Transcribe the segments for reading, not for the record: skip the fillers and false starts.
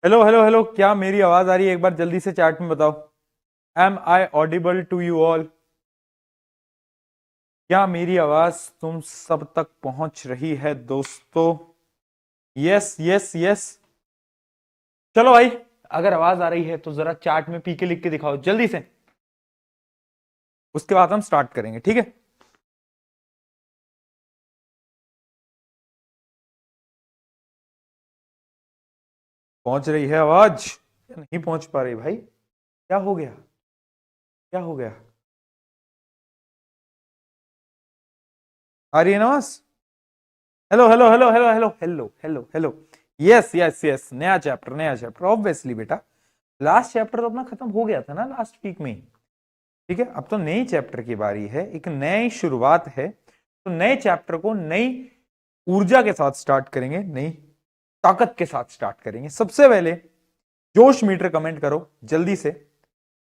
Hello hello hello, क्या मेरी आवाज आ रही है? एक बार जल्दी से चैट में बताओ। Am I audible to you all? क्या मेरी आवाज तुम सब तक पहुंच रही है दोस्तों? Yes yes yes. चलो भाई, अगर आवाज आ रही है तो जरा चैट में पीके लिख के दिखाओ जल्दी से। उसके बाद हम स्टार्ट करेंगे, ठीक है? पहुंच रही है आवाज या नहीं पहुंच पा रही भाई? क्या हो गया? क्या हो गया? आ रही है ना आवाज? Hello hello hello hello hello hello hello hello. Yes yes yes, नया चैप्टर नया चैप्टर ऑब्वियसली बेटा। लास्ट चैप्टर तो अपना खत्म हो गया था ना लास्ट वीक में ही। ठीक है, अब तो नई चैप्टर की बारी है, एक नई शुरुआत है। तो नए चैप्टर को नई ऊर्जा के साथ स्टार्ट करेंगे, नई ताकत के साथ स्टार्ट करेंगे। सबसे पहले जोश मीटर कमेंट करो जल्दी से,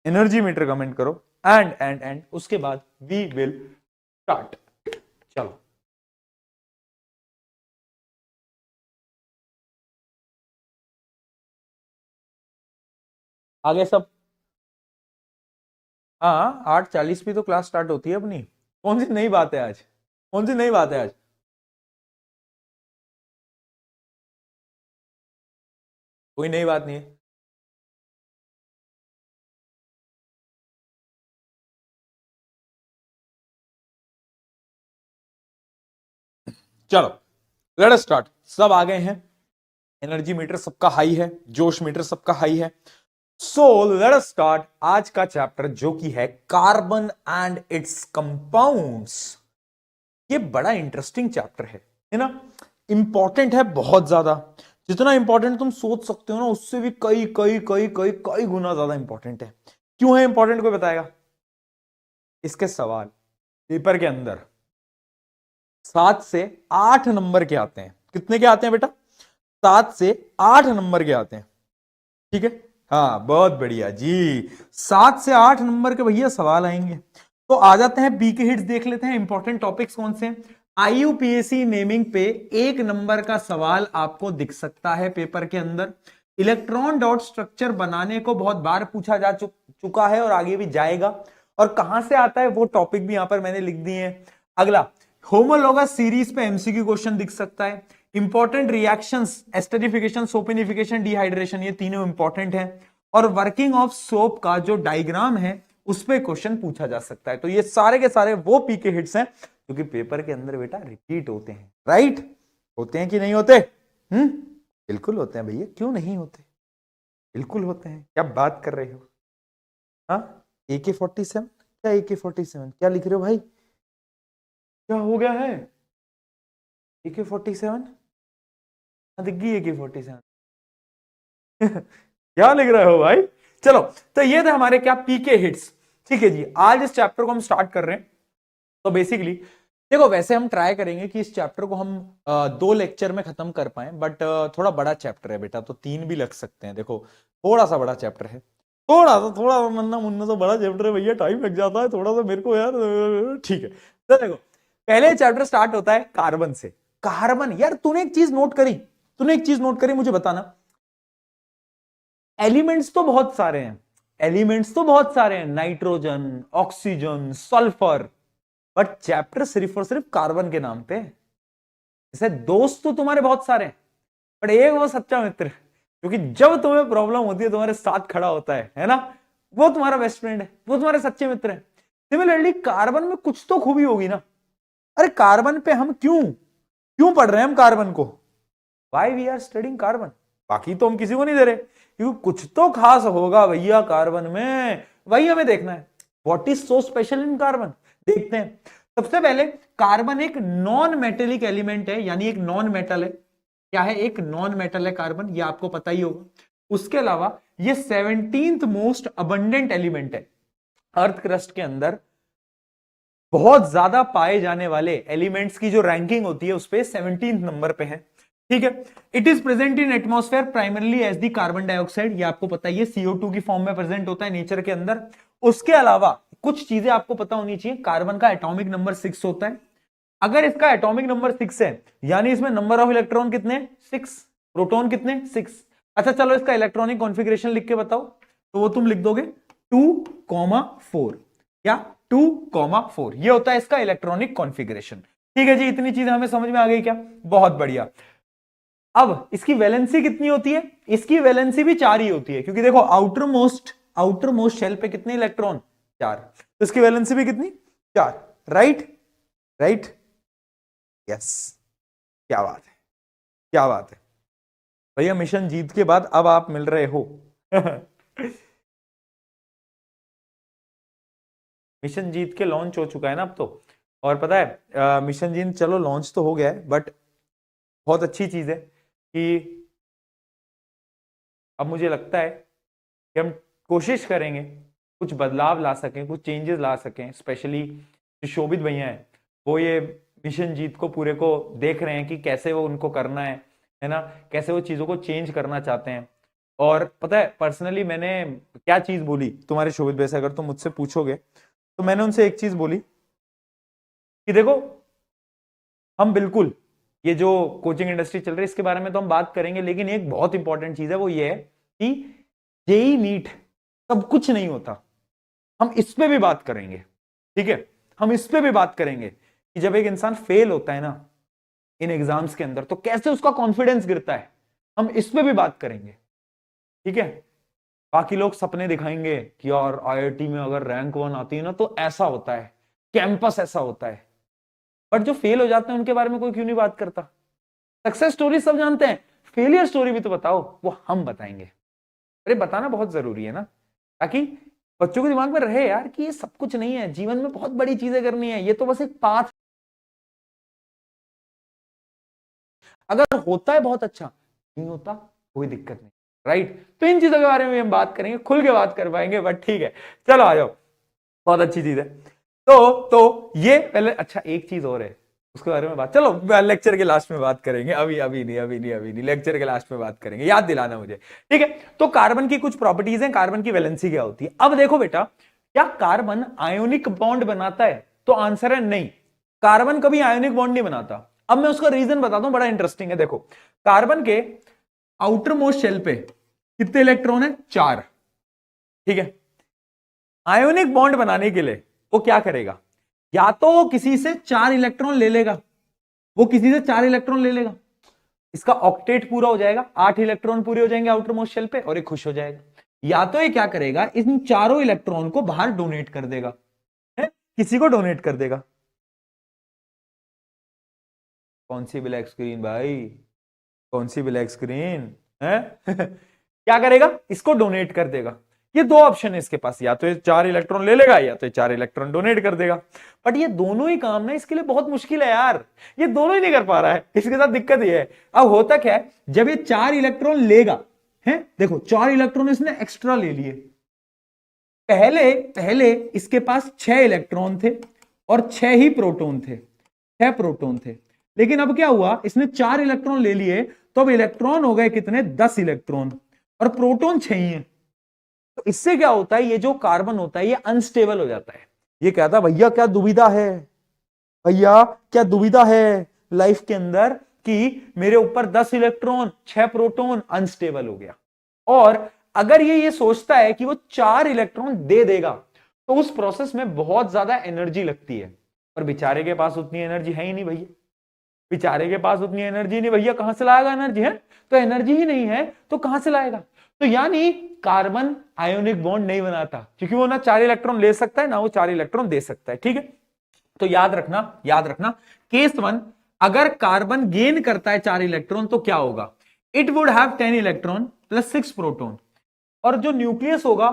एनर्जी मीटर कमेंट करो, एंड उसके बाद वी विल स्टार्ट। चलो आगे सब। हाँ, 8:40 पे तो क्लास स्टार्ट होती है अपनी। कौन सी नई बात है आज? कौन सी नई बात है आज? कोई नई बात नहीं है। चलो लेट अस स्टार्ट। सब आ गए हैं, एनर्जी मीटर सबका हाई है, जोश मीटर सबका हाई है। सो लेट अस स्टार्ट आज का चैप्टर जो कि है कार्बन एंड इट्स कंपाउंड्स। ये बड़ा इंटरेस्टिंग चैप्टर है ना? इंपॉर्टेंट है बहुत ज्यादा। जितना इंपॉर्टेंट तुम सोच सकते हो ना, उससे भी कई कई कई कई कई गुना ज्यादा इंपॉर्टेंट है। क्यों है इंपॉर्टेंट, कोई बताएगा? इसके सवाल पेपर के अंदर 7 से 8 नंबर के आते हैं। कितने के आते हैं बेटा? 7 से 8 नंबर के आते हैं। ठीक है, हाँ बहुत बढ़िया जी। 7 से 8 नंबर के भैया सवाल आएंगे। तो आ जाते हैं बी के हिट्स, देख लेते हैं इंपॉर्टेंट टॉपिक्स कौन से हैं। आईयूपीएसी नेमिंग पे 1 नंबर का सवाल आपको दिख सकता है पेपर के अंदर। इलेक्ट्रॉन डॉट स्ट्रक्चर बनाने को बहुत बार पूछा जा चुका है और आगे भी जाएगा। और कहां से आता है वो टॉपिक भी यहां पर मैंने लिख दिए हैं। अगला, होमोलॉगस सीरीज पे एमसीक्यू क्वेश्चन दिख सकता है। इंपॉर्टेंट रिएक्शंस, एस्टरिफिकेशन, सोपिनिफिकेशन, डिहाइड्रेशन, ये तीनों इंपॉर्टेंट है। और वर्किंग ऑफ सोप का जो डायग्राम है उस पर क्वेश्चन पूछा जा सकता है। तो ये सारे के सारे वो पीके हिट्स हैं जो कि पेपर के अंदर बेटा रिपीट होते हैं। राइट? होते हैं कि नहीं होते? हम्म, बिल्कुल होते हैं भैया, क्यों नहीं होते? बिल्कुल होते हैं। क्या बात कर रहे हो? हाँ, AK-47? क्या AK-47 क्या लिख रहे हो भाई? क्या हो गया है? AK-47? दिख गई AK-47? क्या लिख रहे हो भाई? चलो, तो ये थे हमारे क्या पीके हिट्स। ठीक है जी, आज इस चैप्टर को हम स्टार्ट कर रहे हैं। तो बेसिकली देखो, वैसे हम ट्राई करेंगे कि इस चैप्टर को हम 2 लेक्चर में खत्म कर पाए, बट थोड़ा बड़ा चैप्टर है बेटा, तो 3 भी लग सकते हैं। देखो थोड़ा सा बड़ा चैप्टर है, थोड़ा सा मन्ना मुन्ना तो बड़ा चैप्टर है भैया, टाइम लग जाता है थोड़ा सा मेरे को यार। ठीक है, तो देखो पहले चैप्टर स्टार्ट होता है कार्बन से। कार्बन, यार तूने एक चीज नोट करी, मुझे बताना। एलिमेंट्स तो बहुत सारे हैं, nitrogen, oxygen, sulphur, but chapter सिर्फ और सिर्फ कार्बन के नाम पे है। जैसे दोस्त तो तुम्हारे बहुत सारे हैं, बट एक वो सच्चा मित्र क्योंकि जब तुम्हें प्रॉब्लम होती है तुम्हारे साथ खड़ा होता है ना? वो तुम्हारा बेस्ट फ्रेंड है, वो तुम्हारे सच्चे मित्र है। सिमिलरली कार्बन में कुछ तो खूबी होगी ना। अरे कार्बन पे हम क्यों क्यों पढ़ रहे हैं हम कार्बन को? Why we are studying carbon? बाकी तो हम किसी को नहीं दे रहे, क्योंकि कुछ तो खास होगा भैया कार्बन में, वही हमें देखना है। What is so special in carbon, देखते हैं। सबसे पहले, कार्बन एक नॉन मेटेलिक एलिमेंट है, यानी एक नॉन मेटल है। क्या है? एक नॉन मेटल है कार्बन, ये आपको पता ही होगा। उसके अलावा ये 17th मोस्ट अबंडेंट एलिमेंट है अर्थ क्रस्ट के अंदर। बहुत ज्यादा पाए जाने वाले एलिमेंट्स की जो रैंकिंग होती है उस पे 17 नंबर पे है। ठीक है, it is present in atmosphere primarily as the carbon dioxide, ये आपको पता ही है, CO2 की फॉर्म में प्रेजेंट होता है नेचर के अंदर। उसके अलावा कुछ चीजें आपको पता होनी चाहिए। कार्बन का एटॉमिक नंबर 6 होता है। अगर इसका एटॉमिक नंबर 6 है, यानी इसमें नंबर ऑफ इलेक्ट्रॉन कितने? 6। प्रोटॉन कितने? 6। अच्छा चलो इसका इलेक्ट्रॉनिक कॉन्फ़िगरेशन लिख के बताओ, तो वो तुम लिख दोगे 2,4 या 2,4, ये होता है इसका इलेक्ट्रॉनिक कॉन्फ़िगरेशन। ठीक है जी, इतनी चीजें हमें समझ में आ गई क्या? बहुत बढ़िया। अब इसकी वैलेंसी कितनी होती है? इसकी वैलेंसी भी 4 ही होती है, क्योंकि देखो आउटर मोस्ट शेल पे कितने इलेक्ट्रॉन? 4, तो इसकी वैलेंसी भी कितनी? 4। राइट राइट, यस, क्या बात है, क्या बात है भैया। मिशन जीत के बाद अब आप मिल रहे हो मिशन जीत के लॉन्च हो चुका है ना अब तो, और पता है मिशन जीत चलो लॉन्च तो हो गया है, बट बहुत अच्छी चीज है कि अब मुझे लगता है कि हम कोशिश करेंगे कुछ बदलाव ला सकें, कुछ चेंजेस ला सकें। स्पेशली जो शोभित भैया हैं वो ये मिशन जीत को पूरे को देख रहे हैं कि कैसे वो उनको करना है ना, कैसे वो चीज़ों को चेंज करना चाहते हैं। और पता है पर्सनली मैंने क्या चीज़ बोली तुम्हारे शोभित भाई से, अगर तुम मुझसे पूछोगे तो मैंने उनसे एक चीज़ बोली कि देखो हम बिल्कुल ये जो कोचिंग इंडस्ट्री चल रही है इसके बारे में तो हम बात करेंगे, लेकिन एक बहुत इंपॉर्टेंट चीज़ है, वो ये है कि जेई नीट सब कुछ नहीं होता। हम इस पे भी बात करेंगे, ठीक है, हम इस पे भी बात करेंगे कि जब एक इंसान फेल होता है ना इन एग्जाम्स के अंदर तो कैसे उसका कॉन्फिडेंस गिरता है, हम इस पे भी बात करेंगे। ठीक है, बाकी लोग सपने दिखाएंगे कि यार आईआईटी में अगर रैंक 1 आती है ना तो ऐसा होता है, कैंपस ऐसा होता है, बट जो फेल हो जाते हैं उनके बारे में कोई क्यों नहीं बात करता? सक्सेस स्टोरी सब जानते हैं, फेलियर स्टोरी भी तो बताओ, वो हम बताएंगे। अरे बताना बहुत जरूरी है ना, ताकि बच्चों के दिमाग में रहे यार कि ये सब कुछ नहीं है, जीवन में बहुत बड़ी चीजें करनी है, ये तो बस एक पाथ। अगर होता है बहुत अच्छा, नहीं होता कोई दिक्कत नहीं। राइट, तो इन चीजों के बारे में हम बात करेंगे, खुल के बात कर पाएंगे, बट ठीक है चलो आ जाओ, बहुत अच्छी चीज है। तो ये पहले, अच्छा एक चीज और है उसके बारे में बात, चलो लेक्चर के लास्ट में बात करेंगे, अभी नहीं, लेक्चर के लास्ट में बात करेंगे, याद दिलाना मुझे। ठीक है, तो कार्बन की कुछ प्रॉपर्टीज हैं, कार्बन की वैलेंसी क्या होती है। अब देखो बेटा, क्या कार्बन आयोनिक बॉन्ड बनाता है? तो आंसर है नहीं, कार्बन कभी आयोनिक बॉन्ड नहीं बनाता। अब मैं उसका रीजन बताता हूं, बड़ा इंटरेस्टिंग है। देखो कार्बन के आउटर मोस्ट शेल पे कितने इलेक्ट्रॉन है? 4। ठीक है, आयोनिक बॉन्ड बनाने के लिए वो क्या करेगा? या तो वो किसी से 4 इलेक्ट्रॉन ले लेगा, वो किसी से 4 इलेक्ट्रॉन ले लेगा, इसका ऑक्टेट पूरा हो जाएगा, 8 इलेक्ट्रॉन पूरे हो जाएंगे आउटर मोस्ट शेल पे और ये खुश हो जाएगा। या तो ये क्या करेगा, इन चारों इलेक्ट्रॉन को बाहर डोनेट कर देगा, है? किसी को डोनेट कर देगा। कौन सी ब्लैक स्क्रीन भाई, कौन सी ब्लैक स्क्रीन है? क्या करेगा? इसको डोनेट कर देगा। ये दो ऑप्शन है इसके पास, या तो ये 4 इलेक्ट्रॉन ले लेगा या तो ये 4 इलेक्ट्रॉन डोनेट कर देगा। बट ये दोनों ही काम ना इसके लिए बहुत मुश्किल है यार, ये दोनों ही नहीं कर पा रहा है, इसके साथ दिक्कत ये है। अब होता क्या है, जब ये 4 इलेक्ट्रॉन लेगा, है देखो 4 इलेक्ट्रॉन इसने एक्स्ट्रा ले लिए, पहले पहले इसके पास 6 इलेक्ट्रॉन थे और 6 ही प्रोटॉन थे, 6 प्रोटॉन थे। लेकिन अब क्या हुआ, इसने 4 इलेक्ट्रॉन ले लिए, तो अब इलेक्ट्रॉन हो गए कितने? 10 इलेक्ट्रॉन, और प्रोटॉन 6 ही है। तो इससे क्या होता है, ये जो कार्बन होता है ये अनस्टेबल हो जाता है। ये कहता है भैया क्या दुविधा है, भैया क्या दुविधा है लाइफ के अंदर कि मेरे ऊपर 10 इलेक्ट्रॉन 6 प्रोटॉन, अनस्टेबल हो गया। और अगर ये सोचता है कि वो 4 इलेक्ट्रॉन दे देगा तो उस प्रोसेस में बहुत ज्यादा एनर्जी लगती है, और बेचारे के पास उतनी एनर्जी है ही नहीं भैया, बेचारे के पास उतनी एनर्जी नहीं भैया, कहां से लाएगा एनर्जी? है तो एनर्जी ही नहीं है तो कहां से लाएगा? तो यानी कार्बन आयोनिक बॉन्ड नहीं बनाता, क्योंकि वो ना 4 इलेक्ट्रॉन ले सकता है ना वो 4 इलेक्ट्रॉन दे सकता है। ठीक है, तो याद रखना केस 1, अगर कार्बन गेन करता है 4 इलेक्ट्रॉन तो क्या होगा? It would have 10 electron plus 6 proton, और जो न्यूक्लियस होगा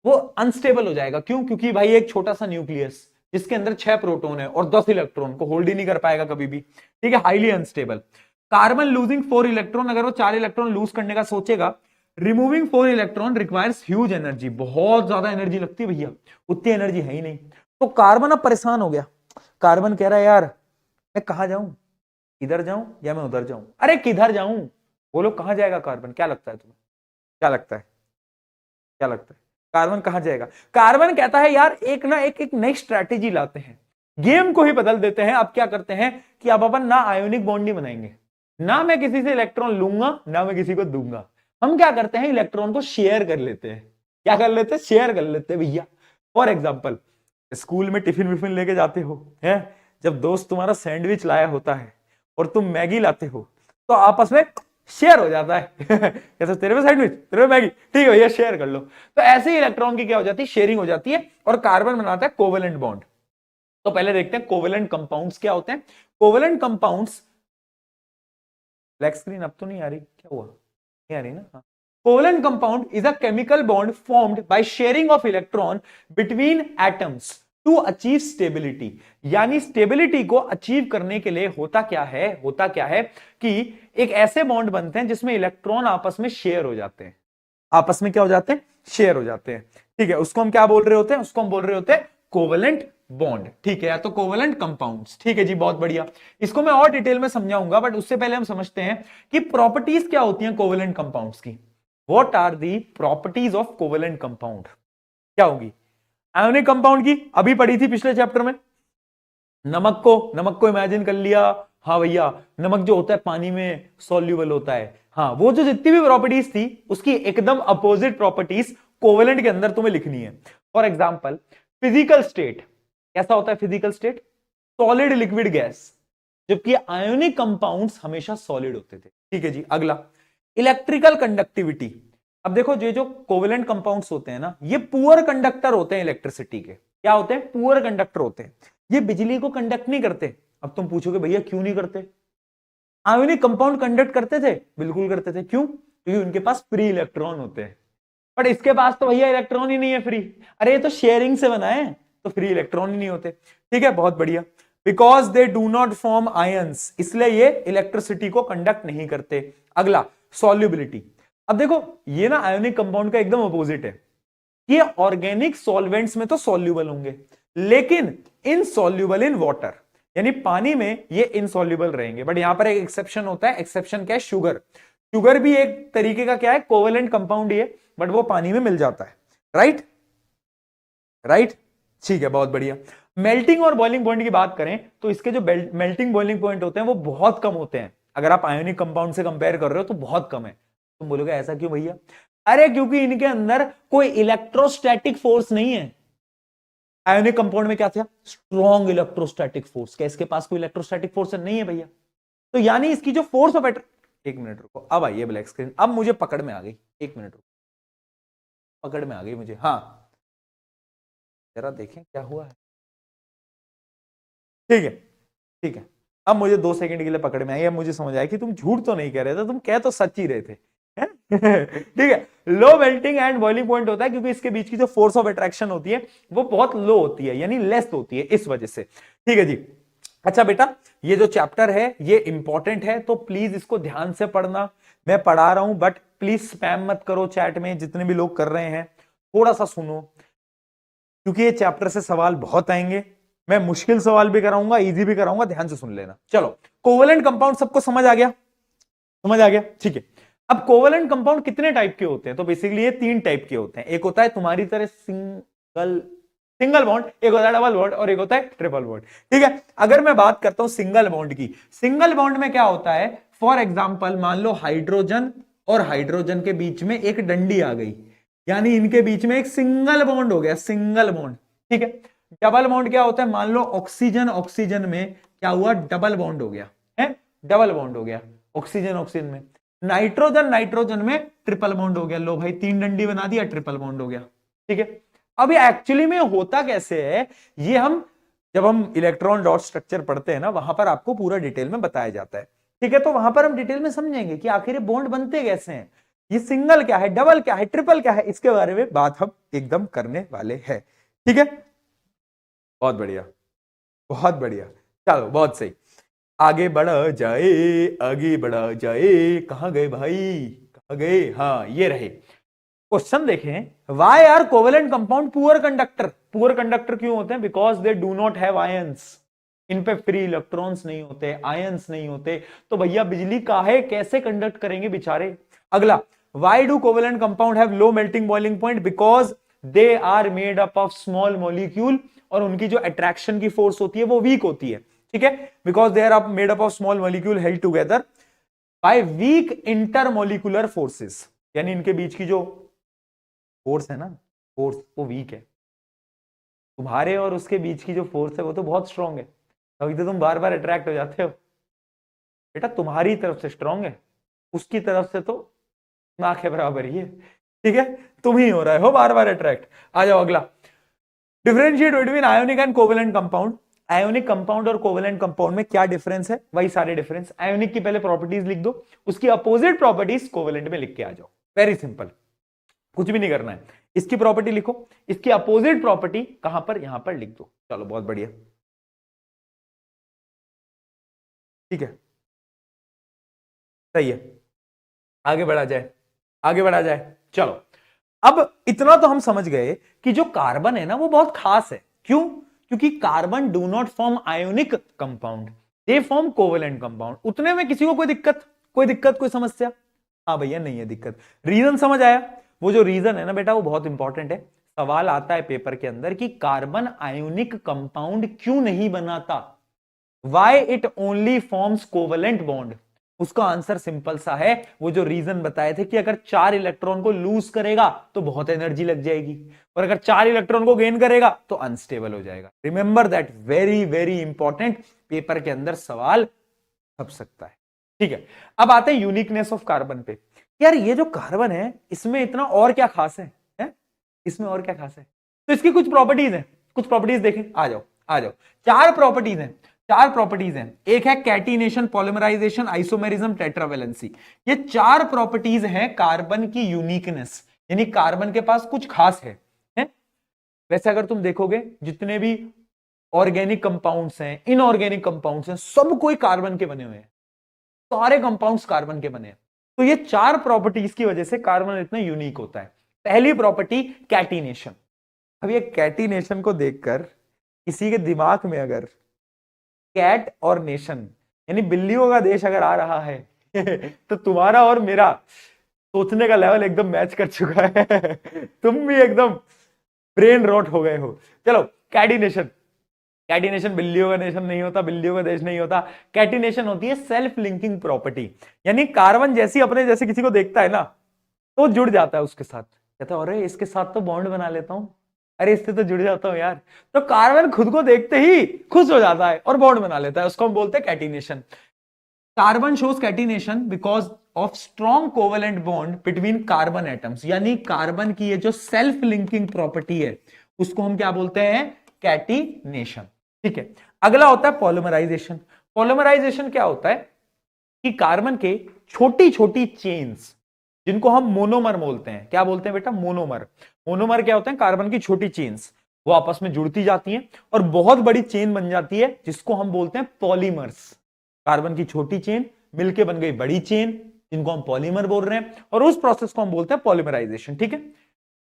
वो अनस्टेबल हो जाएगा। क्यों? क्योंकि भाई एक छोटा सा न्यूक्लियस जिसके अंदर 6 प्रोटॉन है और 10 इलेक्ट्रॉन को होल्ड ही नहीं कर पाएगा कभी भी। ठीक है, highly unstable. Carbon losing 4 electron, अगर वो 4 इलेक्ट्रॉन लूज करने का सोचेगा, removing 4 electron requires huge energy, बहुत ज्यादा एनर्जी लगती है भैया, उतनी एनर्जी है ही नहीं। तो कार्बन अब परेशान हो गया, कार्बन कह रहा है यार मैं कहां जाऊं, इधर जाऊं या मैं उधर जाऊं? अरे किधर जाऊं? बोलो कहां जाएगा कार्बन? क्या लगता है तुम्हें, क्या लगता है, क्या लगता है कार्बन कहां जाएगा? कार्बन कहता है यार एक ना एक नई स्ट्रैटेजी लाते हैं, गेम को ही बदल देते हैं। अब क्या करते हैं कि अब अपन ना आयोनिक बॉन्ड नहीं बनाएंगे, ना मैं किसी से इलेक्ट्रॉन लूंगा ना मैं किसी को दूंगा, हम क्या करते हैं, इलेक्ट्रॉन को शेयर कर लेते हैं। क्या कर लेते हैं, शेयर कर लेते हैं भैया। फॉर एग्जाम्पल, स्कूल में टिफिन विफिन लेके जाते हो, है, जब दोस्त तुम्हारा सैंडविच लाया होता है और तुम मैगी लाते हो, तो आपस में शेयर हो जाता है कैसे, तेरे में सैंडविच, तेरे में मैगी, ठीक है भैया शेयर कर लो। तो ऐसे ही इलेक्ट्रॉन की क्या हो जाती है, शेयरिंग हो जाती है, और कार्बन बनाता है कोवेलेंट बॉन्ड। तो पहले देखते हैं कोवेलेंट कंपाउंड्स क्या होते हैं। कोवेलेंट कंपाउंड्स, ब्लैक स्क्रीन अब तो नहीं आ रही, क्या हुआ, नहीं आ रही ना। Covalent compound is a chemical bond formed by sharing of electron between atoms to achieve stability. यानी स्टेबिलिटी को अचीव करने के लिए होता क्या है, होता क्या है कि एक ऐसे बॉन्ड बनते हैं जिसमें इलेक्ट्रॉन आपस में शेयर हो जाते हैं, आपस में क्या हो जाते हैं, शेयर हो जाते हैं। ठीक है, उसको हम क्या बोल रहे होते हैं, उसको हम बोल रहे होते हैं कोवेलेंट बॉन्ड। ठीक है, या तो कोवेलेंट कंपाउंड्स। ठीक है जी, बहुत बढ़िया। इसको मैं और डिटेल में समझाऊंगा, बट उससे पहले हम समझते हैं कि प्रॉपर्टीज क्या होती हैं कोवेलेंट कंपाउंड्स की। What are the properties of covalent compound, क्या होगी। आयोनिक कंपाउंड की अभी पढ़ी थी पिछले चैप्टर में। नमक को इमेजिन कर लिया, हाँ भैया, नमक जो होता है पानी में सॉल्यूबल होता है। हाँ, वो जो जितनी भी प्रॉपर्टीज थी उसकी एकदम अपोजिट प्रॉपर्टीज कोवेलेंट के अंदर तुम्हें लिखनी है। फॉर एग्जाम्पल, फिजिकल स्टेट कैसा होता है, physical state solid liquid gas, जबकि आयोनिक कंपाउंड्स हमेशा सॉलिड होते थे। ठीक है जी, अगला इलेक्ट्रिकल कंडक्टिविटी। अब देखो, ये जो कोवेलेंट कंपाउंड्स होते हैं ना, ये पुअर कंडक्टर होते हैं इलेक्ट्रिसिटी के। क्या होते हैं, पुअर कंडक्टर होते हैं, ये बिजली को कंडक्ट नहीं करते। अब तुम पूछोगे भैया क्यों नहीं करते, आयोनिक कंपाउंड कंडक्ट करते थे, बिल्कुल करते थे। क्यों, क्योंकि उनके पास फ्री इलेक्ट्रॉन होते हैं। पर इसके पास तो भैया इलेक्ट्रॉन ही नहीं है फ्री, अरे ये तो शेयरिंग से बना है, तो फ्री इलेक्ट्रॉन ही नहीं होते। ठीक है, बहुत बढ़िया। Because they do not form ions, इसलिए ये इलेक्ट्रिसिटी को कंडक्ट नहीं करते। अगला सॉल्युबिलिटी। अब देखो, ये ना आयोनिक कंपाउंड का एकदम अपोजिट है। ये ऑर्गेनिक सॉल्वेंट्स में तो सॉल्युबल होंगे, लेकिन इनसॉल्युबल इन वाटर, यानी पानी में ये इनसॉल्युबल रहेंगे। बट यहां पर एक एक्सेप्शन होता है, एक्सेप्शन क्या है, शुगर। शुगर भी एक तरीके का क्या है, कोवेलेंट कंपाउंड ही है, बट वो पानी में मिल जाता है। राइट, राइट, ठीक है, बहुत बढ़िया। मेल्टिंग और बॉइलिंग पॉइंट की बात करें तो इसके जो मेल्टिंग बॉइलिंग पॉइंट होते हैं वो बहुत कम होते हैं। अगर आप आयोनिक कंपाउंड से कंपेयर कर रहे हो तो बहुत कम है। तुम बोलोगे ऐसा क्यों भैया, अरे क्योंकि इनके अंदर कोई इलेक्ट्रोस्टैटिक फोर्स नहीं है। आयोनिक कंपाउंड में क्या था, स्ट्रॉन्ग इलेक्ट्रोस्टैटिक फोर्स। क्या इसके पास कोई इलेक्ट्रोस्टैटिक फोर्स नहीं है भैया, तो यानी इसकी जो फोर्स ऑफ एक मिनट रुको, अब आइए ब्लैक स्क्रीन, अब मुझे पकड़ में आ गई, एक मिनट रुको, पकड़ में आ गई मुझे। हाँ, जरा देखें क्या हुआ है। ठीक है, ठीक है, अब मुझे 2 सेकंड के लिए पकड़ में आई, अब मुझे समझ आया कि तुम झूठ तो नहीं कह रहे थे, तुम कह तो सच ही रहे थे। ठीक है, low melting and boiling point होता है क्योंकि इसके बीच की जो फोर्स ऑफ अट्रैक्शन होती है वो बहुत लो होती है, यानी लेस होती है, इस वजह से। ठीक है जी। अच्छा बेटा, ये जो चैप्टर है ये इंपॉर्टेंट है, तो प्लीज इसको ध्यान से पढ़ना। मैं पढ़ा रहा हूं, बट प्लीज स्पैम मत करो चैट में, जितने भी लोग कर रहे हैं थोड़ा सा सुनो, क्योंकि ये चैप्टर से सवाल बहुत आएंगे। मैं मुश्किल सवाल भी कराऊंगा, इजी भी कराऊंगा, ध्यान से सुन लेना। चलो, कोवेलेंट कंपाउंड सबको समझ आ गया, समझ आ गया, ठीक है। अब कोवेलेंट कंपाउंड कितने टाइप के होते हैं, तो बेसिकली ये 3 टाइप के होते हैं। एक होता है तुम्हारी तरह सिंगल बॉन्ड, एक होता है डबल बॉन्ड, और एक होता है ट्रिपल बॉन्ड। ठीक है, अगर मैं बात करता हूं सिंगल बॉन्ड की, सिंगल बॉन्ड में क्या होता है, फॉर एग्जाम्पल मान लो हाइड्रोजन और हाइड्रोजन के बीच में एक डंडी आ गई, यानी इनके बीच में एक सिंगल बॉन्ड हो गया, सिंगल बॉन्ड। ठीक है, डबल बॉन्ड क्या होता है, मान लो ऑक्सीजन ऑक्सीजन में क्या हुआ, डबल बॉन्ड हो गया है, डबल बॉन्ड हो गया ऑक्सीजन ऑक्सीजन में। नाइट्रोजन नाइट्रोजन में ट्रिपल बॉन्ड हो गया, लो भाई 3 डंडी बना दिया, ट्रिपल बॉन्ड हो गया। ठीक है, अब ये एक्चुअली में होता कैसे है, ये हम जब हम इलेक्ट्रॉन डॉट स्ट्रक्चर पढ़ते हैं ना, वहां पर आपको पूरा डिटेल में बताया जाता है। ठीक है, तो वहां पर हम डिटेल में समझेंगे कि आखिर ये बॉन्ड बनते कैसे हैं, ये सिंगल क्या है, डबल क्या है, ट्रिपल क्या है, इसके बारे में बात हम एकदम करने वाले हैं। ठीक है, बहुत बढ़िया, बहुत बढ़िया, चलो बहुत सही, आगे बढ़ा जाए, आगे बढ़ा जाए। कहां गए भाई, कहां गए, हाँ ये रहे। क्वेश्चन देखें, why are covalent compound poor conductor, poor conductor क्यों होते हैं, because they do not have ions, इन पे फ्री इलेक्ट्रॉन्स नहीं होते, आयंस नहीं होते, तो भैया बिजली काहे कैसे कंडक्ट करेंगे बेचारे। अगला, why do covalent compound have low melting boiling point, because they are made up of small molecule, और उनकी जो अट्रैक्शन की फोर्स होती है वो वीक होती है। ठीक है, because they are made up of small molecule held together by weak intermolecular forces. यानी इनके बीच की जो फोर्स है ना, फोर्स वो वीक है। तुम्हारे और उसके बीच की जो फोर्स है वो तो बहुत स्ट्रांग है, तभी तो तुम बार बार अट्रैक्ट हो जाते हो। बेटा तुम्हारी तरफ से स्ट्रांग है, उसकी तरफ से तो ना के बराबर ही है, ठीक है। तुम ही हो रहे हो बार बार अट्रैक्ट। आ जाओ अगला, differentiate between ionic and covalent compound. Ionic compound और कोवेलेंट कंपाउंड में क्या डिफरेंस है, वही सारे डिफरेंस। आयोनिक की पहले प्रॉपर्टीज लिख दो, उसकी अपोजिट प्रॉपर्टीज कोवेलेंट में लिख के आ जाओ। वेरी सिंपल, कुछ भी नहीं करना है। इसकी प्रॉपर्टी लिखो, इसकी अपोजिट प्रॉपर्टी कहां पर, यहां पर लिख दो। चलो बहुत बढ़िया, ठीक है, सही है। आगे बढ़ा जाए, आगे बढ़ा जाए, चलो। अब इतना तो हम समझ गए कि जो कार्बन है ना वो बहुत खास है। क्यों? क्योंकि carbon do not form ionic compound, they form covalent compound. उतने में किसी को कोई दिक्कत, कोई दिक्कत, कोई समस्या? हाँ भैया नहीं है दिक्कत। रीजन समझ आया? वो जो रीजन है ना बेटा वो बहुत इंपॉर्टेंट है। सवाल आता है पेपर के अंदर कि कार्बन आयोनिक कंपाउंड क्यों नहीं बनाता, why it only forms covalent bond. उसका आंसर सिंपल सा है, वो जो रीजन बताए थे कि अगर 4 इलेक्ट्रॉन को लूज करेगा तो बहुत एनर्जी लग जाएगी, और अगर 4 इलेक्ट्रॉन को गेन करेगा तो अनस्टेबल हो जाएगा। Remember that, very very important, paper के अंदर सवाल छप सकता है, ठीक है। अब आते हैं यूनिकनेस ऑफ कार्बन पे। यार ये जो कार्बन है इसमें इतना और क्या खास है? इसमें और क्या खास है? तो इसकी कुछ प्रॉपर्टीज हैं, कुछ प्रॉपर्टीज देखें, आ जाओ आ जाओ। 4 प्रॉपर्टीज हैं, 4 प्रॉपर्टीज हैं। एक है कैटिनेशन, पॉलिमराइजेशन, आइसोमेरिज्म, टेट्रावेलेंसी। ये 4 प्रॉपर्टीज हैं कार्बन की यूनिकनेस, यानी कार्बन के पास कुछ खास है? वैसे अगर तुम देखोगे जितने भी ऑर्गेनिक कंपाउंड्स हैं, इनऑर्गेनिक कंपाउंड्स हैं, सब कोई कार्बन के बने हुए हैं, सारे कंपाउंड्स कार्बन के बने हैं। तो ये 4 प्रॉपर्टीज की वजह से कार्बन इतना यूनिक होता है। पहली प्रॉपर्टी कैटिनेशन। अब ये कैटिनेशन को देखकर किसी के दिमाग में अगर कैट और नेशन यानी बिल्लियों का देश अगर आ रहा है तो तुम्हारा और मेरा सोचने का लेवल एकदम मैच कर चुका है तुम भी एकदम ब्रेन रॉट हो गए हो। चलो कैटिनेशन, कैटिनेशन बिल्लियों का नेशन नहीं होता, बिल्लियों का देश नहीं होता। कैटिनेशन होती है सेल्फ लिंकिंग प्रॉपर्टी, यानी कार्बन जैसी अपने जैसे किसी को देखता है ना तो जुड़ जाता है उसके साथ, कहता है अरे इसके साथ तो बॉन्ड बना लेता हूं, अरे इससे तो जुड़ जाता हूं यार। तो कार्बन खुद को देखते ही खुश हो जाता है और बॉन्ड बना लेता है, उसको हम बोलते हैं catenation. Carbon shows catenation because of strong covalent bond between carbon atoms, यानी कार्बन की ये जो सेल्फ लिंकिंग प्रॉपर्टी है उसको हम क्या बोलते हैं, कैटिनेशन, ठीक है। अगला होता है पॉलिमराइजेशन। पॉलिमराइजेशन क्या होता है कि कार्बन के छोटी छोटी चेन्स जिनको हम मोनोमर बोलते हैं, क्या बोलते हैं बेटा, मोनोमर। मोनोमर क्या होते हैं, कार्बन की छोटी चेन्स, वो आपस में जुड़ती जाती हैं और बहुत बड़ी चेन बन जाती है जिसको हम बोलते हैं पॉलीमर्स। कार्बन की छोटी चेन मिलके बन गई बड़ी चेन जिनको हम पॉलीमर बोल रहे हैं, और उस प्रोसेस को हम बोलते हैं पॉलीमराइजेशन, ठीक है।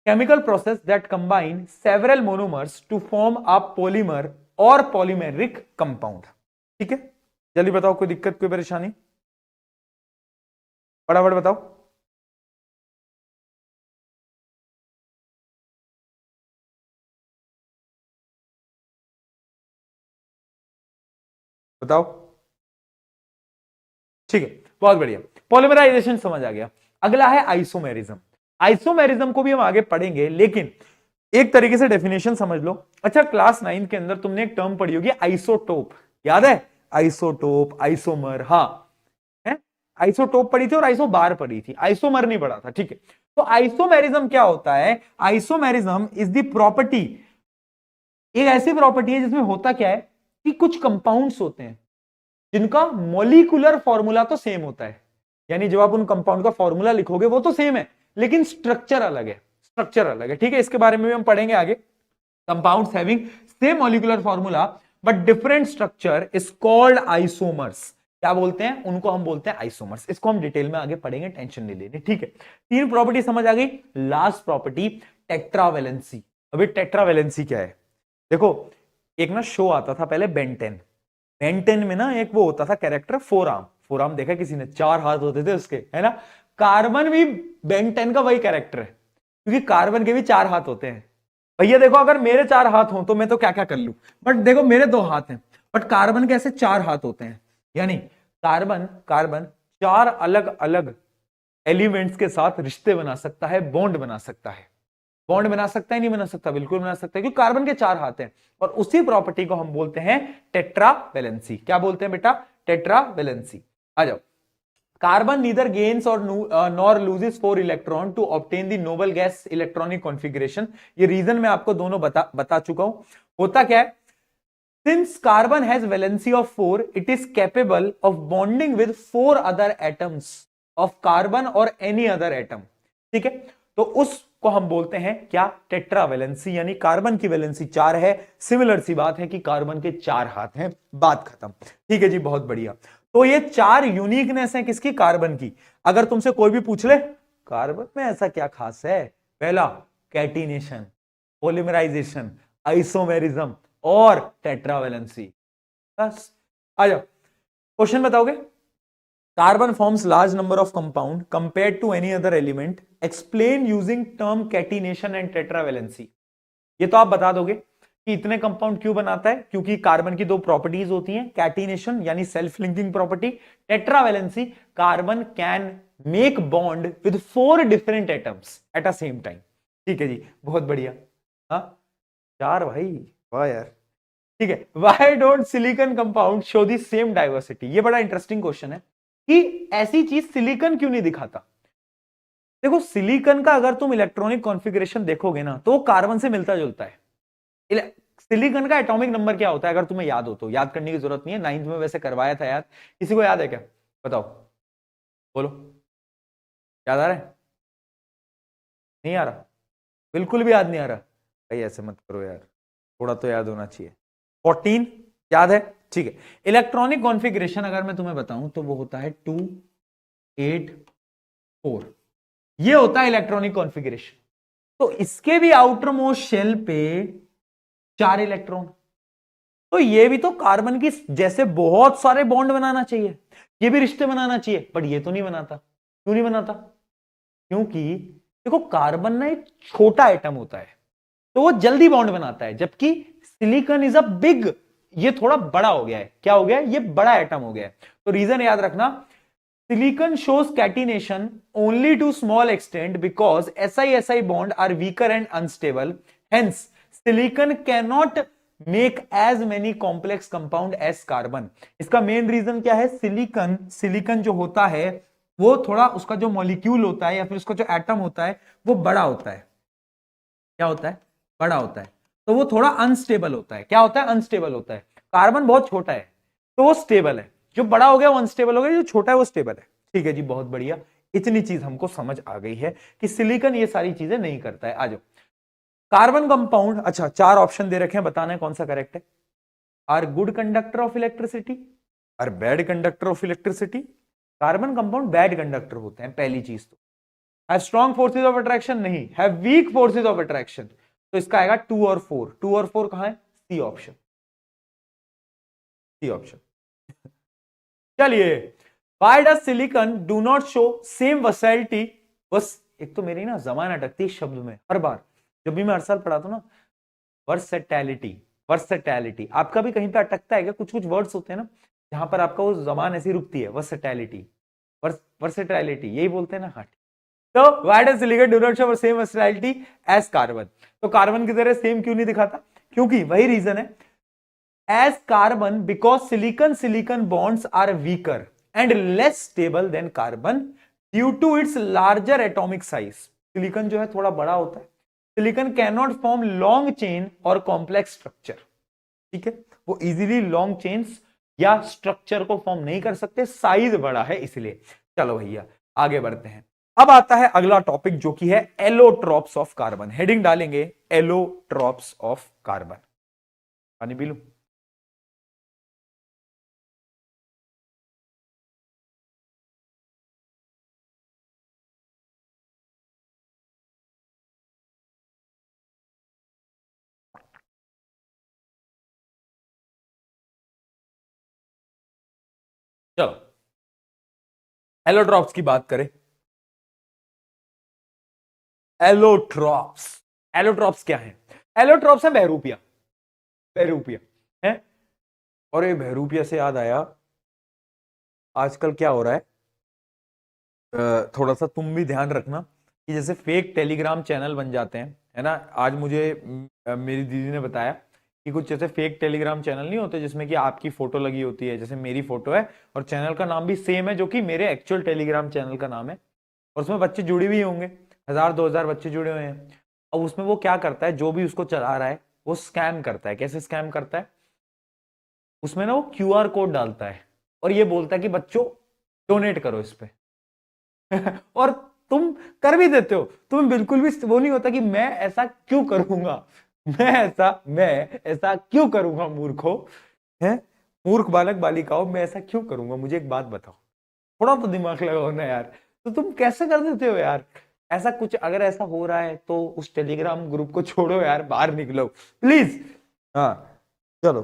Chemical process that combine several monomers to form a polymer और पॉलीमेरिक कंपाउंड, ठीक है। जल्दी बताओ, कोई दिक्कत, कोई परेशानी, फटाफट बताओ। बताओ, ठीक है, बहुत बढ़िया। पॉलीमराइजेशन समझ आ गया। अगला है आइसोमेरिज्म। आइसोमेरिज्म को भी हम आगे पढ़ेंगे, लेकिन एक तरीके से डेफिनेशन समझ लो। अच्छा क्लास 9 के अंदर तुमने एक टर्म पढ़ी होगी आइसोटोप, याद है? आइसोटोप, आइसोमर, हाँ है, आइसोटोप पढ़ी थी और आइसोबार पढ़ी थी, आइसोमर नहीं पढ़ा था, ठीक है। तो आइसोमेरिज्म क्या होता है? आइसोमेरिज्म इज द प्रॉपर्टी, एक ऐसी प्रॉपर्टी है जिसमें होता क्या है कि कुछ कंपाउंड्स होते हैं जिनका मॉलिक्यूलर फॉर्मूला तो सेम होता है, यानी जब आप उन कंपाउंड का फॉर्मूला लिखोगे वो तो सेम है लेकिन स्ट्रक्चर अलग है, स्ट्रक्चर अलग है, ठीक है। इसके बारे में भी हम पढ़ेंगे आगे। Compounds having same molecular formula but different structure is called isomers. क्या बोलते हैं उनको? हम बोलते हैं आइसोमर्स। इसको हम डिटेल में आगे पढ़ेंगे, टेंशन नहीं लेनी, ठीक है। 3 प्रॉपर्टी समझ आ गई। Last property tetravalency. अभी टेट्रावेलेंसी क्या है देखो, एक ना शो आता था पहले बेंटेन, बेंटेन में ना एक वो होता था character four arm, four arm देखा किसी ने, 4 हाथ होते थे उसके, है ना। कार्बन भी बेंटेन का वही कैरेक्टर है, क्योंकि कार्बन के भी 4 हाथ होते हैं। भैया देखो अगर मेरे 4 हाथ हो तो मैं तो क्या क्या कर लूं, बट देखो मेरे 2 हाथ हैं, बट कार्बन के ऐसे 4 हाथ होते हैं, यानी कार्बन 4 अलग अलग एलिमेंट्स के साथ रिश्ते बना सकता है, बॉन्ड बना सकता है। बॉन्ड बना सकता है नहीं बना सकता? बिल्कुल बना सकता है, क्योंकि कार्बन के 4 हाथ हैं। और उसी प्रॉपर्टी को हम बोलते हैं टेट्रावैलेंसी। क्या बोलते हैं बेटा? टेट्रावैलेंसी। आ जाओ। कार्बन नीदर गेन्स और nor loses 4 electron to obtain the noble gas electronic configuration. ये रीजन मैं आपको दोनों बता चुका हूं। होता क्या है? Since carbon has valency of 4, it is capable of bonding with 4 other atoms of carbon or any other atom. ठीक है, तो उसको हम बोलते हैं क्या? टेट्रावैलेंसी, यानी कार्बन की वैलेंसी 4 है। सिमिलर सी बात है कि कार्बन के 4 हाथ हैं, बात खत्म। ठीक है जी, बहुत बढ़िया। तो ये 4 यूनिकनेस है किसकी? कार्बन की। अगर तुमसे कोई भी पूछ ले कार्बन में ऐसा क्या खास है, पहला कैटिनेशन, पॉलीमराइजेशन, आइसोमेरिज्म और टेट्रावैलेंसी। बस आ जाओ, क्वेश्चन बताओगे। Carbon forms large number of compound compared to any other element, explain using term catenation and tetravalency. ये तो आप बता दोगे कि इतने कंपाउंड क्यों बनाता है, क्योंकि कार्बन की 2 प्रॉपर्टीज होती हैं, कैटिनेशन यानी self linking property, tetravalency carbon can make bond with 4 different atoms at a same time. ठीक है जी, बहुत बढ़िया। हाँ 4 भाई, वाह यार। ठीक है, why don't silicon compound show the same diversity. ये बड़ा इंटरेस्टिंग क्वेश्चन है कि ऐसी चीज सिलिकॉन क्यों नहीं दिखाता। देखो सिलिकॉन का अगर तुम इलेक्ट्रॉनिक कॉन्फ़िगरेशन देखोगे ना तो कार्बन से मिलता जुलता है। सिलिकॉन का एटॉमिक नंबर क्या होता है, अगर तुम्हें याद हो तो? याद करने की जरूरत नहीं है, 9th में वैसे करवाया था याद। किसी को याद है क्या? बताओ, बोलो। याद आ रहा है? नहीं आ रहा? बिल्कुल भी याद नहीं आ रहा भाई? ऐसे मत करो यार, थोड़ा तो याद होना चाहिए। 14 याद है? ठीक है। इलेक्ट्रॉनिक कॉन्फ़िगरेशन अगर मैं तुम्हें बताऊं तो वो होता है 2 8 4। ये होता है इलेक्ट्रॉनिक कॉन्फ़िगरेशन। तो इसके भी आउटर मोस्ट शेल पे 4 इलेक्ट्रॉन। तो ये भी तो कार्बन की जैसे बहुत सारे बॉन्ड बनाना चाहिए, ये भी रिश्ते बनाना चाहिए, बट ये तो नहीं बनाता। क्यों नहीं बनाता? क्योंकि देखो कार्बन ना एक छोटा एटम होता है तो वो जल्दी बॉन्ड बनाता है, जबकि सिलिकॉन इज अ बिग, ये थोड़ा बड़ा हो गया है। क्या हो गया है? ये बड़ा एटम हो गया है। तो रीजन याद रखना, silicon shows catenation only to small extent because Si-Si bond are weaker and unstable. Hence, silicon cannot make as many complex compound as carbon. इसका मेन रीजन क्या है? सिलिकॉन जो होता है वो थोड़ा, उसका जो मॉलिक्यूल होता है या फिर उसका जो एटम होता है वो बड़ा होता है। क्या होता है? बड़ा होता है। तो वो थोड़ा अनस्टेबल होता है। क्या होता है? अनस्टेबल होता है। कार्बन बहुत छोटा है तो वो स्टेबल है, जो बड़ा हो गया वो अनस्टेबल हो गया, जो छोटा है वो स्टेबल है। ठीक है जी, बहुत बढ़िया। इतनी चीज हमको समझ आ गई है कि सिलिकॉन ये सारी चीजें नहीं करता है। आ जाओ, कार्बन कंपाउंड, अच्छा 4 ऑप्शन दे रखे हैं, बताना है कौन सा करेक्ट है। Are good conductor of electricity, are bad conductor of electricity. Carbon compound bad conductor होते हैं, पहली चीज तो। Have strong forces of attraction, नहीं। Have weak forces of attraction, तो इसका आएगा 2 और 4। 2 और 4 कहां है? C option, C option. चलिए, why does silicon do not show same versatility? बस एक तो मेरी ना जबान अटकती है शब्द में हर बार, जब भी मैं हर साल पढ़ाता हूं ना। वर्सेटैलिटी, वर्सेटैलिटी आपका भी कहीं पे अटकता है क्या? कुछ कुछ वर्ड्स होते हैं ना जहां पर आपका वो जबान ऐसी रुकती है। वर्सेटैलिटी, वर्सेटैलिटी यही बोलते हैं ना? हाँ। तो why does silicon do not show same versatility as carbon? तो कार्बन की तरह सेम क्यों नहीं दिखाता? क्योंकि वही रीजन है, as carbon because silicon bonds are weaker and less stable than carbon due to its larger atomic size. Silicon जो है थोड़ा बड़ा होता है। Silicon can not form long chain और कॉम्प्लेक्स स्ट्रक्चर। ठीक है, वो इजीली लॉन्ग चेन्स या स्ट्रक्चर को फॉर्म नहीं कर सकते, साइज बड़ा है इसलिए। चलो भैया आगे बढ़ते हैं। अब आता है अगला टॉपिक जो कि है एलोट्रॉप्स ऑफ कार्बन। हेडिंग डालेंगे एलोट्रॉप्स ऑफ कार्बन। पानी पी लूं? चलो एलोट्रॉप्स की बात करें। एलोट्रॉप्स, एलोट्रॉप्स क्या है? एलोट्रॉप्स है बहरूपिया, बहरूपिया है। और ये बहरूपिया से याद आया, आजकल क्या हो रहा है? थोड़ा सा तुम भी ध्यान रखना कि जैसे फेक टेलीग्राम चैनल बन जाते हैं, है ना। आज मुझे मेरी दीदी ने बताया कि कुछ जैसे फेक टेलीग्राम चैनल नहीं होते जिसमें कि आपकी फोटो लगी होती है, जैसे मेरी फोटो है और चैनल का नाम भी सेम है जो कि मेरे एक्चुअल टेलीग्राम चैनल का नाम है, और उसमें बच्चे जुड़े भी होंगे, 1000-2000 बच्चे जुड़े हुए हैं। अब उसमें वो क्या करता है, जो भी उसको चला रहा है वो स्कैम करता है। कैसे स्कैम करता है, उसमें ना वो क्यूआर कोड डालता है और ये बोलता है कि बच्चों डोनेट करो इस पे और तुम कर भी देते हो। तुम्हें बिल्कुल भी वो नहीं होता कि मैं ऐसा क्यों करूंगा, मैं ऐसा क्यों करूंगा, मूर्खो है, मूर्ख बालक बालिकाओं, मैं ऐसा क्यों करूंगा, मुझे एक बात बताओ, थोड़ा तो दिमाग लगाओ ना यार। तो तुम कैसे कर देते हो यार ऐसा कुछ। अगर ऐसा हो रहा है तो उस टेलीग्राम ग्रुप को छोड़ो यार, बाहर निकलो प्लीज। हाँ चलो,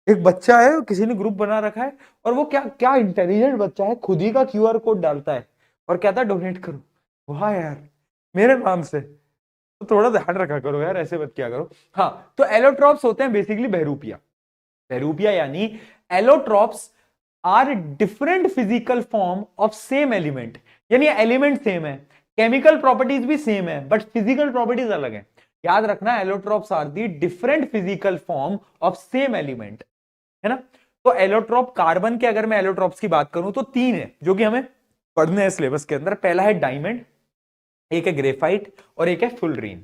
एक बच्चा है, किसी ने ग्रुप बना रखा है और वो क्या क्या इंटेलिजेंट बच्चा है, खुद ही का क्यूआर कोड डालता है और कहता है डोनेट करो। वाह यार, मेरे नाम से। तो थोड़ा ध्यान रखा करो यार, ऐसे मत किया करो। हाँ, तो एलोट्रॉप्स होते हैं बेसिकली बहरूपिया। बहरूपिया यानी allotropes are different physical form of same element, यानी एलिमेंट सेम है, केमिकल प्रॉपर्टीज भी सेम है बट फिजिकल प्रॉपर्टीज अलग है। याद रखना, allotropes are the different physical form of same element, है ना। तो एलोट्रॉप कार्बन के, अगर मैं एलोट्रॉप्स की बात करूं तो 3 है जो कि हमें पढ़ने हैं सिलेबस के अंदर। पहला है डायमंड, एक है ग्रेफाइट और एक है फुलरीन।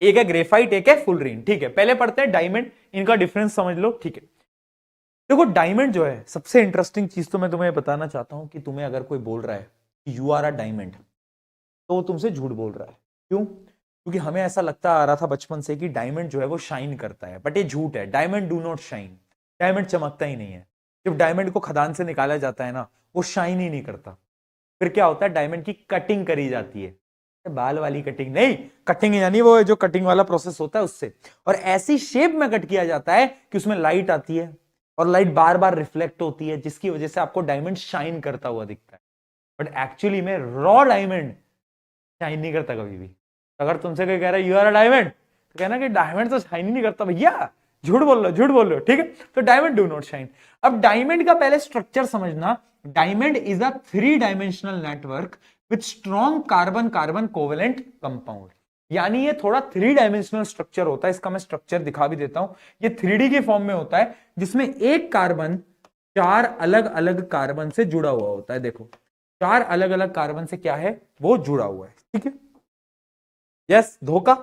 एक है ग्रेफाइट, एक है फुलरीन, ठीक है। पहले पढ़ते हैं डायमंड, इनका डिफरेंस समझ लो, ठीक है। देखो डायमंड जो है, सबसे इंटरेस्टिंग चीज तो मैं तुम्हें बताना चाहता हूं कि तुम्हें अगर कोई बोल रहा है कि यू आर अ डायमंड, तो वो तुमसे झूठ बोल रहा है। क्यों? क्योंकि हमें ऐसा लगता आ रहा था बचपन से कि डायमंड जो है वो शाइन करता है, बट ये झूठ है। Diamond do not shine, diamond चमकता ही नहीं है। जब डायमंड को खदान से निकाला जाता है ना, वो शाइन ही नहीं करता। फिर क्या होता है, डायमंड की कटिंग करी जाती है, बाल वाली कटिंग नहीं, कटिंग यानी वो जो कटिंग वाला प्रोसेस होता है उससे, और ऐसी शेप में कट किया जाता है कि उसमें लाइट आती है और लाइट बार बार रिफ्लेक्ट होती है, जिसकी वजह से आपको डायमंड शाइन करता हुआ दिखता है। बट एक्चुअली में रॉ डायमंड शाइन नहीं करता कभी भी। अगर तुमसे कोई कह रहा है यू आर अ डायमंड, तो कहना कि डायमंड तो शाइन ही नहीं करता भैया, झूठ बोल लो, झूठ बोल लो, ठीक है। तो डायमंड डू नॉट शाइन। अब डायमंड का पहले स्ट्रक्चर समझना। Diamond is a 3 dimensional network with strong carbon carbon covalent compound, यानी ये थोड़ा 3 डायमेंशनल स्ट्रक्चर होता है। इसका मैं स्ट्रक्चर दिखा भी देता हूं। ये 3D के फॉर्म में होता है, जिसमें एक कार्बन 4 अलग अलग कार्बन से जुड़ा हुआ होता है। देखो 4 अलग अलग कार्बन से क्या है, वो जुड़ा हुआ है, ठीक है। यस, धोखा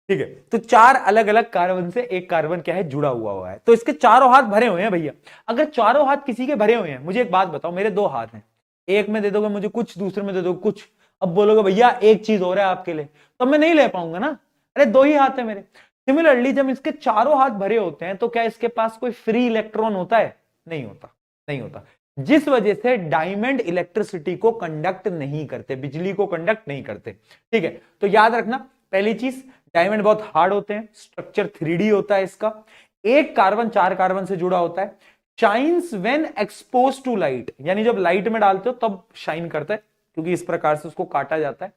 ठीक है। तो 4 अलग अलग कार्बन से एक कार्बन क्या है, जुड़ा हुआ है। तो इसके चारों हाथ भरे हुए हैं भैया। अगर चारों हाथ किसी के भरे हुए हैं, मुझे एक बात बताओ, मेरे 2 हाथ हैं, एक में दे दोगे मुझे कुछ, दूसरे में दे दोगे कुछ, अब बोलोगे भैया एक चीज हो रहा है आपके लिए, तो मैं नहीं ले पाऊंगा ना। अरे 2 ही हाथ है मेरे। सिमिलरली जब इसके चारों हाथ भरे होते हैं तो क्या इसके पास कोई फ्री इलेक्ट्रॉन होता है? नहीं होता, नहीं होता। जिस वजह से डायमंड इलेक्ट्रिसिटी को कंडक्ट नहीं करते, बिजली को कंडक्ट नहीं करते, ठीक है। तो याद रखना पहली चीज, डायमंड बहुत हार्ड होते हैं, स्ट्रक्चर 3D होता है इसका, एक कार्बन 4 कार्बन से जुड़ा होता है, shines when expose to light, यानी जब लाइट में डालते हो तब शाइन करता है, क्योंकि इस प्रकार से उसको काटा जाता है।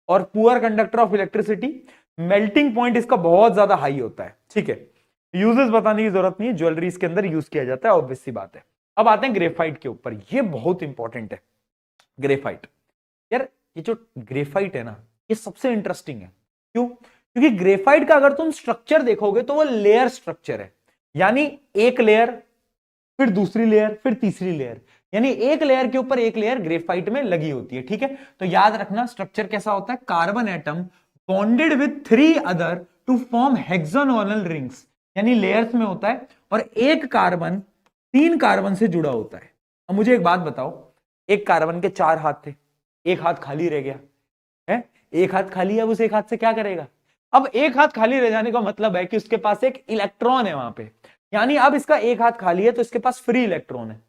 और poor conductor of electricity, melting point इसका बहुत ज्यादा हाई होता है, ठीक है। यूजेस बताने की जरूरत नहीं है, ज्वेलरी इसके अंदर यूज किया जाता है, ऑब्वियस सी बात है। अब आते हैं ग्रेफाइट के ऊपर, ये बहुत इंपॉर्टेंट है ग्रेफाइट। यार ये जो ग्रेफाइट है ना, ये सबसे इंटरेस्टिंग है। क्यों? क्योंकि ग्रेफाइट का अगर तुम स्ट्रक्चर देखोगे तो वो लेयर स्ट्रक्चर है, यानी एक लेयर, फिर दूसरी लेयर, फिर तीसरी लेयर, यानी एक लेयर के ऊपर एक लेयर ग्रेफाइट में लगी होती है, ठीक है। तो याद रखना स्ट्रक्चर कैसा होता है, carbon atom bonded with 3 other to form hexagonal rings, यानी लेयर्स में होता है, और एक कार्बन 3 कार्बन से जुड़ा होता है। अब मुझे एक बात बताओ, एक कार्बन के 4 हाथ थे, एक हाथ खाली रह गया है, एक हाथ खाली है, अब उस एक हाथ से क्या करेगा? अब एक हाथ खाली रह जाने का मतलब है कि उसके पास एक इलेक्ट्रॉन है वहां पे, यानी अब इसका एक हाथ खाली है तो इसके पास फ्री इलेक्ट्रॉन है।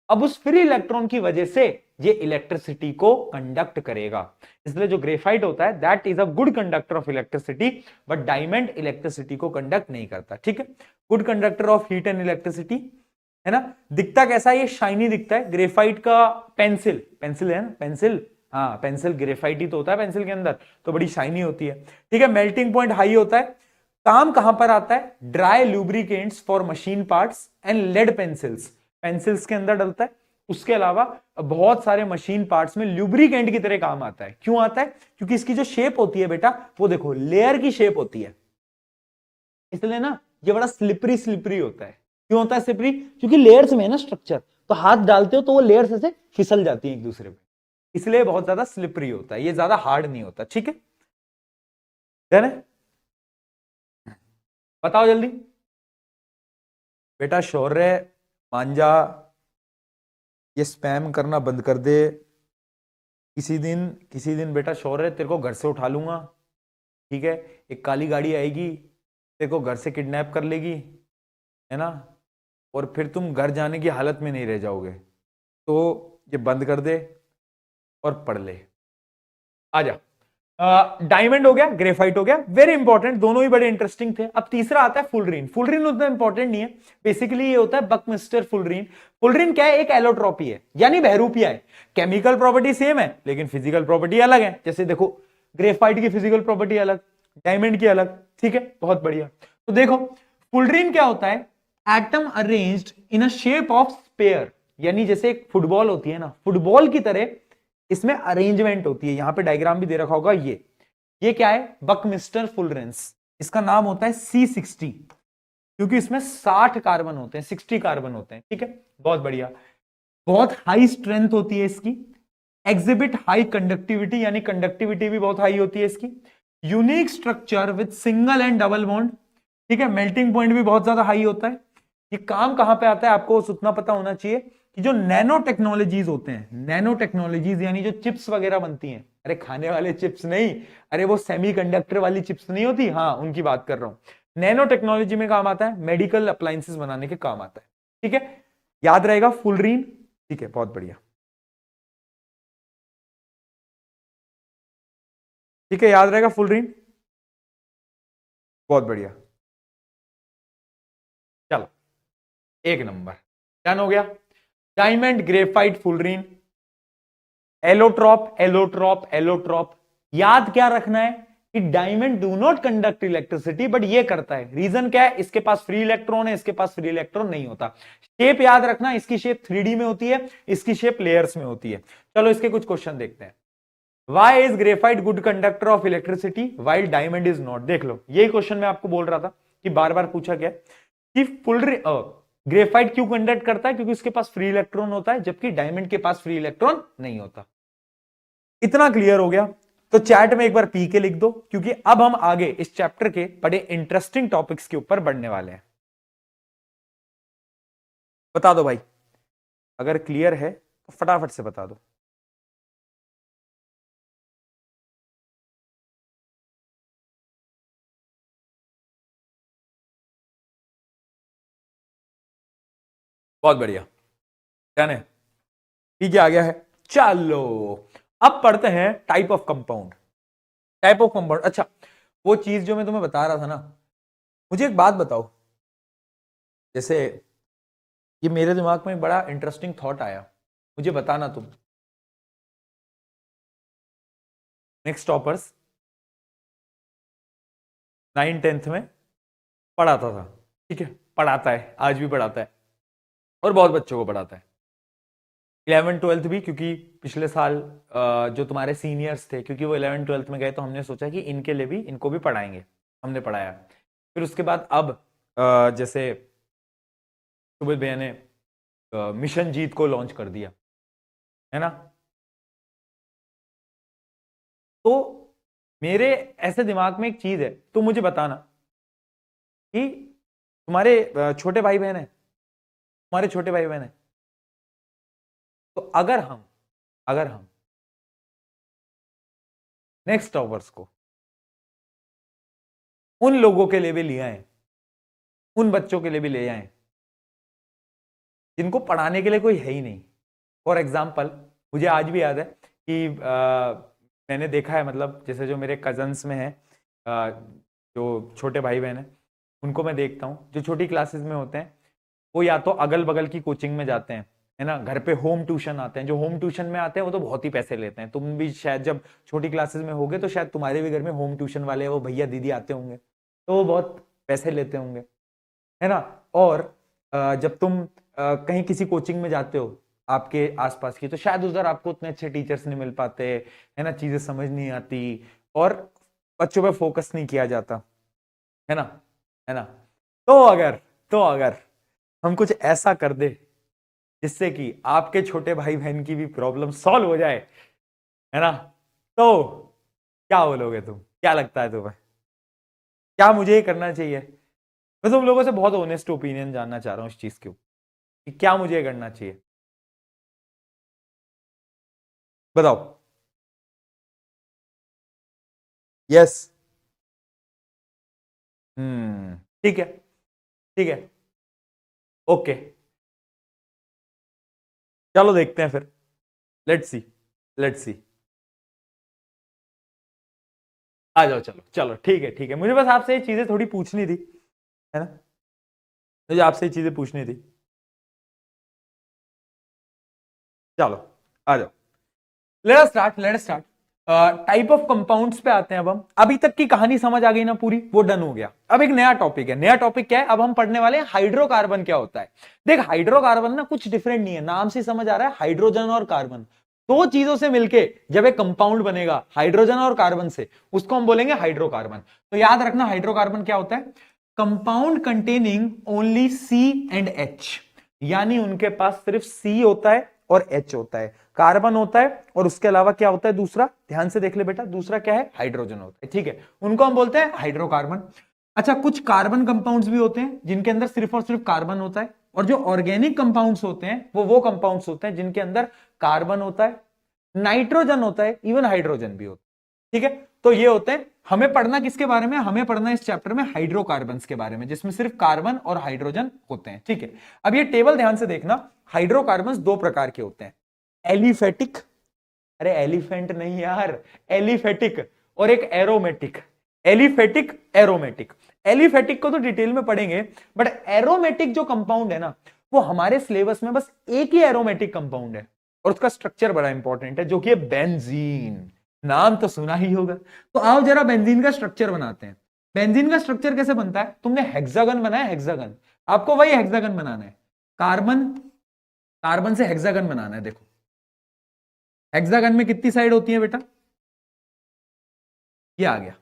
अब उस फ्री इलेक्ट्रॉन की वजह से ये इलेक्ट्रिसिटी को कंडक्ट करेगा। इसलिए जो ग्रेफाइट होता है that is a good conductor of electricity, but diamond electricity को कंडक्ट नहीं करता, ठीक है। Good conductor of heat and electricity, है ना। दिखता कैसा है, ये शाइनी दिखता है। ग्रेफाइट का पेंसिल, पेंसिल है ना, पेंसिल, हाँ पेंसिल ग्रेफाइट ही तो होता है पेंसिल के अंदर, तो बड़ी शाइनी होती है, ठीक है। मेल्टिंग पॉइंट हाई होता है। काम कहां पर आता है, dry lubricants for machine parts and lead pencils, pencils के अंदर डलता है। उसके अलावा बहुत सारे मशीन पार्ट्स में ल्यूब्रिकेंट की तरह काम आता है। क्यों आता है? क्योंकि इसकी जो शेप होती है बेटा, वो देखो लेयर की शेप होती है, इसलिए ना ये बड़ा स्लिपरी स्लिपरी होता है। क्यों होता है स्लिपरी? क्योंकि लेयर्स में है ना स्ट्रक्चर, तो हाथ डालते हो तो वो लेयर्स ऐसे फिसल जाती हैं एक दूसरे पे, इसलिए बहुत ज्यादा स्लिपरी होता है, ये ज्यादा हार्ड नहीं होता। ठीक है, डन है? बताओ जल्दी बेटा। शौर्य मांझा, ये स्पैम करना बंद कर दे। किसी दिन बेटा शौर्य तेरे को घर से उठा लूंगा, ठीक है? एक काली गाड़ी आएगी, तेरे को घर से किडनैप कर लेगी, है ना? और फिर तुम घर जाने की हालत में नहीं रह जाओगे। तो ये बंद कर दे और पढ़ ले। आजा। डायमंड हो गया, ग्रेफाइट हो गया, वेरी इंपॉर्टेंट, दोनों ही बड़े इंटरेस्टिंग थे। अब तीसरा आता है फुलरीन। फुलरीन उतना इंपॉर्टेंट नहीं है, बेसिकली ये होता है बकमिस्टर फुलरीन। फुलरीन क्या है? एक एलोट्रॉपी है, यानी बहरूपिया है। केमिकल प्रॉपर्टी सेम है लेकिन फिजिकल प्रॉपर्टी अलग है। जैसे देखो ग्रेफाइट की फिजिकल प्रॉपर्टी अलग, डायमंड की अलग। ठीक है, बहुत बढ़िया। तो देखो फुलरीन क्या होता है? Atom arranged in a shape of sphere, यानी जैसे एक फुटबॉल होती है ना, फुटबॉल की तरह इसमें अरेंजमेंट होती है। यहां पे डायग्राम भी दे रखा होगा। ये क्या है? बकमिस्टर फुलरेंस। इसका नाम होता है C60, क्योंकि इसमें 60 कार्बन होते हैं, 60 कार्बन होते हैं। ठीक है, बहुत बढ़िया। बहुत हाई स्ट्रेंथ होती है इसकी, एग्जिबिट हाई कंडक्टिविटी, यानी कंडक्टिविटी भी बहुत हाई होती है इसकी। Unique structure with single and double bond. ठीक है, मेल्टिंग पॉइंट भी बहुत ज्यादा हाई होता है। ये काम कहां पे आता है आपको उतना पता होना चाहिए कि जो नैनो टेक्नोलॉजीज होते हैं, नैनो टेक्नोलॉजीज यानी जो चिप्स वगैरह बनती हैं, अरे खाने वाले चिप्स नहीं, अरे वो सेमीकंडक्टर वाली चिप्स नहीं होती, हाँ उनकी बात कर रहा हूं। नैनो टेक्नोलॉजी में काम आता है, मेडिकल अप्लायंसेस बनाने के काम आता है। ठीक है, याद रहेगा फुलरीन। ठीक है, बहुत बढ़िया। ठीक है, याद रहेगा फुलरीन, बहुत बढ़िया। चलो एक नंबर डन हो गया। Diamond, graphite, fullerene, allotrope, allotrope, allotrope. याद क्या रखना है कि diamond do not conduct electricity, but ये करता है। रीजन क्या है? इसके पास फ्री इलेक्ट्रॉन है, इसके पास फ्री इलेक्ट्रॉन नहीं होता। शेप याद रखना, इसकी शेप 3D में होती है, इसकी शेप लेयर्स में होती है। चलो इसके कुछ क्वेश्चन देखते हैं। Why is graphite good conductor of electricity while diamond is not? देख लो, यही क्वेश्चन मैं आपको बोल रहा था कि बार बार पूछा गया कि ग्रेफाइट क्यों कंडक्ट करता है? क्योंकि उसके पास फ्री इलेक्ट्रॉन होता है, जबकि डायमंड के पास फ्री इलेक्ट्रॉन नहीं होता। इतना क्लियर हो गया? तो चैट में एक बार पी के लिख दो, क्योंकि अब हम आगे इस चैप्टर के बड़े इंटरेस्टिंग टॉपिक्स के ऊपर बढ़ने वाले हैं। बता दो भाई, अगर क्लियर है तो फटाफट से बता दो। बहुत बढ़िया, डन है, ठीक है, आ गया है। चलो अब पढ़ते हैं type of compound. Type of compound, अच्छा वो चीज जो मैं तुम्हें बता रहा था ना, मुझे एक बात बताओ। जैसे ये मेरे दिमाग में बड़ा इंटरेस्टिंग थॉट आया, मुझे बताना तुम। नेक्स्ट टॉपर्स 9th-10th में पढ़ाता था, ठीक है, पढ़ाता है, आज भी पढ़ाता है और बहुत बच्चों को पढ़ाता है। 11th-12th भी, क्योंकि पिछले साल जो तुम्हारे सीनियर्स थे, क्योंकि वो 11th-12th में गए, तो हमने सोचा कि इनके लिए भी इनको भी पढ़ाएंगे, हमने पढ़ाया। फिर उसके बाद अब जैसे सुबोध भैया ने मिशन जीत को लॉन्च कर दिया, है ना? तो मेरे ऐसे दिमाग में एक चीज है, तो मुझे बताना कि तुम्हारे छोटे भाई बहन है, तुम्हारे छोटे भाई बहन है, तो अगर हम नेक्स्ट टॉपर्स को उन लोगों के लिए भी ले आए, उन बच्चों के लिए भी ले आए जिनको पढ़ाने के लिए कोई है ही नहीं। फॉर एग्जाम्पल, मुझे आज भी याद है कि मैंने देखा है, मतलब जैसे जो मेरे कजन्स में है, जो छोटे भाई बहन है, उनको मैं देखता हूँ, जो छोटी क्लासेस में होते हैं, वो या तो अगल बगल की कोचिंग में जाते हैं, है ना, घर पे होम ट्यूशन आते हैं। जो होम ट्यूशन में आते हैं वो तो बहुत ही पैसे लेते हैं। तुम भी शायद जब छोटी क्लासेस में होगे तो शायद तुम्हारे भी घर में होम ट्यूशन वाले वो भैया दीदी आते होंगे, तो वो बहुत पैसे लेते होंगे, है ना? और जब तुम कहीं किसी कोचिंग में जाते हो आपके आसपास की, तो शायद उधर आपको उतने अच्छे टीचर्स नहीं मिल पाते, है ना, चीजें समझ नहीं आती और बच्चों पे फोकस नहीं किया जाता, है ना, है ना। तो अगर हम कुछ ऐसा कर दे जिससे कि आपके छोटे भाई बहन की भी प्रॉब्लम सॉल्व हो जाए, है ना, तो क्या बोलोगे तुम, क्या लगता है तुम्हें, क्या मुझे ये करना चाहिए? मैं तुम लोगों से बहुत ऑनेस्ट ओपिनियन जानना चाह रहा हूँ इस चीज के ऊपर कि क्या मुझे ये करना चाहिए, बताओ। यस। ठीक है, ठीक है, ओके, चलो देखते हैं फिर, लेट्स सी, लेट्स सी। आ जाओ, चलो चलो, ठीक है, ठीक है, मुझे बस आपसे ये चीजें थोड़ी पूछनी थी, है ना, मुझे आपसे ये चीजें पूछनी थी। चलो आ जाओ, let start. Type of compounds पे आते हैं अब हम। अभी तक की कहानी समझ आ गई ना पूरी, वो डन हो गया। अब एक नया टॉपिक है। नया टॉपिक क्या है, अब हम पढ़ने वाले हैं हाइड्रोकार्बन क्या होता है। देख, हाइड्रोकार्बन ना कुछ डिफरेंट नहीं है, नाम से समझ आ रहा है, हाइड्रोजन और कार्बन दो चीजों से मिलके जब एक कंपाउंड बनेगा हाइड्रोजन और कार्बन से, उसको हम बोलेंगे हाइड्रोकार्बन। तो याद रखना, हाइड्रोकार्बन क्या होता है, compound containing only C and H, यानी उनके पास सिर्फ सी होता है और एच होता है, कार्बन होता है और उसके अलावा क्या होता है दूसरा, ध्यान से देख ले बेटा, दूसरा क्या है, हाइड्रोजन होता है, ठीक है, उनको हम बोलते हैं हाइड्रोकार्बन। अच्छा, कुछ कार्बन कंपाउंड्स भी होते हैं जिनके अंदर सिर्फ और सिर्फ कार्बन होता है, और जो ऑर्गेनिक कंपाउंड्स होते हैं वो कंपाउंड्स होते हैं जिनके अंदर कार्बन होता है, नाइट्रोजन होता है, इवन हाइड्रोजन भी होता है, ठीक है। तो ये होते हैं, हमें पढ़ना किसके बारे में, हमें पढ़ना इस चैप्टर में हाइड्रोकार्बन्स के बारे में, जिसमें सिर्फ कार्बन और हाइड्रोजन होते हैं, ठीक है। अब ये टेबल ध्यान से देखना, हाइड्रोकार्बन्स दो प्रकार के होते हैं, एलिफेटिक, अरे एलिफेंट नहीं यार, एलिफेटिक, और एक एरोमेटिक। Aliphatic, aromatic. एलिफेटिक को तो डिटेल में पढ़ेंगे, बट एरोमेटिक जो कंपाउंड है ना, वो हमारे सिलेबस में बस एक ही एरोमेटिक कंपाउंड है, और उसका स्ट्रक्चर बड़ा इंपॉर्टेंट है, जो कि है बेंजीन। नाम तो सुना ही होगा। तो आओ जरा बेंजीन का स्ट्रक्चर बनाते हैं। बेंजीन का स्ट्रक्चर कैसे बनता है, तुमने हेक्सागन बनाया, हेक्सागन, आपको वही हेक्सागन बनाना है, कार्बन, कार्बन से हेक्सागन बनाना है। देखो, हेक्सागन में कितनी साइड होती है बेटा, ये आ गया,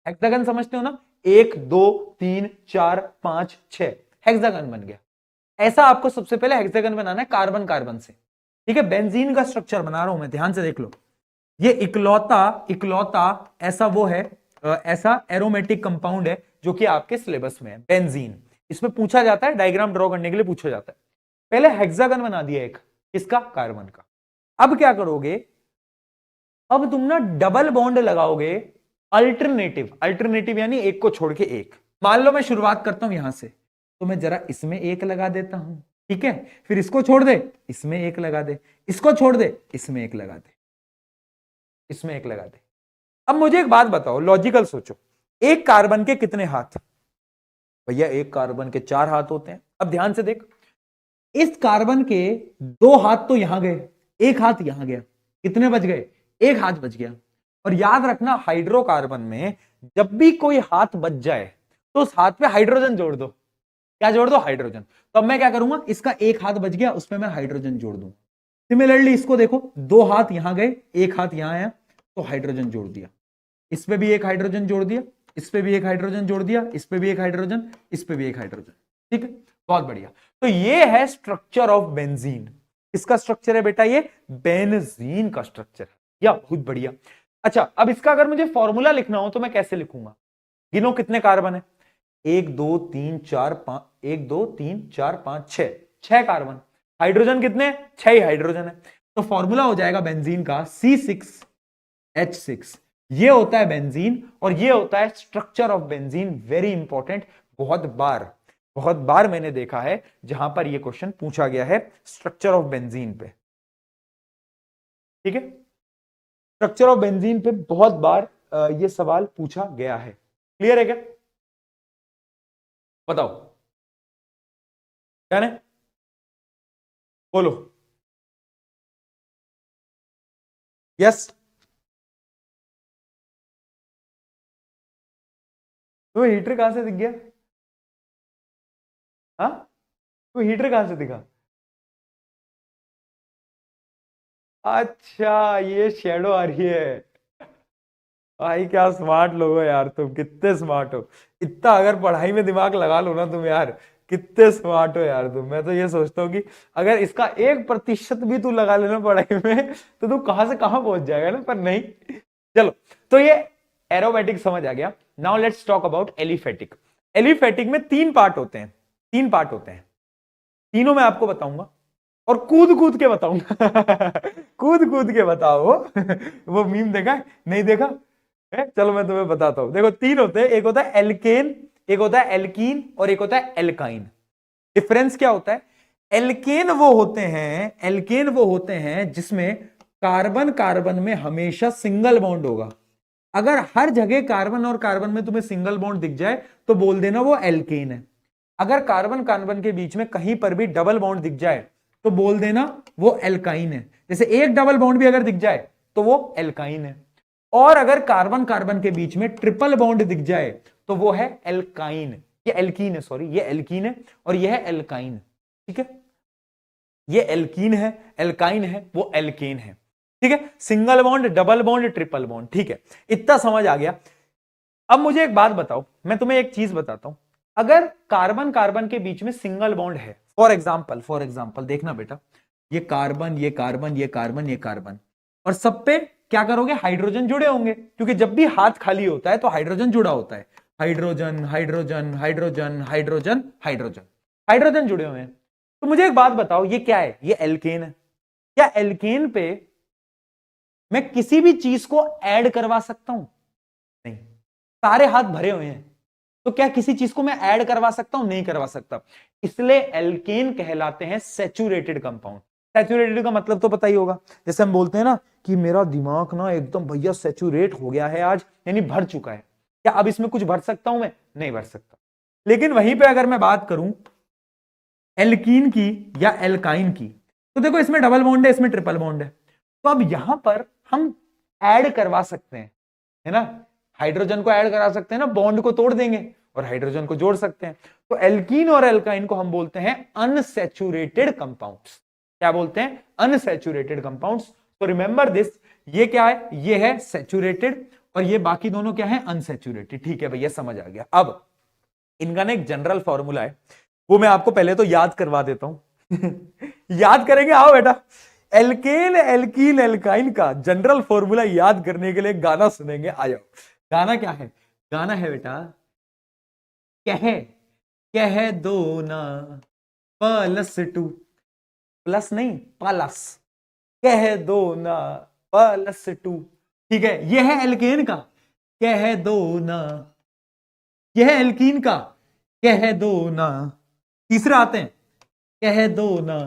हेक्सागन समझते हो ना, एक दो तीन चार पांच छह, हेक्सागन बन गया। ऐसा आपको सबसे पहले हेक्सागन बनाना है कार्बन कार्बन से, ठीक है। बेंजीन का स्ट्रक्चर बना रहा हूं मैं, ध्यान से देख लो, ये इकलौता इकलौता ऐसा वो है, ऐसा एरोमेटिक कंपाउंड है जो कि आपके सिलेबस में है, बेंजीन। इसमें पूछा जाता है, डायग्राम ड्रॉ करने के लिए पूछा जाता है। पहले हेक्सागन बना दिया एक, किसका, कार्बन का। अब क्या करोगे, अब तुम ना डबल बॉन्ड लगाओगे, अल्टरनेटिव, अल्टरनेटिव यानी एक को छोड़ के एक। मान लो मैं शुरुआत करता हूं यहां से, तो मैं जरा इसमें एक लगा देता हूं, ठीक है, फिर इसको छोड़ दे, इसमें एक लगा दे, इसको छोड़ दे, इसमें एक लगा दे, इसमें एक लगा दे। अब मुझे एक बात बताओ, लॉजिकल सोचो, एक कार्बन के कितने हाथ, भैया एक कार्बन के चार हाथ होते हैं। अब ध्यान से देख, इस कार्बन के दो हाथ तो यहां गए, एक हाथ यहां गया, कितने बच गए, एक हाथ बच गया। और याद रखना, हाइड्रोकार्बन में जब भी कोई हाथ बच जाए तो उस हाथ पे हाइड्रोजन जोड़ दो, क्या जोड़ दो, हाइड्रोजन। तो अब मैं क्या करूंगा, इसका एक हाथ बच गया, उसमें मैं हाइड्रोजन जोड़ दूंगा। सिमिलरली इसको देखो, दो हाथ यहां गए, एक हाथ यहां आया, तो हाइड्रोजन जोड़ दिया, इस पे भी एक हाइड्रोजन जोड़ दिया, इस पे भी एक हाइड्रोजन जोड़ दिया, इस पे भी एक हाइड्रोजन, इस पे भी एक हाइड्रोजन, ठीक है, बहुत बढ़िया। तो ये है स्ट्रक्चर ऑफ बेंजीन। किसका स्ट्रक्चर है बेटा, ये बेंजीन का स्ट्रक्चर है, या बहुत बढ़िया। अच्छा, अब इसका अगर मुझे फॉर्मूला लिखना हो तो मैं कैसे लिखूंगा, गिनो कितने कार्बन है, एक दो तीन चार पांच, एक दो तीन चार पांच छह, छह कार्बन, हाइड्रोजन कितने, छह ही हाइड्रोजन है। तो फॉर्मूला हो जाएगा बेंजीन का C6H6, ये होता है बेंजीन, और ये होता है structure of benzene. Very important, बहुत बार मैंने देखा है जहां पर ये क्वेश्चन पूछा गया है स्ट्रक्चर ऑफ बेंजीन पे, ठीक है, स्ट्रक्चर ऑफ बेंजीन पे बहुत बार ये सवाल पूछा गया है। क्लियर है क्या, बताओ, क्या है, बोलो, यस। तो हीटर कहां से दिख गया, हाँ, तो हीटर कहां से दिखा, अच्छा ये शेडो आ रही है। भाई क्या स्मार्ट लोग हो यार, तुम कितने स्मार्ट हो। इतना अगर पढ़ाई में दिमाग लगा लो ना तुम यार, कितने स्मार्ट हो यार तुम। मैं तो ये सोचता हूँ कि अगर इसका 1% भी तू लगा लेना पढ़ाई में तो तू कहां से कहां पहुंच जाएगा ना, पर नहीं। चलो, तो ये एरोमेटिक समझ आ गया। Now let's talk about aliphatic. Aliphatic में 3 पार्ट होते हैं, 3 पार्ट होते हैं। तीनों मैं आपको बताऊंगा और कूद कूद के बताऊंगा। कूद कूद के बताओ। वो मीम देखा है? नहीं देखा है? चलो मैं तुम्हें बताता हूं। देखो 3 होते हैं, एक होता है एल्केन, एक होता है एल्कीन और एक होता है एल्काइन। डिफरेंस क्या होता है? एल्केन वो होते हैं जिसमें कार्बन कार्बन में हमेशा सिंगल बॉन्ड होगा। अगर हर जगह कार्बन और कार्बन में तुम्हें सिंगल बॉन्ड दिख जाए तो बोल देना वो एल्केन है। अगर कार्बन कार्बन के बीच में कहीं पर भी डबल बॉन्ड दिख जाए तो बोल देना वो एल्काइन है। जैसे एक डबल बॉन्ड भी अगर दिख जाए तो वो एल्काइन है। और अगर कार्बन कार्बन के बीच में ट्रिपल बॉन्ड दिख जाए तो वो है एल्काइन। ये एल्कीन है, सॉरी, ये एल्कीन है और ये है एल्काइन। ठीक है, ये एल्कीन है, एल्काइन है, वो एल्केन है। ठीक है, single bond, double bond, triple bond. ठीक है, इतना समझ आ गया। अब मुझे एक बात बताओ, मैं तुम्हें एक चीज बताता हूं। अगर कार्बन कार्बन के बीच में सिंगल बॉन्ड है, फॉर एग्जाम्पल देखना बेटा, ये कार्बन, ये कार्बन, ये कार्बन, ये कार्बन, और सब पे क्या करोगे? हाइड्रोजन जुड़े होंगे, क्योंकि जब भी हाथ खाली होता है तो हाइड्रोजन जुड़ा होता है। Hydrogen hydrogen hydrogen hydrogen hydrogen, hydrogen जुड़े हुए हैं। तो मुझे एक बात बताओ, ये क्या है? ये एल्केन है। क्या एल्केन पे मैं किसी भी चीज को ऐड करवा सकता हूं? नहीं, सारे हाथ भरे हुए हैं। तो क्या किसी चीज को मैं ऐड करवा सकता हूं? नहीं करवा सकता। इसलिए एल्केन कहलाते हैं सैचुरेटेड कंपाउंड। सैचुरेटेड का मतलब तो पता ही होगा। जैसे हम बोलते हैं ना कि मेरा दिमाग ना एकदम भैया सैचुरेट हो गया है आज, यानी भर चुका है। क्या अब इसमें कुछ भर सकता हूं मैं? नहीं भर सकता। लेकिन वहीं पे अगर मैं बात करूं एल्कीन की या एल्काइन की, तो देखो इसमें डबल बॉन्ड है, इसमें ट्रिपल बॉन्ड है। तो अब यहां पर हम ऐड करवा सकते हैं, है ना? हाइड्रोजन को ऐड करा सकते हैं ना, बॉन्ड को तोड़ देंगे और हाइड्रोजन को जोड़ सकते हैं। तो एल्कीन और एल्काइन को हम बोलते हैं अनसैचुरेटेड कंपाउंड्स। क्या बोलते हैं? Unsaturated compounds. तो रिमेंबर दिस, ये क्या है? ये है सैचुरेटेड और ये बाकी दोनों क्या है? अनसैचुरेटेड। ठीक है भैया, समझ आ गया। अब इनका ना एक जनरल फॉर्मूला है, वो मैं आपको पहले तो याद करवा देता हूं। याद करेंगे? आओ बेटा, एल्केन एल्कीन एल्काइन का जनरल फॉर्मूला याद करने के लिए गाना सुनेंगे। आ जाओ। गाना क्या है? गाना है बेटा, कह कह दो ना +2, प्लस नहीं प्लस, कह दो ना +2। ठीक है, यह है एल्केन का, कह दो ना। यह है एल्कीन का, कह दो ना। तीसरे आते हैं, कह दो ना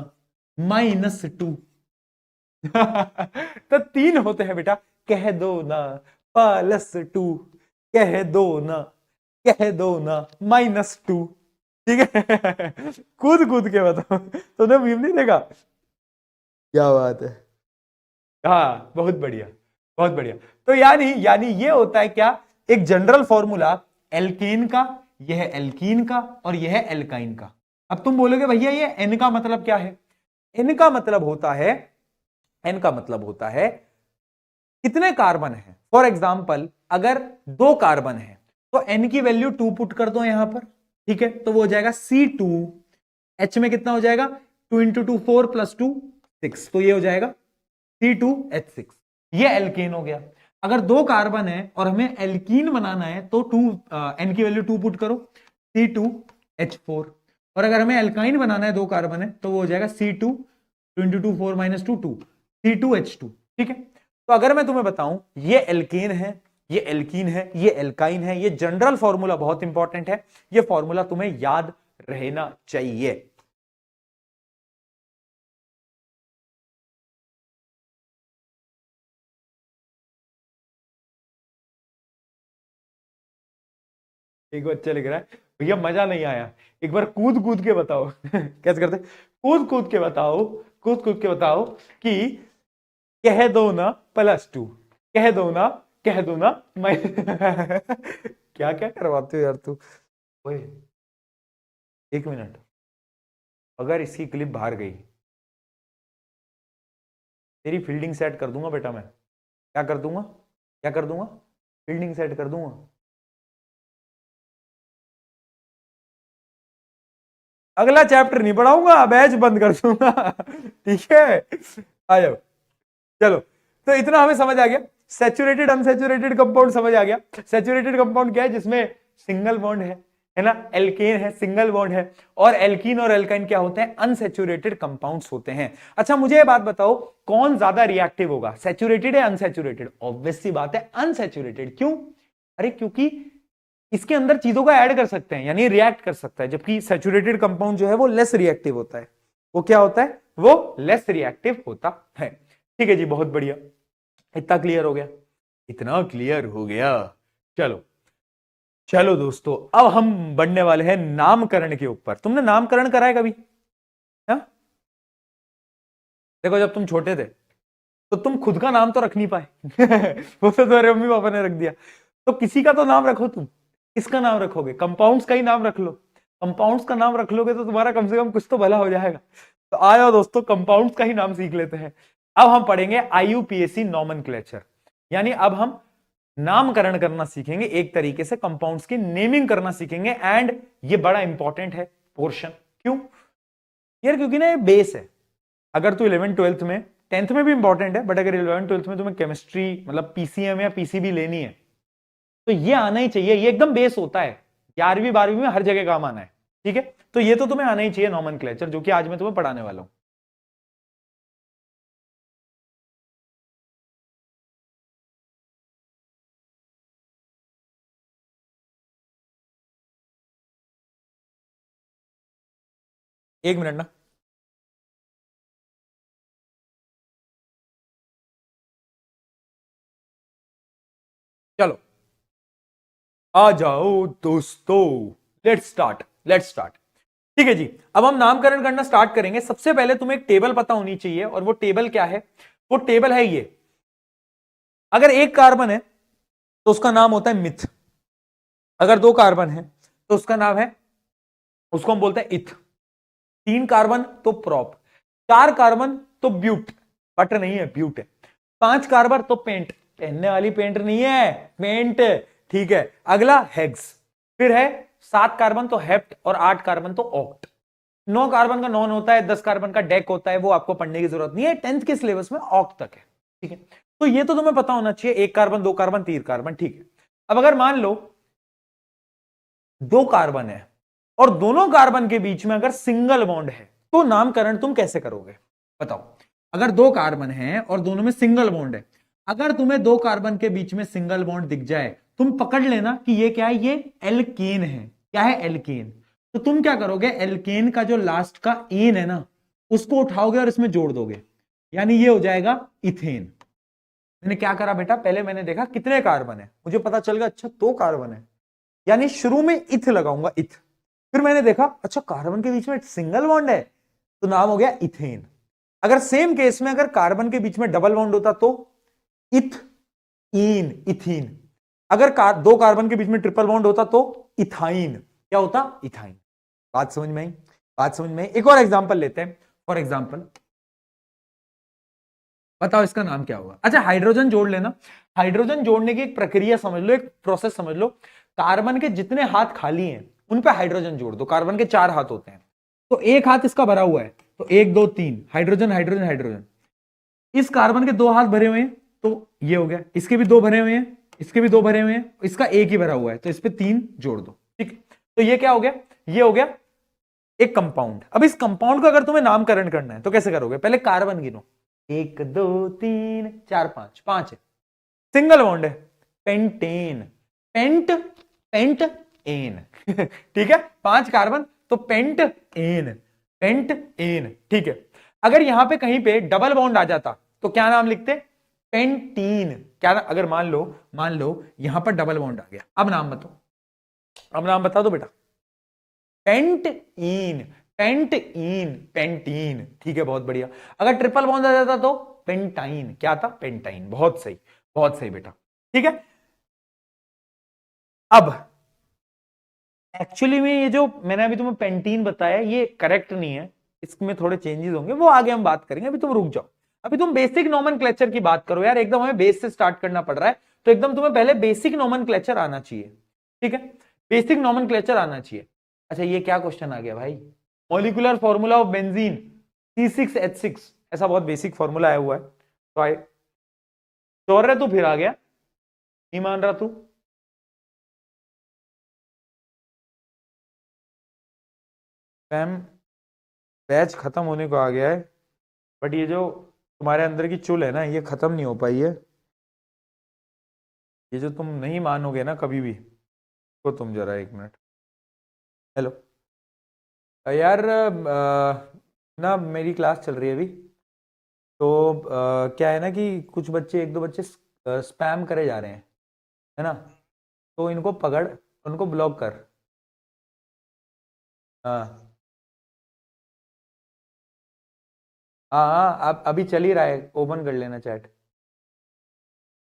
-2। तो 3 होते हैं बेटा, कह दो ना +2, कह दो ना, कह दो ना -2। ठीक है। कूद कूद के बताओ, तुमने मीम नहीं देखा? क्या बात है। हाँ बहुत बढ़िया, बहुत बढ़िया। तो यानी यानी ये होता है क्या? एक जनरल फॉर्मूला एल्केन का, यह है एल्कीन का और यह है एल्काइन का। अब तुम बोलोगे भैया ये एन का मतलब क्या है? एन का मतलब होता है, एन का मतलब होता है कितने कार्बन है। फॉर एग्जाम्पल अगर 2 कार्बन है तो एन की वैल्यू 2 पुट कर दो यहां पर। ठीक है, तो वो हो जाएगा C2। एच में कितना हो जाएगा? 2 इंटू 2 4 + 2 6, तो ये हो जाएगा C2H6। ये एल्केन हो गया। अगर 2 कार्बन है और हमें एल्कीन बनाना है तो एन की वैल्यू 2 पुट करो, C2H4। और अगर हमें एल्काइन बनाना है, 2 कार्बन है, तो वो हो जाएगा C2 2 इंटू 2 4 - 2 2 C2H2। ठीक है, तो अगर मैं तुम्हें बताऊं ये एल्केन है, ये एल्कीन है, ये एल्काइन है, ये जनरल फॉर्मूला बहुत इंपॉर्टेंट है। ये फॉर्मूला तुम्हें याद रहना चाहिए। एक बार अच्छा लिख रहा है भैया, मजा नहीं आया, एक बार कूद कूद के बताओ। कैसे करते? कूद कूद के बताओ, कूद कूद के बताओ कि कह दो ना +2, कह दो ना, कह दो ना मैं। क्या क्या करवाते हो यार तू। ओए, 1 मिनट, अगर इसकी क्लिप बाहर गई तेरी फील्डिंग सेट कर दूंगा बेटा मैं। क्या कर दूंगा? क्या कर दूंगा? फील्डिंग सेट कर दूंगा। अगला चैप्टर नहीं पढ़ाऊंगा, बैच बंद कर दूंगा। ठीक है, आ जाओ। चलो, तो इतना हमें समझ आ गया। सैचुरेटेड अनसैचुरेटेड कंपाउंड समझ आ गया। सैचुरेटेड कंपाउंड क्या है? जिसमें सिंगल बॉन्ड है ना, एल्केन है, सिंगल बॉन्ड है। और एल्कीन और एल्काइन क्या होते हैं? अनसैचुरेटेड कंपाउंड्स होते हैं। अच्छा, मुझे ये बात बताओ, कौन ज्यादा रिएक्टिव होगा, सैचुरेटेड या अनसैचुरेटेड? ऑब्वियस सी बात है अनसैचुरेटेड। क्यों? अरे क्योंकि इसके अंदर चीजों को ऐड कर सकते हैं, यानी रिएक्ट कर सकता है, जबकि सैचुरेटेड कंपाउंड जो है वो लेस रिएक्टिव होता है। वो क्या होता है? वो लेस रिएक्टिव होता है। ठीक है जी, बहुत बढ़िया। इतना क्लियर हो गया? इतना क्लियर हो गया। चलो चलो दोस्तों, अब हम बढ़ने वाले हैं नामकरण के ऊपर। तुमने नामकरण करा है कभी? हा? देखो, जब तुम छोटे थे तो तुम खुद का नाम तो रख नहीं पाए। वो तो तुम्हारे मम्मी पापा ने रख दिया। तो किसी का तो नाम रखो तुम। किसका नाम रखोगे? कंपाउंड्स का ही नाम रख लो। कंपाउंड्स का नाम रख लोगे तो तुम्हारा कम से कम कुछ तो भला हो जाएगा। तो आओ दोस्तों, कंपाउंड्स का ही नाम सीख लेते हैं। अब हम पढ़ेंगे आईयूपीएसी नॉमेनक्लेचर, यानी अब हम नामकरण करना सीखेंगे, एक तरीके से कंपाउंड्स की नेमिंग करना सीखेंगे। एंड ये बड़ा इंपॉर्टेंट है पोर्शन। क्यों यार? क्योंकि ना ये बेस है। अगर तू 11th 12th में, 10th में भी इंपॉर्टेंट है, बट अगर 11th 12th में तुम्हें केमिस्ट्री मतलब पीसीएम या पीसीबी लेनी है तो ये आना ही चाहिए। ये एकदम बेस होता है, 11वीं 12वीं में हर जगह काम आना है। ठीक है, तो ये तो तुम्हें आना ही चाहिए नॉमेनक्लेचर, जो कि आज मैं तुम्हें पढ़ाने वाला हूं। एक मिनट ना। चलो आ जाओ दोस्तों, लेट्स स्टार्ट, लेट्स स्टार्ट। ठीक है जी, अब हम नामकरण करना स्टार्ट करेंगे। सबसे पहले तुम्हें एक टेबल पता होनी चाहिए, और वो टेबल क्या है? वो टेबल है ये। अगर एक कार्बन है तो उसका नाम होता है मिथ। अगर दो कार्बन है तो उसका नाम है, उसको हम बोलते हैं इथ। तीन कार्बन तो प्रॉप। चार कार्बन तो ब्यूट, बट नहीं है, ब्यूट है। पांच कार्बन तो पेंट, पहनने वाली पेंट नहीं है, पेंट। ठीक है, अगला हेक्स। फिर है सात कार्बन तो हेप्ट, और आठ कार्बन तो ऑक्ट। नौ कार्बन का नॉन होता है, 10 कार्बन का डेक होता है, वो आपको पढ़ने की जरूरत नहीं है, 10th के सिलेबस में ऑक्ट तक है। ठीक है, तो ये तो तुम्हें पता होना चाहिए, एक कार्बन, दो कार्बन, तीन कार्बन। ठीक है, अब अगर मान लो दो कार्बन है और दोनों कार्बन के बीच में अगर सिंगल बॉन्ड है, तो नामकरण तुम कैसे करोगे? बताओ। अगर दो कार्बन है और दोनों में सिंगल बॉन्ड है, अगर तुम्हें दो कार्बन के बीच में सिंगल बॉन्ड दिख जाए, तुम पकड़ लेना कि ये क्या है, ये एल्केन है। क्या है? एल्केन। तो तुम क्या करोगे? एल्केन का जो लास्ट का एन है ना, उसको उठाओगे और इसमें जोड़ दोगे, यानी ये हो जाएगा इथेन। मैंने क्या करा बेटा? पहले मैंने देखा कितने कार्बन है, मुझे पता चल गया अच्छा दो कार्बन है, यानी शुरू में इथ लगाऊंगा, इथ। फिर मैंने देखा अच्छा कार्बन के बीच में सिंगल बॉन्ड है, तो नाम हो गया इथेन। अगर सेम केस में अगर कार्बन के बीच में डबल बॉन्ड होता तो इथ इन, इथीन। अगर दो कार्बन के बीच में ट्रिपल बॉन्ड होता तो इथाइन। क्या होता? इथाइन। बात समझ में आई? बात समझ में आई? एक और एग्जांपल लेते हैं। फॉर एग्जांपल बताओ इसका नाम क्या होगा? अच्छा, हाइड्रोजन जोड़ लेना। हाइड्रोजन जोड़ने की एक प्रक्रिया समझ लो, एक प्रोसेस समझ लो। कार्बन के जितने हाथ खाली हैं उन पे हाइड्रोजन जोड़ दो। कार्बन के चार हाथ होते हैं, तो एक हाथ इसका भरा हुआ है, तो एक दो तीन, हाइड्रोजन हाइड्रोजन हाइड्रोजन। इस कार्बन के दो हाथ भरे हुए हैं, तो ये हो गया। इसके भी दो भरे हुए हैं, इसके भी दो भरे हुए हैं, इसका एक ही भरा हुआ है, तो इस पे तीन जोड़ दो। ठीक, तो ये क्या हो गया? ये हो गया एक कंपाउंड। अब इस कंपाउंड का अगर तुम्हें नामकरण करना है तो कैसे करोगे? पहले कार्बन गिनो, एक दो तीन चार पांच, पांच है, सिंगल बॉन्ड है, पेंटेन। Pent, pentane. ठीक है, पांच कार्बन तो पेंट एन, पेंट एन। ठीक है, अगर यहां पे कहीं पे डबल बॉन्ड आ जाता तो क्या नाम लिखते? पेंटीन। क्या अगर मान लो यहां पर डबल बॉन्ड आ गया, अब नाम बताओ, अब नाम बता दो बेटा। Pentene, pentene, pentene. ठीक है, बहुत बढ़िया। अगर ट्रिपल बॉन्ड आ जाता तो पेंटाइन। क्या था? पेंटाइन। बहुत सही, बहुत सही बेटा। ठीक है, अब एक्चुअली में ये जो मैंने अभी तुम्हें पेंटीन बताया ये करेक्ट नहीं है, इसमें थोड़े चेंजेस होंगे, वो आगे हम बात करेंगे, अभी तुम रुक जाओ। अभी तुम बेसिक नोमेनक्लेचर की बात करो यार, एकदम हमें बेस से स्टार्ट करना पड़ रहा है, तो एकदम तुम्हें पहले बेसिक नोमेनक्लेचर आना चाहिए, ठीक है, बेसिक नोमेनक्लेचर आना चाहिए। अच्छा ये क्या क्वेश्चन आ गया भाई, molecular formula of benzene C6H6, ऐसा बहुत बेसिक फॉर्मूला आया हुआ है, तो आई श्योर है तू, फिर आ गया, नहीं मान रहा तू? मैम बैच खत्म होने को आ गया है, बट ये जो तुम्हारे अंदर की चुल है ना, ये खत्म नहीं हो पाई है, ये जो तुम नहीं मानोगे ना कभी भी, तो तुम जरा एक मिनट, हेलो यार ना मेरी क्लास चल रही है अभी, तो क्या है ना कि कुछ बच्चे, एक दो बच्चे स्पैम करे जा रहे हैं, है ना, तो इनको पकड़, उनको ब्लॉक कर। हाँ हाँ हाँ, अब अभी चल ही रहा है, ओपन कर लेना चैट।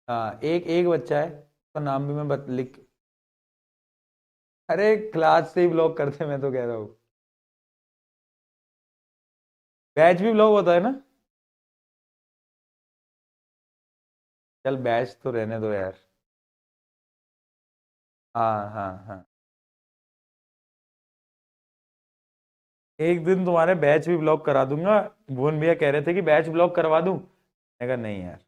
हाँ एक एक बच्चा है, उसका नाम भी मैं लिख, अरे क्लास से ही ब्लॉक करते, मैं तो कह रहा हूँ, बैच भी ब्लॉक होता है ना, चल बैच तो रहने दो यार। हाँ हाँ हाँ, एक दिन तुम्हारे बैच भी ब्लॉक करा दूंगा, भुवन भैया कह रहे थे कि बैच ब्लॉक करवा दूं, मैं कहा नहीं यार,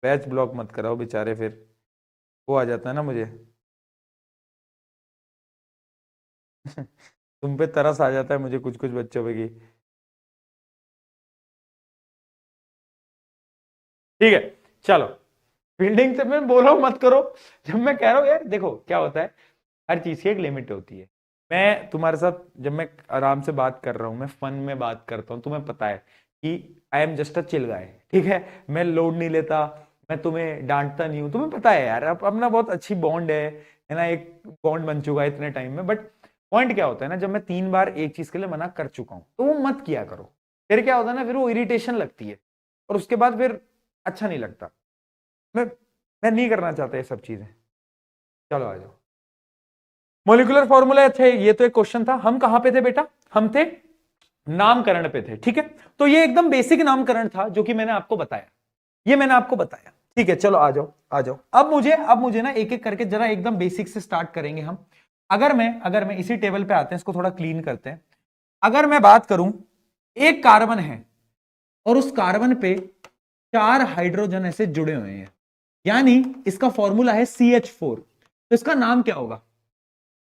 बैच ब्लॉक मत कराओ बेचारे, फिर वो आ जाता है ना मुझे तुम पे तरस आ जाता है मुझे कुछ कुछ बच्चों पे की। ठीक है चलो, फील्डिंग से मैं बोल रहा हूं मत करो, जब मैं कह रहा हूं यार देखो क्या होता है, हर चीज की एक लिमिट होती है। मैं तुम्हारे साथ जब मैं आराम से बात कर रहा हूं, मैं फन में बात करता हूं, तुम्हें पता है कि I am just a chill guy, ठीक है, मैं लोड नहीं लेता, मैं तुम्हें डांटता नहीं हूं, तुम्हें पता है यार, अब अपना बहुत अच्छी बॉन्ड है ना, एक बॉन्ड बन चुका है इतने टाइम में। बट पॉइंट क्या होता है ना, जब मैं 3 बार एक चीज के लिए मना कर चुका हूं, तो वो मत किया करो, फिर क्या होता है ना, फिर वो इरिटेशन लगती है, और उसके बाद फिर अच्छा नहीं लगता। मैं मैं नहीं करना चाहता ये सब चीजें। चलो आ जाओ, मोलिकुलर फॉर्मूला। अच्छा ये तो एक क्वेश्चन था, हम कहां पे थे बेटा, हम थे नामकरण पे थे, ठीक है, तो ये एकदम बेसिक नामकरण था जो कि मैंने आपको बताया, ये मैंने आपको बताया, ठीक है, चलो आ जाओ आ जाओ, अब मुझे ना एक एक करके जरा एकदम बेसिक से स्टार्ट करेंगे हम। अगर मैं इसी टेबल पे आते हैं, इसको थोड़ा क्लीन करते हैं। अगर मैं बात करूं, एक कार्बन है और उस कार्बन पे 4 हाइड्रोजन ऐसे जुड़े हुए हैं, यानी इसका फॉर्मूला है CH4, तो इसका नाम क्या होगा,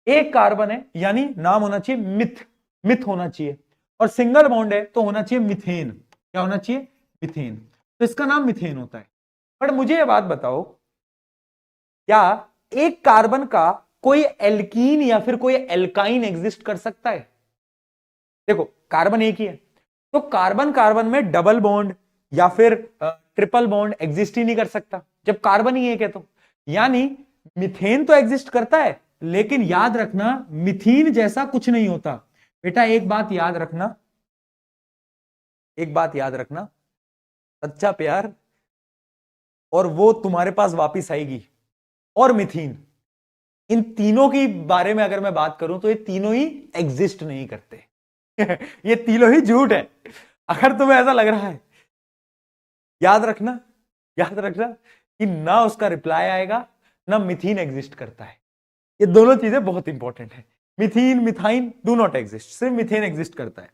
एक कार्बन है यानी नाम होना चाहिए मिथ, मिथ होना चाहिए, और सिंगल बॉन्ड है तो होना चाहिए मिथेन, क्या होना चाहिए, मिथेन, तो इसका नाम मिथेन होता है। पर मुझे ये बात बताओ, क्या एक कार्बन का कोई एल्कीन या फिर कोई एल्काइन एग्जिस्ट कर सकता है? देखो कार्बन एक ही है, तो कार्बन कार्बन में डबल बॉन्ड या फिर ट्रिपल बॉन्ड एग्जिस्ट ही नहीं कर सकता, जब कार्बन ही एक है तो, यानी मिथेन तो एग्जिस्ट करता है, लेकिन याद रखना मिथीन जैसा कुछ नहीं होता। बेटा एक बात याद रखना, एक बात याद रखना, सच्चा प्यार और वो तुम्हारे पास वापिस आएगी, और मिथीन, इन तीनों की बारे में अगर मैं बात करूं तो ये तीनों ही एग्जिस्ट नहीं करते ये तीनों ही झूठ है, अगर तुम्हें ऐसा लग रहा है, याद रखना, याद रखना कि ना उसका रिप्लाई आएगा, ना मिथीन एग्जिस्ट करता है, ये दोनों चीजें बहुत इंपॉर्टेंट है, मिथीन मिथाइन डू नॉट एग्जिस्ट, सिर्फ मिथेन एग्जिस्ट करता है।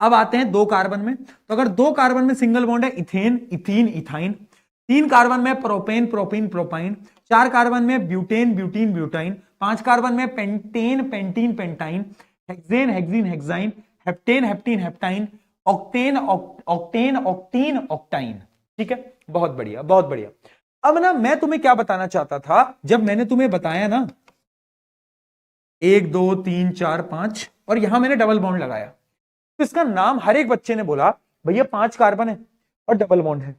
अब आते हैं 2 कार्बन में, तो अगर 2 कार्बन में सिंगल बॉन्ड है, इथेन इथीन इथाइन, 3 कार्बन में प्रोपेन प्रोपीन प्रोपाइन, 4 कार्बन में ब्यूटेन ब्यूटीन ब्यूटाइन, 5 कार्बन में pentane pentene pentyne, hexane hexene hexyne, heptane heptene heptyne, octane octane octene octyne, ठीक है, बहुत बढ़िया बहुत बढ़िया। अब ना मैं तुम्हें क्या बताना चाहता था, जब मैंने तुम्हें बताया ना 1 2 3 4 5 और यहां मैंने डबल बॉन्ड लगाया, तो इसका नाम, हर एक बच्चे ने बोला भैया 5 कार्बन है और डबल बॉन्ड है,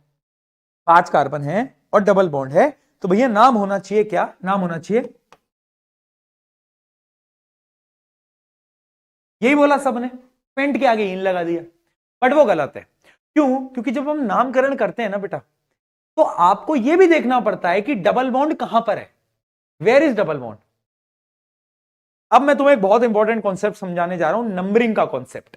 5 कार्बन है और डबल बॉन्ड है, तो भैया नाम होना चाहिए, क्या नाम होना चाहिए, यही बोला सबने, पेंट के आगे इन लगा दिया, बट वो गलत है। क्यों? क्योंकि जब हम नामकरण करते हैं ना बेटा, तो आपको यह भी देखना पड़ता है कि डबल बॉन्ड कहां पर है, वेयर इज डबल बॉन्ड। अब मैं तुम्हें एक बहुत इंपॉर्टेंट कॉन्सेप्ट समझाने जा रहा हूं, नंबरिंग का कॉन्सेप्ट।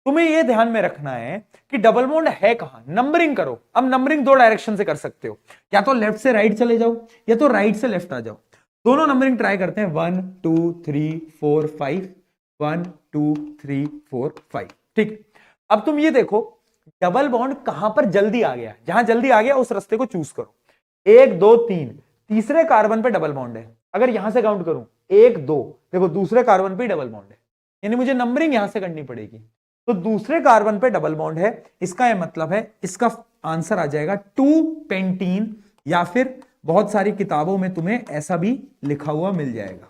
तुम्हें यह ध्यान में रखना है कि डबल बॉन्ड है कहां, नंबरिंग करो। अब नंबरिंग दो डायरेक्शन से कर सकते हो, या तो लेफ्ट से राइट चले जाओ या तो राइट से लेफ्ट आ जाओ। दोनों नंबरिंग ट्राई करते हैं, 1 2 3 4 5, 1 2 3 4 5। ठीक, अब तुम ये देखो डबल बॉन्ड कहां पर जल्दी आ गया, जहां जल्दी आ गया उस रास्ते को चूज करो। 1 2 3, तीसरे कार्बन पे डबल बॉन्ड है। अगर यहां से काउंट करूं 1 2, देखो दूसरे कार्बन पे डबल बॉन्ड है, यानी मुझे नंबरिंग यहां से करनी पड़ेगी। तो दूसरे कार्बन पे डबल बॉन्ड है, इसका यह मतलब है इसका आंसर आ जाएगा 2 पेंटीन, या फिर बहुत सारी किताबों में तुम्हें ऐसा भी लिखा हुआ मिल जाएगा,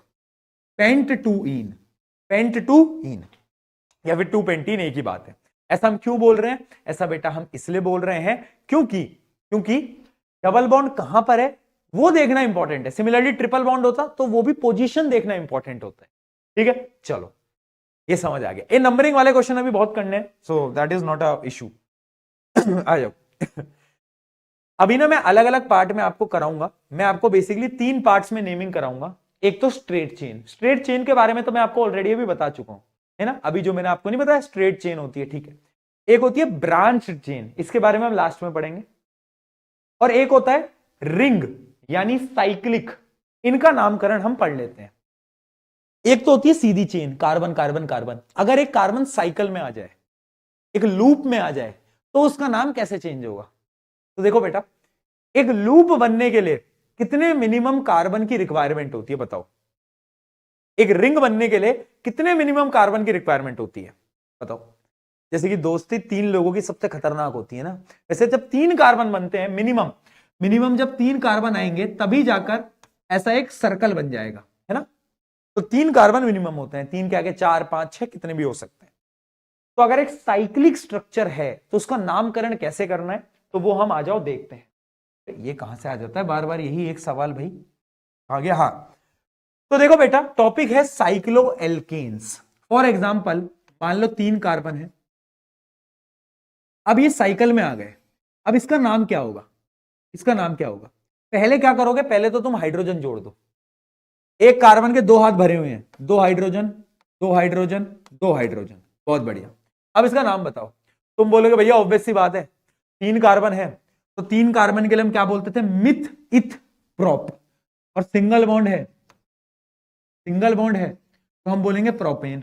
pent two ene, pent two ene, या फिर 2 पेंटीन, एक ही बात है। ऐसा हम क्यों बोल रहे हैं? ऐसा बेटा हम इसलिए बोल रहे हैं क्योंकि डबल बॉन्ड कहां पर है वो देखना इंपॉर्टेंट है। सिमिलरली ट्रिपल बॉन्ड होता तो वो भी पोजीशन देखना इंपॉर्टेंट होता है। ठीक है, चलो ये समझ आ गया। ये नंबरिंग वाले क्वेश्चन अभी बहुत करने हैं, so that is not a issue. आ जाओ। अभी ना मैं अलग अलग पार्ट में आपको कराऊंगा। मैं आपको बेसिकली 3 पार्ट्स में नेमिंग कराऊंगा। एक तो स्ट्रेट चेन, स्ट्रेट चेन के बारे में तो मैं आपको ऑलरेडी अभी बता चुका हूं, है ना। अभी जो मैंने आपको नहीं बताया स्ट्रेट चेन होती है, ठीक है। एक होती है ब्रांच चेन, इसके बारे में हम लास्ट में पढ़ेंगे। और एक होता है रिंग यानी साइक्लिक, इनका नामकरण हम पढ़ लेते हैं। एक तो होती है सीधी चेन, कार्बन कार्बन कार्बन। अगर एक कार्बन साइकिल में आ जाए, एक लूप में आ जाए, तो उसका नाम कैसे चेंज होगा? तो देखो बेटा, एक लूप बनने के लिए कितने मिनिमम कार्बन की रिक्वायरमेंट होती है बताओ? एक रिंग बनने के लिए कितने मिनिमम कार्बन की रिक्वायरमेंट होती है बताओ? जैसे कि दोस्ती 3 लोगों की सबसे खतरनाक होती है ना, वैसे जब 3 कार्बन बनते हैं मिनिमम जब 3 कार्बन आएंगे तभी जाकर ऐसा एक सर्कल बन जाएगा, है ना। तो 3 कार्बन मिनिमम होते हैं, 3 के आगे 4 5 6 कितने भी हो सकते हैं। तो अगर एक साइक्लिक स्ट्रक्चर है तो उसका नामकरण कैसे करना है, तो वो हम आ जाओ देखते हैं। ये कहां से आ जाता है बार बार यही एक सवाल भाई, आ गया। हाँ, तो देखो बेटा, टॉपिक है साइक्लो एल्केन्स। फॉर एग्जाम्पल मान लो 3 कार्बन है, अब ये साइकिल में आ गए। अब इसका नाम क्या होगा? इसका नाम क्या होगा? पहले क्या करोगे? पहले तो तुम हाइड्रोजन जोड़ दो। एक कार्बन के 2 हाथ भरे हुए हैं, 2 हाइड्रोजन 2 हाइड्रोजन 2 हाइड्रोजन, बहुत बढ़िया। अब इसका नाम बताओ। तुम बोलोगे भैया ऑब्वियस सी बात है, 3 कार्बन है तो 3 कार्बन के लिए हम क्या बोलते थे? मिथ इथ प्रोप। और सिंगल बॉन्ड है, सिंगल बॉन्ड है तो हम बोलेंगे प्रोपेन,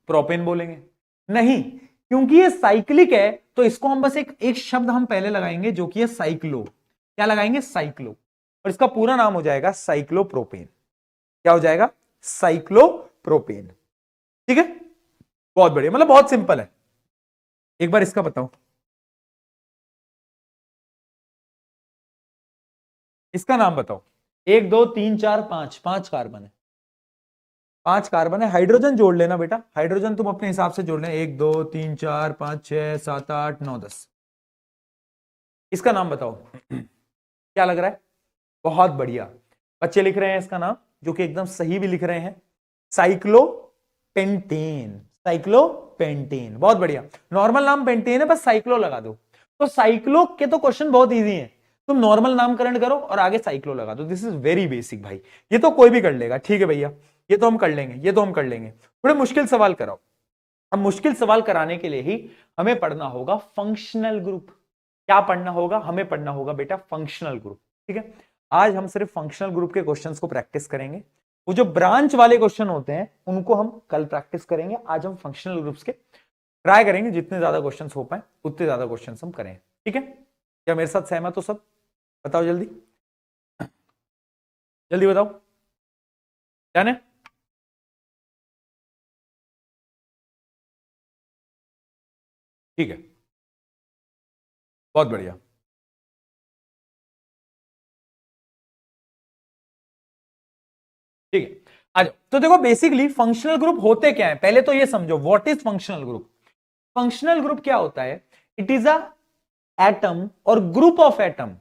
प्रोपेन बोलेंगे। नहीं, क्योंकि ये साइक्लिक है तो इसको हम बस एक शब्द हम पहले लगाएंगे जो कि है साइक्लो। क्या लगाएंगे? साइक्लो। और इसका पूरा नाम हो जाएगा साइक्लोप्रोपेन। क्या हो जाएगा? साइक्लोप्रोपेन। ठीक है, बहुत बढ़िया, मतलब बहुत सिंपल है। एक बार इसका बताओ, इसका नाम बताओ। 1 2 3 4 5, 5 कार्बन है, 5 कार्बन है। हाइड्रोजन जोड़ लेना बेटा, हाइड्रोजन तुम अपने हिसाब से जोड़ लेना। 1 2 3 4 5 6 7 8 9 10। इसका नाम बताओ। क्या लग रहा है? बहुत बढ़िया, बच्चे लिख रहे हैं इसका नाम, जो कि एकदम सही भी लिख रहे हैं, साइक्लोपेंटेन। साइक्लोपेंटेन, बहुत बढ़िया। नॉर्मल नाम पेंटेन है, बस साइक्लो लगा दो। तो साइक्लो के तो क्वेश्चन बहुत इजी हैं, तुम नॉर्मल नामकरण करो और आगे साइक्लो लगा दो। दिस इज वेरी बेसिक भाई, ये तो कोई भी कर लेगा। ठीक है भैया, ये तो हम कर लेंगे, ये तो हम कर लेंगे। थोड़े मुश्किल सवाल कराओ। अब मुश्किल सवाल कराने के लिए ही हमें पढ़ना होगा फंक्शनल ग्रुप। क्या पढ़ना होगा? हमें पढ़ना होगा बेटा फंक्शनल ग्रुप। ठीक है, आज हम सिर्फ फंक्शनल ग्रुप के क्वेश्चंस को प्रैक्टिस करेंगे। वो जो ब्रांच वाले क्वेश्चन होते हैं उनको हम कल प्रैक्टिस करेंगे। आज हम फंक्शनल ग्रुप्स के ट्राई करेंगे, जितने ज्यादा क्वेश्चंस हो पाए उतने ज्यादा क्वेश्चंस हम करें। ठीक है, क्या मेरे साथ सहमत हो सब? बताओ जल्दी, जल्दी बताओ। जाने ठीक है, बहुत बढ़िया। ठीक है, आ जाओ। तो देखो बेसिकली फंक्शनल ग्रुप होते क्या है, पहले तो ये समझो what is functional group. Functional group क्या होता है? इट इज अ एटम और ग्रुप ऑफ एटम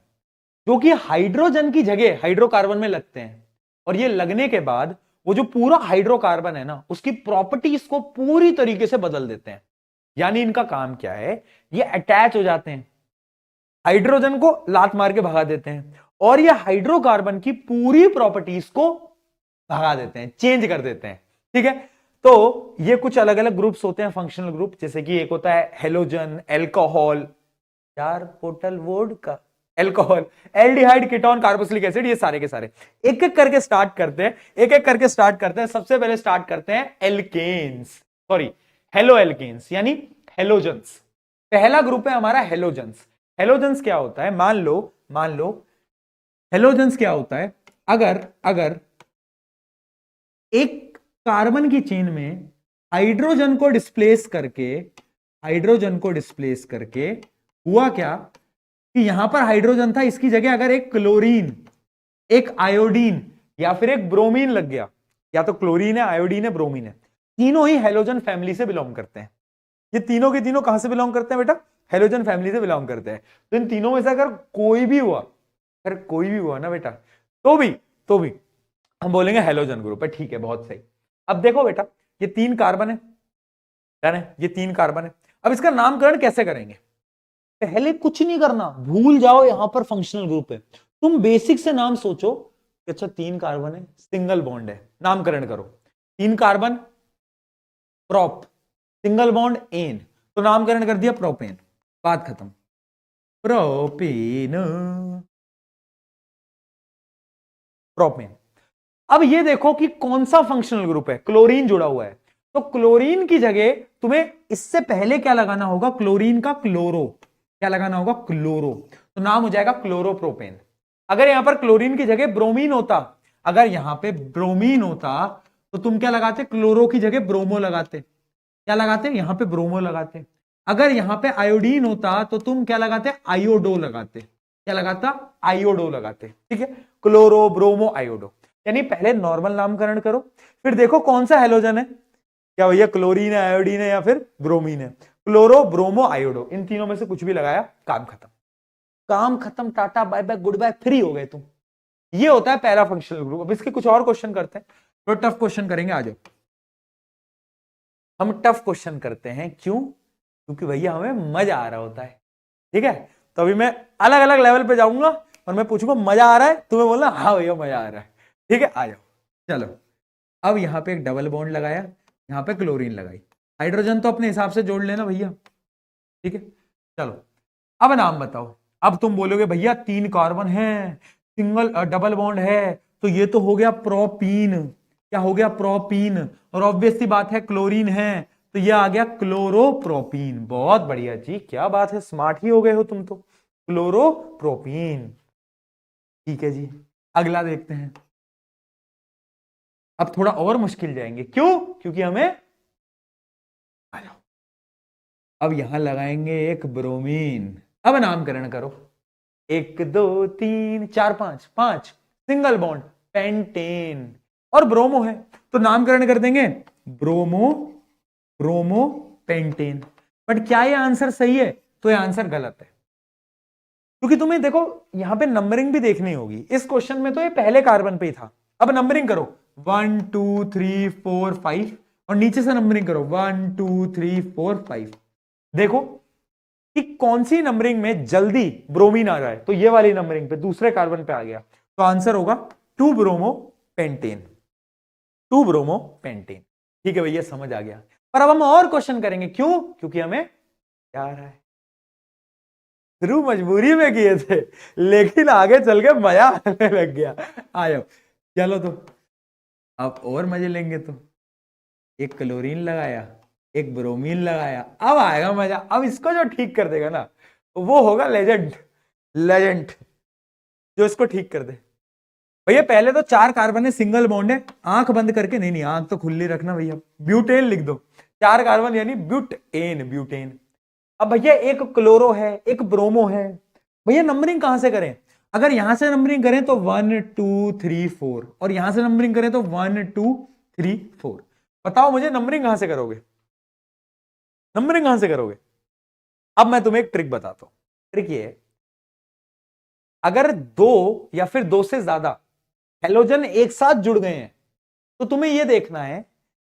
जो कि हाइड्रोजन की जगह हाइड्रोकार्बन में लगते हैं, और ये लगने के बाद वो जो पूरा हाइड्रोकार्बन है ना, उसकी प्रॉपर्टीज को पूरी तरीके से बदल देते हैं। यानी इनका काम क्या है? ये अटैच हो जाते हैं, हाइड्रोजन को लात मार के भगा देते हैं, और ये हाइड्रोकार्बन की पूरी प्रॉपर्टीज को भगा देते हैं, चेंज कर देते हैं। ठीक है, तो ये कुछ अलग अलग ग्रुप्स होते हैं फंक्शनल ग्रुप, जैसे कि एक होता है हेलोजन, एल्कोहल, यार पोर्टल वोड का alcohol, aldehyde, ketone, carboxylic acid, ये सारे के सारे एक एक करके स्टार्ट करते हैं, एक एक करके स्टार्ट करते हैं। सबसे पहले स्टार्ट करते हैं एल्केन्स, सॉरी हेलो एल्केन्स यानी हेलोजन्स। पहला ग्रुप है हमारा हेलोजन्स। हेलोजन्स क्या होता है, मान लो हेलोजन्स क्या होता है, अगर एक कार्बन की चेन में हाइड्रोजन को डिस्प्लेस करके हुआ क्या कि यहां पर हाइड्रोजन था, इसकी जगह अगर एक क्लोरीन, एक आयोडीन या फिर एक ब्रोमीन लग गया, या तो क्लोरीन है, आयोडीन है, ब्रोमीन है, तीनों ही हेलोजन फैमिली से बिलोंग करते हैं। ये तीनों के तीनों कहां से बिलोंग करते हैं बेटा, हेलोजन फैमिली से बिलोंग करते हैं। तो इन तीनों में से अगर कोई भी हुआ ना बेटा, तो भी हम बोलेंगे हेलोजन ग्रुप है। ठीक है, बहुत सही। अब देखो बेटा, ये 3 कार्बन है, ये 3 कार्बन है। अब इसका नामकरण कैसे करेंगे, पहले कुछ नहीं करना, भूल जाओ यहां पर फंक्शनल ग्रुप है, तुम बेसिक से नाम सोचो कि अच्छा 3 कार्बन है, सिंगल बॉन्ड है, नामकरण करो। 3 carbon, prop, single bond ane, तो नामकरण कर दिया प्रोपेन, बात खत्म। प्रोपेन, अब ये देखो कि कौन सा फंक्शनल ग्रुप है, क्लोरीन जुड़ा हुआ है, तो क्लोरीन की जगह तुम्हें इससे पहले क्या लगाना होगा, क्लोरीन का क्लोरो, क्या लगाना होगा, क्लोरो, तो नाम हो जाएगा क्लोरोप्रोपेन। अगर यहां पर क्लोरीन की जगह ब्रोमीन होता, तो तुम क्या लगाते, क्लोरो की जगह ब्रोमो लगाते, क्या लगाते, यहां पे ब्रोमो लगाते। अगर यहां पे आयोडीन होता तो तुम क्या लगाते, आयोडो लगाते, क्या लगाता, आयोडो लगाते। ठीक है, क्लोरो, ब्रोमो, आयोडो, यानी पहले नॉर्मल नामकरण करो, फिर देखो कौन सा हेलोजन है, क्या भैया क्लोरीन है, आयोडीन है या फिर ब्रोमीन है, क्लोरो, ब्रोमो, आयोडो, इन तीनों में से कुछ भी लगाया, काम खत्म, tata bye bye goodbye, free हो गए तुम। ये होता है पहला फंक्शनल ग्रुप। अब इसके कुछ और क्वेश्चन करते हैं, तो टफ क्वेश्चन करेंगे, आ जाओ। हम टफ क्वेश्चन करते हैं, क्यों, क्योंकि भैया हमें मजा आ रहा होता है। ठीक है, तो अभी मैं अलग अलग लेवल पे जाऊंगा और मैं पूछूंगा मजा आ रहा है, तुम्हें बोलना हाँ भैया मजा आ रहा है। ठीक है, आ जाओ। चलो, अब यहां पे एक डबल बॉन्ड लगाया, यहां पे क्लोरीन लगाई, हाइड्रोजन तो अपने हिसाब से जोड़ लेना भैया। ठीक है, चलो अब नाम बताओ। अब तुम बोलोगे भैया 3 कार्बन है, सिंगल डबल बॉन्ड है, तो ये तो हो गया प्रोपीन, क्या हो गया, प्रोपीन, और ऑब्वियस सी बात है क्लोरीन है, तो ये आ गया क्लोरोप्रोपीन। बहुत बढ़िया जी, क्या बात है, स्मार्ट ही हो गए हो तुम तो, क्लोरोप्रोपीन। ठीक है जी, अगला देखते हैं। अब थोड़ा और मुश्किल जाएंगे, क्यों, क्योंकि हमें, आ जाओ, अब यहां लगाएंगे एक ब्रोमीन। अब नामकरण करो, 1 2 3 4 5, 5 सिंगल बॉन्ड, पेंटेन, और ब्रोमो है तो नामकरण कर देंगे ब्रोमो, ब्रोमो पेंटेन। बट क्या ये आंसर सही है, तो ये आंसर गलत है, क्योंकि तुम्हें देखो यहां पे नंबरिंग भी देखनी होगी। इस क्वेश्चन में तो ये पहले कार्बन पे ही था। अब नंबरिंग करो 1 2 3 4 5, और नीचे से नंबरिंग करो 1 2 3 4 5। देखो कि कौन सी नंबरिंग में जल्दी ब्रोमीन आ जाए, तो ये वाली नंबरिंग पे दूसरे कार्बन पे आ गया, तो आंसर होगा 2 ब्रोमो पेंटेन, 2 ब्रोमो पेंटेन। ठीक है भैया, समझ आ गया। पर अब हम और क्वेश्चन करेंगे, क्यों, क्योंकि हमें क्या आ रहा है, शुरू मजबूरी में किए थे, लेकिन आगे चल के मजा आने लग गया। आ जाओ, चलो तो अब और मजे लेंगे। तो एक क्लोरीन लगाया, एक ब्रोमीन लगाया, अब आएगा मजा। अब इसको जो ठीक कर देगा ना, वो होगा लेजेंड, लेजेंड जो इसको ठीक कर दे। भैया पहले तो 4 कार्बन है, सिंगल बॉन्ड है, आंख बंद करके, नहीं आंख तो खुली रखना भैया, ब्यूटेन लिख दो, 4 कार्बन यानी ब्यूटेन, ब्यूटेन। अब भैया एक क्लोरो है, एक ब्रोमो है, भैया नंबरिंग कहां से करें, अगर यहां से नंबरिंग करें तो 1 2 3 4, और यहां से नंबरिंग करें तो 1 2 3 4। बताओ मुझे नंबरिंग कहां से करोगे, नंबरिंग कहां से करोगे। अब मैं तुम्हें एक ट्रिक बताता हूं। ट्रिक ये है, अगर 2 या फिर 2 से ज्यादा हेलोजन एक साथ जुड़ गए हैं, तो तुम्हें यह देखना है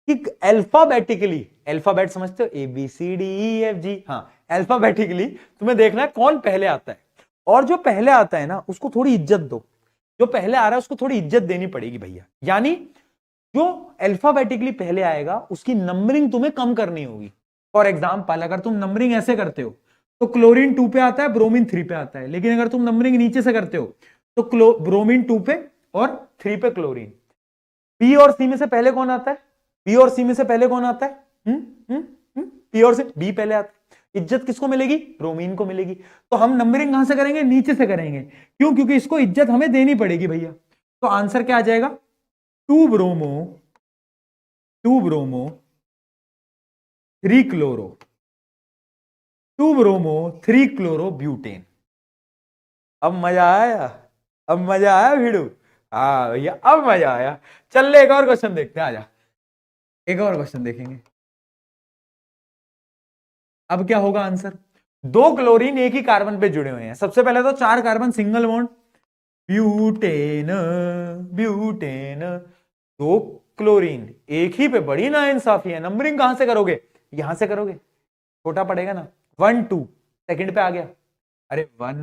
कि अल्फाबेटिकली, अल्फाबेट समझते हो, A B C D E F G, हाँ, अल्फाबेटिकली तुम्हें देखना है कौन पहले आता है, और जो पहले आता है ना उसको थोड़ी इज्जत दो, जो पहले आ रहा है उसको थोड़ी इज्जत देनी पड़ेगी भैया। यानी जो अल्फाबेटिकली पहले आएगा उसकी नंबरिंग तुम्हें कम करनी होगी। फॉर एग्जाम्पल अगर तुम नंबरिंग ऐसे करते हो तो क्लोरीन 2 पे आता है, ब्रोमीन 3 पे आता है। लेकिन अगर तुम नंबरिंग नीचे से करते हो तो ब्रोमीन 2 पे और 3 पे क्लोरीन। बी और सी में से पहले कौन आता है? बी और सी में से पहले कौन आता है? पी और सी, बी पहले आता है। इज्जत किसको मिलेगी? ब्रोमीन को मिलेगी। तो हम नंबरिंग कहां से करेंगे? नीचे से करेंगे। क्यों? क्योंकि इसको इज्जत हमें देनी पड़ेगी भैया। तो आंसर क्या आ जाएगा? 2 bromo 3 chloro 2 bromo 3 chloro butane. अब मजा आया? अब मजा आया भिड़ू? हाँ भैया अब मजा आया। चल ले एक और क्वेश्चन देखते हैं, आजा एक और क्वेश्चन देखेंगे। अब क्या होगा आंसर? 2 क्लोरीन एक ही कार्बन पे जुड़े हुए हैं। सबसे पहले तो 4 carbon single bond, butane butane. 2 chlorine एक ही पे, बड़ी ना इंसाफी है। नंबरिंग कहां से करोगे? यहां से करोगे, छोटा पड़ेगा ना। 1 2 सेकंड पे आ गया। अरे 1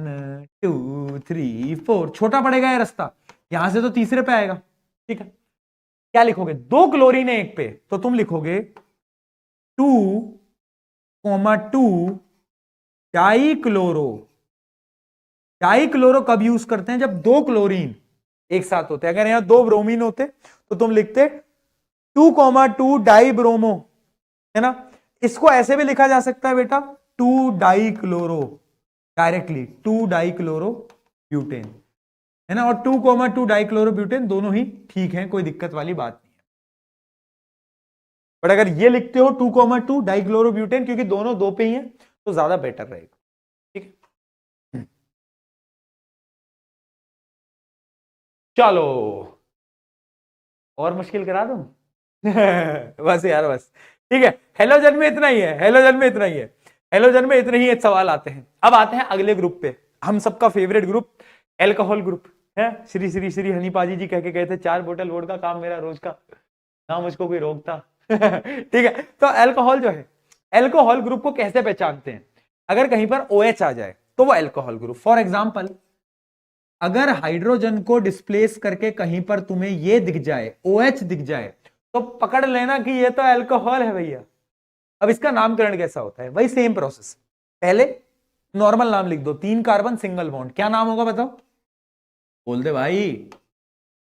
2 3 4 छोटा पड़ेगा ये रास्ता, यहां से तो तीसरे पे आएगा। ठीक है, क्या लिखोगे? 2 क्लोरीन है एक पे, तो तुम लिखोगे 2,2 डाइक्लोरो। डाइक्लोरो कब यूज करते हैं? जब 2 क्लोरीन एक साथ होते हैं। अगर यहां 2 ब्रोमीन होते तो तुम लिखते 2,2 डाई ब्रोमो, है ना। इसको ऐसे भी लिखा जा सकता है बेटा, 2 डाइक्लोरो, डायरेक्टली 2 डाइक्लोरो ब्यूटेन, है ना। और 2,2 डाइक्लोरो ब्यूटेन दोनों ही ठीक है, कोई दिक्कत वाली बात नहीं है। बट अगर ये लिखते हो 2,2 डाइक्लोरो ब्यूटेन, क्योंकि दोनों 2 पे ही है, तो ज्यादा बेटर रहेगा। ठीक है, चलो और मुश्किल करा दूं? बस यार बस, ठीक है। हेलोजन में इतना ही है, हेलोजन में इतना ही है, हेलोजन में इतने ही सवाल आते हैं। अब आते हैं अगले ग्रुप पे, हम सबका फेवरेट ग्रुप, एल्कोहल ग्रुप है। श्री श्री श्री हनीपाजी जी कह के गए थे 4 बोतल वोड का काम मेरा रोज का, ना मुझको कोई रोकता। ठीक है, तो अल्कोहल जो है, अल्कोहल ग्रुप को कैसे पहचानते हैं? अगर कहीं पर OH आ जाए तो वो अल्कोहल ग्रुप। फॉर एग्जाम्पल अगर हाइड्रोजन को डिस्प्लेस करके कहीं पर तुम्हें ये दिख जाए, OH दिख जाए, तो पकड़ लेना कि ये तो अल्कोहल है भैया। अब इसका नामकरण कैसा होता है? वही सेम प्रोसेस, पहले नॉर्मल नाम लिख दो, 3 कार्बन सिंगल बॉन्ड, क्या नाम होगा बताओ? बोल दे भाई,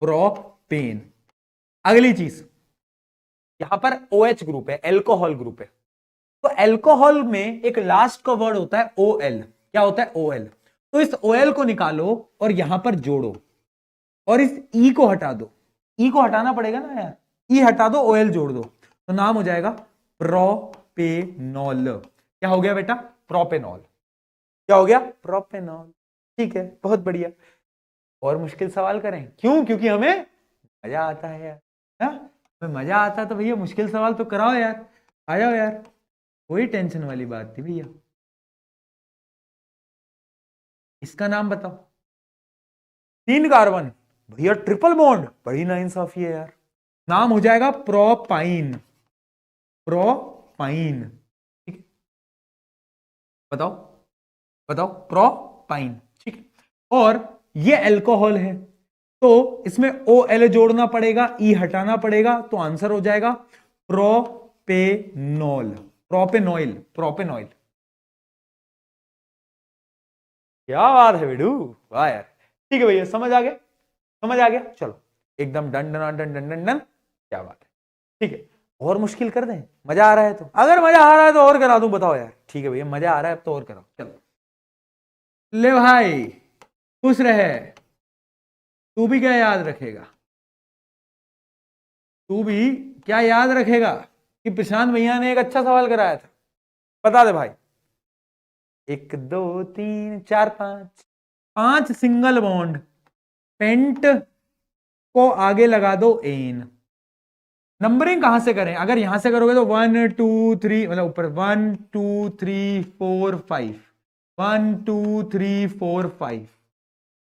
प्रोपेन। अगली चीज, यहां पर OH ग्रुप है, अल्कोहल ग्रुप है, तो अल्कोहल में एक लास्ट का वर्ड होता है OL। क्या होता है? OL। तो इस OL को निकालो और यहां पर जोड़ो, और इस E को हटा दो। E को हटाना पड़ेगा ना यार, E हटा दो, OL जोड़ दो, तो नाम हो जाएगा प्रोपेनॉल। क्या हो गया बेटा? प्रोपेनॉल। क्या हो गया? प्रोपेनॉल। ठीक है, बहुत बढ़िया। और मुश्किल सवाल करें? क्यों? क्योंकि हमें मजा आता है यार। हमें मजा आता है तो भैया मुश्किल सवाल तो कराओ यार, आ जाओ यार, कोई टेंशन वाली बात थी भैया। इसका नाम बताओ। 3 कार्बन भैया, ट्रिपल बॉन्ड, बड़ी नाइंसाफी है यार। नाम हो जाएगा प्रोपाइन। प्रोपाइन, ठीक है, बताओ बताओ, प्रोपाइन। ठीक है, और ये अल्कोहल है, तो इसमें OL जोड़ना पड़ेगा, E हटाना पड़ेगा, तो आंसर हो जाएगा प्रोपेनॉल। प्रोपेनॉइल, प्रोपेनॉइल। क्या बात है बेडू, वाह यार। ठीक है भैया, समझ आ गया, समझ आ गया। चलो एकदम done done done done done done, क्या बात है। ठीक है, और मुश्किल कर दें? मजा आ रहा है तो, अगर मजा आ रहा है तो और करा दूं, बताओ यार। ठीक है भैया, मजा आ रहा है अब तो और कराओ, चलो। ले भाई, खुश रहे। तू भी क्या याद रखेगा? तू भी क्या याद रखेगा कि प्रशांत भैया ने एक अच्छा सवाल कराया था? बता दे भाई। 1 2 3 4 5, 5 सिंगल बॉन्ड, पेंट को आगे लगा दो एन। नंबरिंग कहां से करें? अगर यहां से करोगे तो 1 2 3, मतलब ऊपर 1 2 3 4 5, 1 2 3 4 5।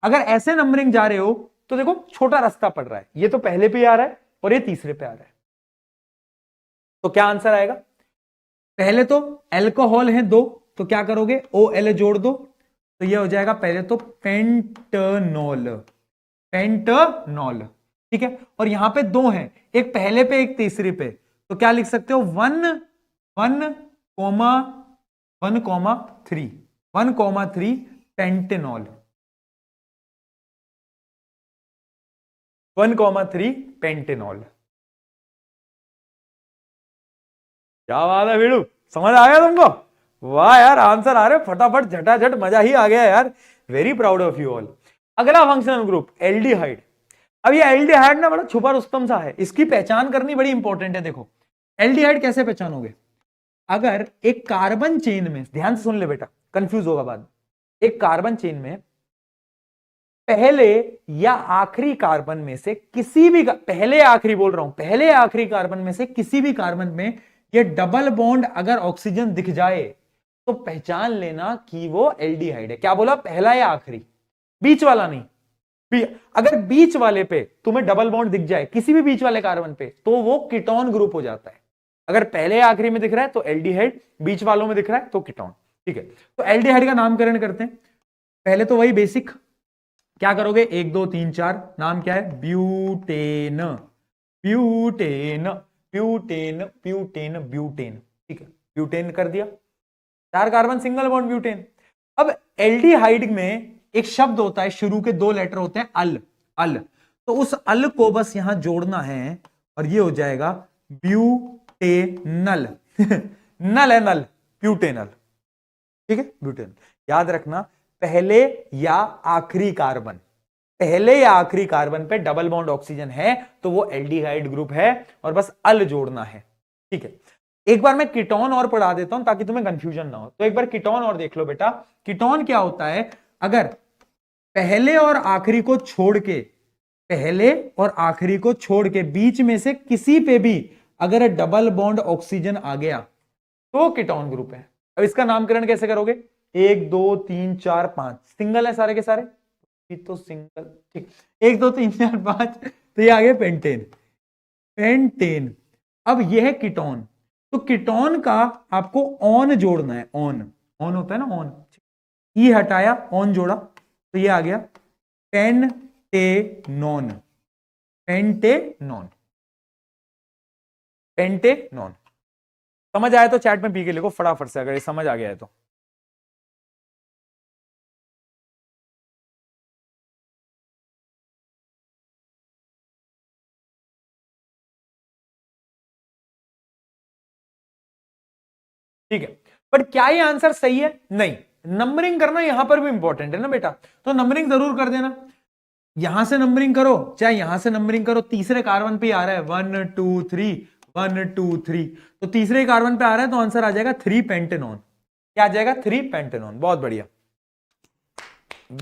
अगर ऐसे नंबरिंग जा रहे हो तो देखो छोटा रास्ता पड़ रहा है, ये तो पहले पे आ रहा है और ये तीसरे पे आ रहा है, तो क्या आंसर आएगा? पहले तो अल्कोहल है 2, तो क्या करोगे? OL जोड़ दो, तो ये हो जाएगा पहले तो पेंटनॉल। पेंटनॉल, ठीक है, और यहां पे दो हैं, एक पहले पे एक तीसरी पे, तो क्या लिख सकते हो, 1,1,3 पेंटेनॉल, 1,3 पेंटेनॉल। क्या बात है वीडू, समझ आ गया तुमको? वाह यार, आंसर आ रहे फटाफट, झटाझट, मजा ही आ गया यार। Very proud of you all. अगला फंक्शनल ग्रुप एल्डिहाइड। अब ये एल्डिहाइड ना बड़ा छुपा रुस्तम सा है, इसकी पहचान करनी बड़ी इंपॉर्टेंट है। देखो एल्डिहाइड कैसे पहचानोगे, अगर एक कार्बन चेन में, ध्यान से सुन ले बेटा, कंफ्यूज होगा बाद में, एक कार्बन चेन में पहले या आखिरी कार्बन में से किसी भी, पहले आखिरी बोल रहा हूं, पहले आखिरी कार्बन में से किसी भी कार्बन में ये डबल बॉन्ड अगर ऑक्सीजन दिख जाए तो पहचान लेना कि वो एल्डिहाइड है। क्या बोला, पहला या आखिरी, बीच वाला नहीं। अगर बीच वाले पे तुम्हें डबल बॉन्ड दिख जाए किसी भी बीच वाले कार्बन पे तो वो कीटोन ग्रुप हो जाता है। अगर पहले या आखिरी में दिख रहा है तो एल्डिहाइड, बीच वालों में दिख रहा है तो कीटोन। ठीक है, तो एल्डिहाइड का नामकरण करते हैं। पहले तो वही बेसिक, क्या करोगे, 1 2 3 4, नाम क्या है, butane, butane, butane, butane, butane. ठीक है, ब्यूटेन कर दिया, 4 कार्बन सिंगल बॉन्ड ब्यूटेन। अब एल्डिहाइड में एक शब्द होता है, शुरू के 2 लेटर होते हैं, अल, अल, तो उस अल को बस यहां जोड़ना है और ये हो जाएगा ब्यूटेनल। नल है, नल, ब्यूटेनल। ठीक है, ब्यूटेनल। याद रखना, पहले या आखिरी कार्बन, पहले या आखिरी कार्बन पे डबल बॉन्ड ऑक्सीजन है तो वो एल्डिहाइड ग्रुप है और बस अल जोड़ना है। ठीक है, एक बार मैं कीटोन और पढ़ा देता हूं ताकि तुम्हें कंफ्यूजन ना हो। तो एक बार कीटोन और देख लो बेटा। कीटोन क्या होता है, अगर पहले और आखिरी को छोड़ के, पहले और आखिरी को छोड़ के बीच में से किसी पे भी अगर डबल बॉन्ड ऑक्सीजन आ गया तो कीटोन ग्रुप है। अब इसका नामकरण कैसे करोगे, 1 2 3 4 5, सिंगल है सारे के सारे, तो सिंगल। ठीक, 1 2 3 4 5, तो ये आ गया पेंटेन, पेंटेन। अब ये है कीटोन, तो कीटोन का आपको ऑन जोड़ना है, ऑन, ऑन होता है ना, ऑन, ई हटाया, ऑन जोड़ा, तो ये आ गया पेंटेनॉन, पेंटेनॉन, पेंटेनॉन। समझ आया तो चैट में पी के लिखो फटाफट से, अगर ये समझ आ गया है तो। ठीक है, बट क्या ये आंसर सही है, नहीं। नंबरिंग करना यहां पर भी इंपॉर्टेंट है ना बेटा, तो नंबरिंग जरूर कर देना। यहां से नंबरिंग करो चाहे यहां से नंबरिंग करो, तीसरे कार्बन पे आ रहा है 1 2 3, 1 2 3, तो तीसरे कार्बन पे आ रहा है तो आंसर आ जाएगा 3 पेंटेनॉन। क्या आ जाएगा, 3 पेंटेनॉन। बहुत बढ़िया,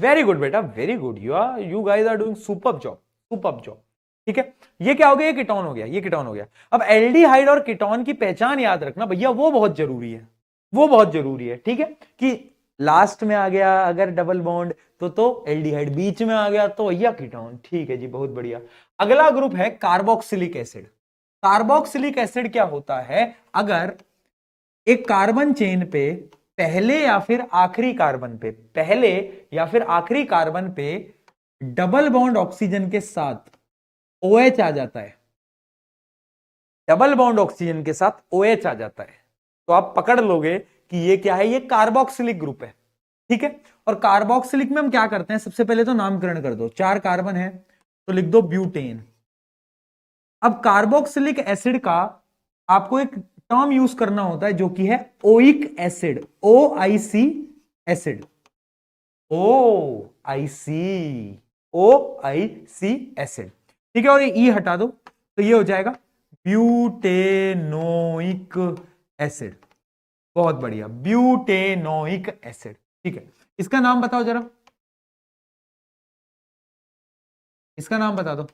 वेरी गुड बेटा, very good, you guys are doing superb job, superb job. ठीक है, ये क्या हो गया, ये कीटोन हो गया, ये कीटोन हो गया। अब एल्डिहाइड और कीटोन की पहचान याद रखना भैया, वो बहुत जरूरी है, वो बहुत जरूरी है। ठीक है, कि लास्ट में आ गया अगर डबल बॉन्ड तो एल्डिहाइड, बीच में आ गया तो भैया कीटोन। ठीक है जी, बहुत बढ़िया। अगला ग्रुप है कार्बोक्सिलिक एसिड। कार्बोक्सिलिक एसिड क्या होता है, अगर एक कार्बन चेन पे पहले या फिर आखिरी कार्बन पे, पहले या फिर आखिरी कार्बन पे डबल बॉन्ड ऑक्सीजन के साथ OH आ जाता है, डबल बॉन्ड ऑक्सीजन के साथ OH आ जाता है, तो आप पकड़ लोगे कि ये क्या है, ये कार्बोक्सिलिक ग्रुप है। ठीक है, और कार्बोक्सिलिक में हम क्या करते हैं, सबसे पहले तो नामकरण कर दो, 4 कार्बन है तो लिख दो ब्यूटेन। अब कार्बोक्सिलिक एसिड का आपको एक टर्म यूज करना होता है जो कि है oic acid, OIC acid, OIC, OIC acid. ठीक है, और ये ई हटा दो तो ये हो जाएगा ब्यूटेनोइक एसिड। बहुत बढ़िया, ब्यूटेनोइक एसिड। ठीक है, इसका नाम बताओ जरा, इसका नाम बता दो।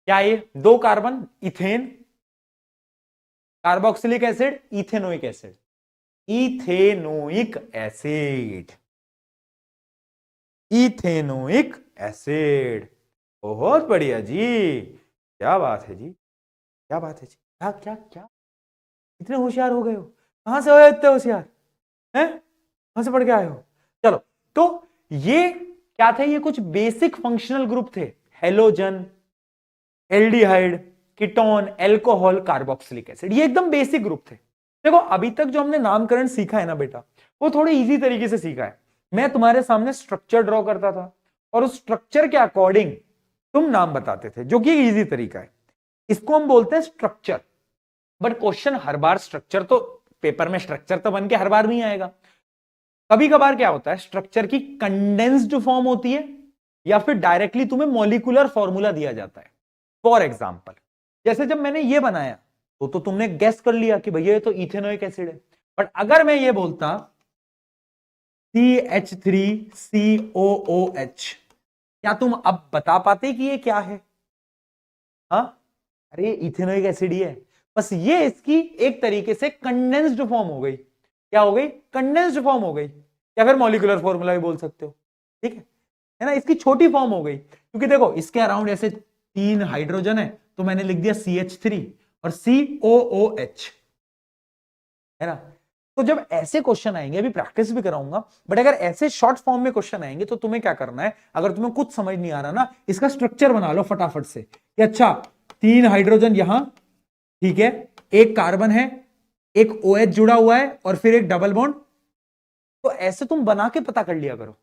क्या ये 2 carbon, ethane, carboxylic acid, ethanoic acid, ethanoic acid, ethanoic acid. बहुत बढ़िया जी, क्या बात है जी, क्या बात है जी, क्या क्या क्या, इतने होशियार हो गए हो, कहां से हो इतने होशियार हैं, कहां से पढ़ के आए हो। चलो, तो ये क्या थे ये? कुछ बेसिक फंक्शनल ग्रुप थे, halogen, aldehyde, ketone, alcohol, carboxylic acid, ये एकदम बेसिक ग्रुप थे। देखो अभी तक जो हमने नामकरण सीखा है ना बेटा, वो थोड़े इजी तरीके से सीखा है। मैं तुम्हारे सामने स्ट्रक्चर ड्रॉ करता था और उस स्ट्रक्चर के अकॉर्डिंग तुम नाम बताते थे, जो कि इजी तरीका है। इसको हम बोलते हैं structure. But question her bar structure तो, पेपर में स्ट्रक्चर तो बन के हर बार नहीं आएगा। कभी कभार क्या होता है, स्ट्रक्चर की कंडेंस्ड फॉर्म होती है या फिर डायरेक्टली तुम्हें मॉलिक्यूलर फॉर्मूला दिया जाता है। फॉर एग्जाम्पल, जैसे जब मैंने ये बनाया तो तुमने गेस कर लिया कि भैया ये तो इथेनोइक एसिड है। बट अगर मैं ये बोलता CH3COOH, क्या तुम अब बता पाते कि ये क्या है? हाँ, अरे इथेनोइक एसिड ही है। बस ये इसकी एक तरीके से कंडेंस्ड फॉर्म हो गई। क्या हो गई? कंडेंस्ड फॉर्म हो गई, या फिर मॉलिक्यूलर फॉर्मूला भी बोल सकते हो। ठीक है ना, इसकी छोटी फॉर्म हो गई। क्योंकि देखो इसके अराउंड ऐसे 3 हाइड्रोजन है, तो मैंने लिख दिया CH3 और COOH, है ना। तो जब ऐसे क्वेश्चन आएंगे, अभी प्रैक्टिस भी कराऊंगा, बट अगर ऐसे शॉर्ट फॉर्म में क्वेश्चन आएंगे तो तुम्हें क्या करना है, अगर तुम्हें कुछ समझ नहीं आ रहा ना, इसका स्ट्रक्चर बना लो फटाफट से कि अच्छा 3 हाइड्रोजन यहां, ठीक है, एक कार्बन है, एक OH जुड़ा हुआ है और फिर एक डबल बॉन्ड। तो ऐसे तुम बना के पता कर लिया करो।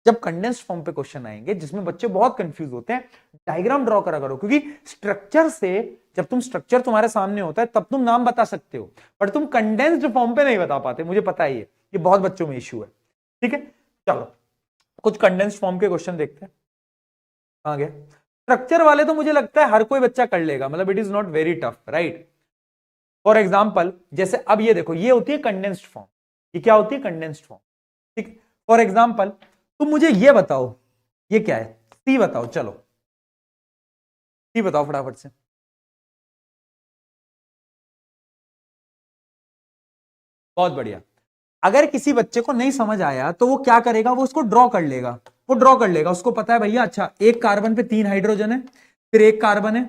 जब कंडेंस्ड फॉर्म पे क्वेश्चन आएंगे जिसमें बच्चे बहुत कंफ्यूज होते हैं, डायग्राम ड्रॉ करा करो, क्योंकि स्ट्रक्चर से, जब तुम स्ट्रक्चर तुम्हारे सामने होता है तब तुम नाम बता सकते हो, बट तुम कंडेंस्ड फॉर्म पे नहीं बता पाते। मुझे पता है ये बहुत बच्चों में इश्यू है। ठीक है, चलो कुछ कंडेंस्ड फॉर्म के क्वेश्चन देखते हैं। आ गया स्ट्रक्चर वाले, तो मुझे लगता है हर कोई बच्चा कर लेगा, मतलब it is not very tough, right. For example, जैसे अब ये देखो, ये होती है कंडेंस्ड फॉर्म। ये क्या होती है? Condensed form. ठीक, फॉर एग्जाम्पल तुम मुझे ये बताओ, ये क्या है? सी बताओ, चलो सी बताओ फटाफट से। बहुत बढ़िया। अगर किसी बच्चे को नहीं समझ आया तो वो क्या करेगा, वो उसको ड्रॉ कर लेगा। वो ड्रॉ कर लेगा, उसको पता है भैया अच्छा एक कार्बन पे 3 हाइड्रोजन है, फिर एक कार्बन है,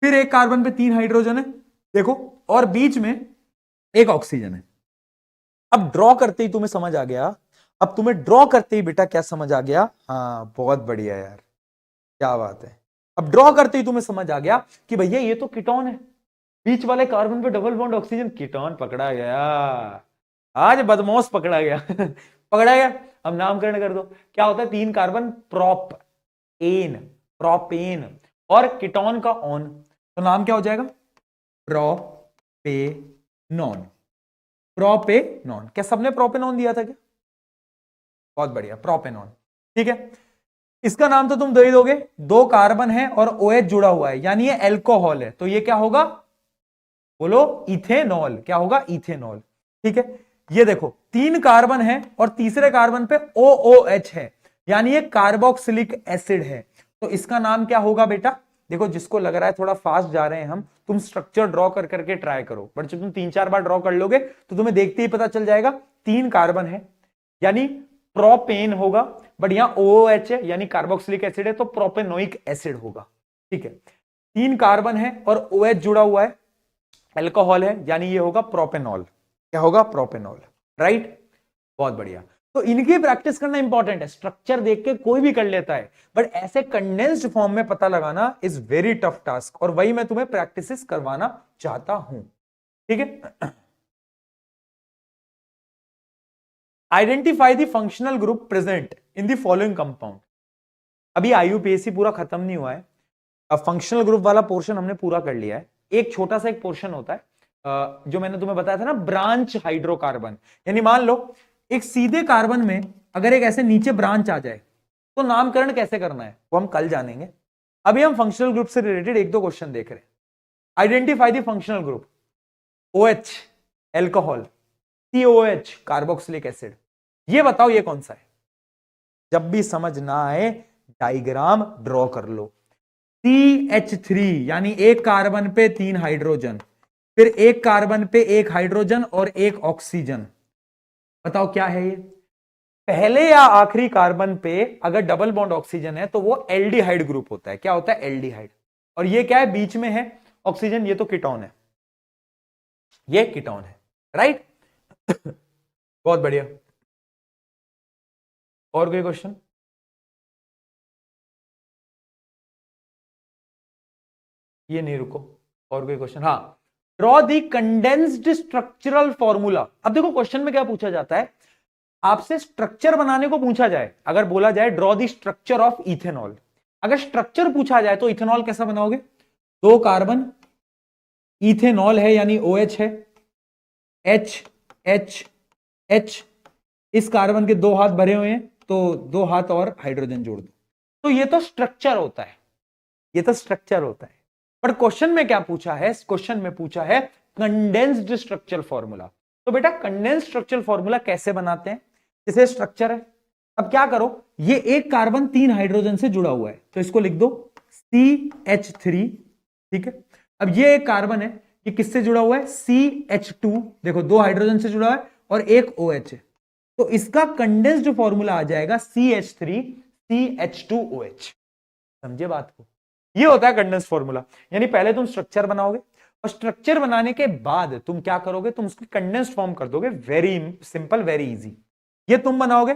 फिर एक कार्बन पे 3 हाइड्रोजन है, देखो, और बीच में एक ऑक्सीजन है। अब ड्रॉ करते ही तुम्हें समझ आ गया। अब तुम्हें ड्रॉ करते ही बेटा क्या समझ आ गया? हाँ बहुत बढ़िया यार, क्या बात है। अब ड्रॉ करते ही तुम्हें समझ आ गया कि भैया ये तो कीटोन है, बीच वाले कार्बन पे डबल बॉन्ड ऑक्सीजन, कीटोन पकड़ा गया। आज बदमाश पकड़ा गया पकड़ा गया। अब नामकरण कर दो, क्या होता है? 3 कार्बन, प्रोप एन, प्रोपेन, और कीटोन का ऑन, तो नाम क्या हो जाएगा? प्रोपेनॉन। प्रोपेनॉन, क्या सबने प्रोपेनॉन दिया था क्या? बहुत बढ़िया, प्रोपेनॉन। ठीक है, इसका नाम तो तुम दे ही दोगे, 2 कार्बन है और OH जुड़ा हुआ है, यानी ये एल्कोहल है, तो ये क्या होगा? बोलो, इथेनॉल। क्या होगा? इथेनॉल। ठीक है, ये देखो 3 कार्बन है और तीसरे कार्बन पे OOH है, यानी ये कार्बोक्सिलिक एसिड है, तो इसका नाम क्या होगा बेटा? देखो जिसको लग रहा है थोड़ा फास्ट जा रहे हैं हम, तुम स्ट्रक्चर ड्रॉ कर करके ट्राई करो, बट जब तुम 3-4 बार ड्रॉ कर लोगे तो तुम्हें देखते ही पता चल जाएगा। 3 कार्बन है यानी प्रोपेन होगा, बट यहां OOH है यानी कार्बोक्सिलिक एसिड है, तो प्रोपेनोइक एसिड होगा। ठीक है, 3 कार्बन है और OH जुड़ा हुआ है, एल्कोहल है, यानी ये होगा प्रोपेनॉल। क्या होगा? Propanol, right. बहुत बढ़िया। तो इनकी प्रैक्टिस करना इंपॉर्टेंट है, स्ट्रक्चर देख के कोई भी कर लेता है, बट ऐसे कंडेंस्ड फॉर्म में पता लगाना इज वेरी टफ टास्क, और वही मैं तुम्हें प्रैक्टिस करवाना चाहता हूं। ठीक है, identify the functional group present in the following compound. अभी IUPAC पूरा खत्म नहीं हुआ है, अब फंक्शनल ग्रुप वाला पोर्शन हमने पूरा कर लिया है। एक छोटा सा एक पोर्शन होता है जो मैंने तुम्हें बताया था ना, ब्रांच हाइड्रोकार्बन, यानी मान लो एक सीधे कार्बन में अगर एक ऐसे नीचे ब्रांच आ जाए तो नामकरण कैसे करना है वो हम कल जानेंगे। अभी हम फंक्शनल ग्रुप से रिलेटेड 1-2 क्वेश्चन देख रहे हैं। Identify the functional group, OH alcohol, COH carboxylic acid, ये बताओ ये कौन सा है? जब भी समझ ना आए डायग्राम ड्रॉ कर लो। CH3 यानी एक कार्बन पे 3 हाइड्रोजन, फिर एक कार्बन पे एक हाइड्रोजन और एक ऑक्सीजन, बताओ क्या है ये? पहले या आखिरी कार्बन पे अगर डबल बॉन्ड ऑक्सीजन है तो वो एल्डिहाइड ग्रुप होता है। क्या होता है? एल्डिहाइड। और ये क्या है? बीच में है ऑक्सीजन, ये तो कीटोन है, ये कीटोन है, राइट बहुत बढ़िया। और कोई क्वेश्चन? ये नहीं, रुको, और कोई क्वेश्चन, हाँ, draw the condensed structural formula. अब देखो क्वेश्चन में क्या पूछा जाता है, आपसे स्ट्रक्चर बनाने को पूछा जाए, अगर बोला जाए draw the structure of ethanol, अगर स्ट्रक्चर पूछा जाए तो इथेनॉल कैसा बनाओगे, 2 कार्बन, इथेनॉल है यानी OH है, H H H, इस कार्बन के 2 हाथ भरे हुए हैं तो 2 हाथ और हाइड्रोजन जोड़ दो, तो ये तो स्ट्रक्चर होता है, ये तो स्ट्रक्चर होता है। पर क्वेश्चन में क्या पूछा है, क्वेश्चन में पूछा है कंडेंस्ड स्ट्रक्चरल फॉर्मूला। तो बेटा कंडेंस्ड स्ट्रक्चरल फॉर्मूला कैसे बनाते हैं, जैसे स्ट्रक्चर है, अब क्या करो, ये एक कार्बन 3 हाइड्रोजन से जुड़ा हुआ है तो इसको लिख दो CH3, ठीक है। अब ये एक कार्बन है, ये किससे जुड़ा हुआ है, CH2, देखो 2 हाइड्रोजन से जुड़ा है और एक OH है, तो इसका कंडेंस्ड फॉर्मूला आ जाएगा CH3CH2OH। समझे बात को, ये होता है कंडेंस्ड फॉर्मूला। यानी पहले तुम स्ट्रक्चर बनाओगे और स्ट्रक्चर बनाने के बाद तुम क्या करोगे, तुम उसकी कंडेंस्ड फॉर्म कर दोगे, वेरी सिंपल, वेरी इजी। ये तुम बनाओगे,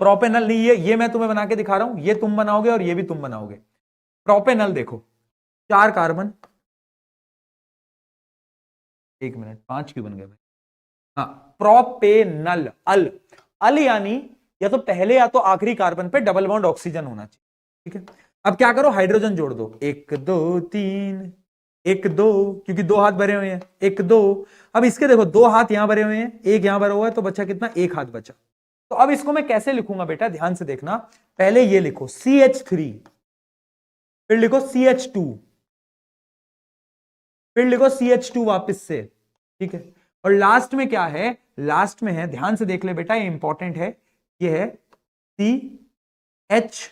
प्रोपेनल नहीं, ये मैं तुम्हें बना के दिखा रहा हूं, ये तुम बनाओगे और ये भी तुम बनाओगे। प्रोपेनल देखो 4 कार्बन, 1 मिनट 5 क्यों बन गए भाई, हाँ, प्रोपेनल, अल, अल यानी या तो पहले या तो आखिरी कार्बन पे डबल बॉन्ड ऑक्सीजन होना चाहिए, ठीक है। अब क्या करो, हाइड्रोजन जोड़ दो, 1 2 3, 1 2, क्योंकि 2 हाथ भरे हुए हैं, 1 2। अब इसके देखो 2 हाथ यहां भरे हुए हैं, एक यहां भरा हुआ है, तो बचा कितना, 1 हाथ बचा। तो अब इसको मैं कैसे लिखूंगा बेटा, ध्यान से देखना, पहले ये लिखो CH3, फिर लिखो CH2, फिर लिखो CH2 वापस से, ठीक है। और लास्ट में क्या है, लास्ट में है, ध्यान से देख ले बेटा, ये इंपॉर्टेंट है, ये है CHO,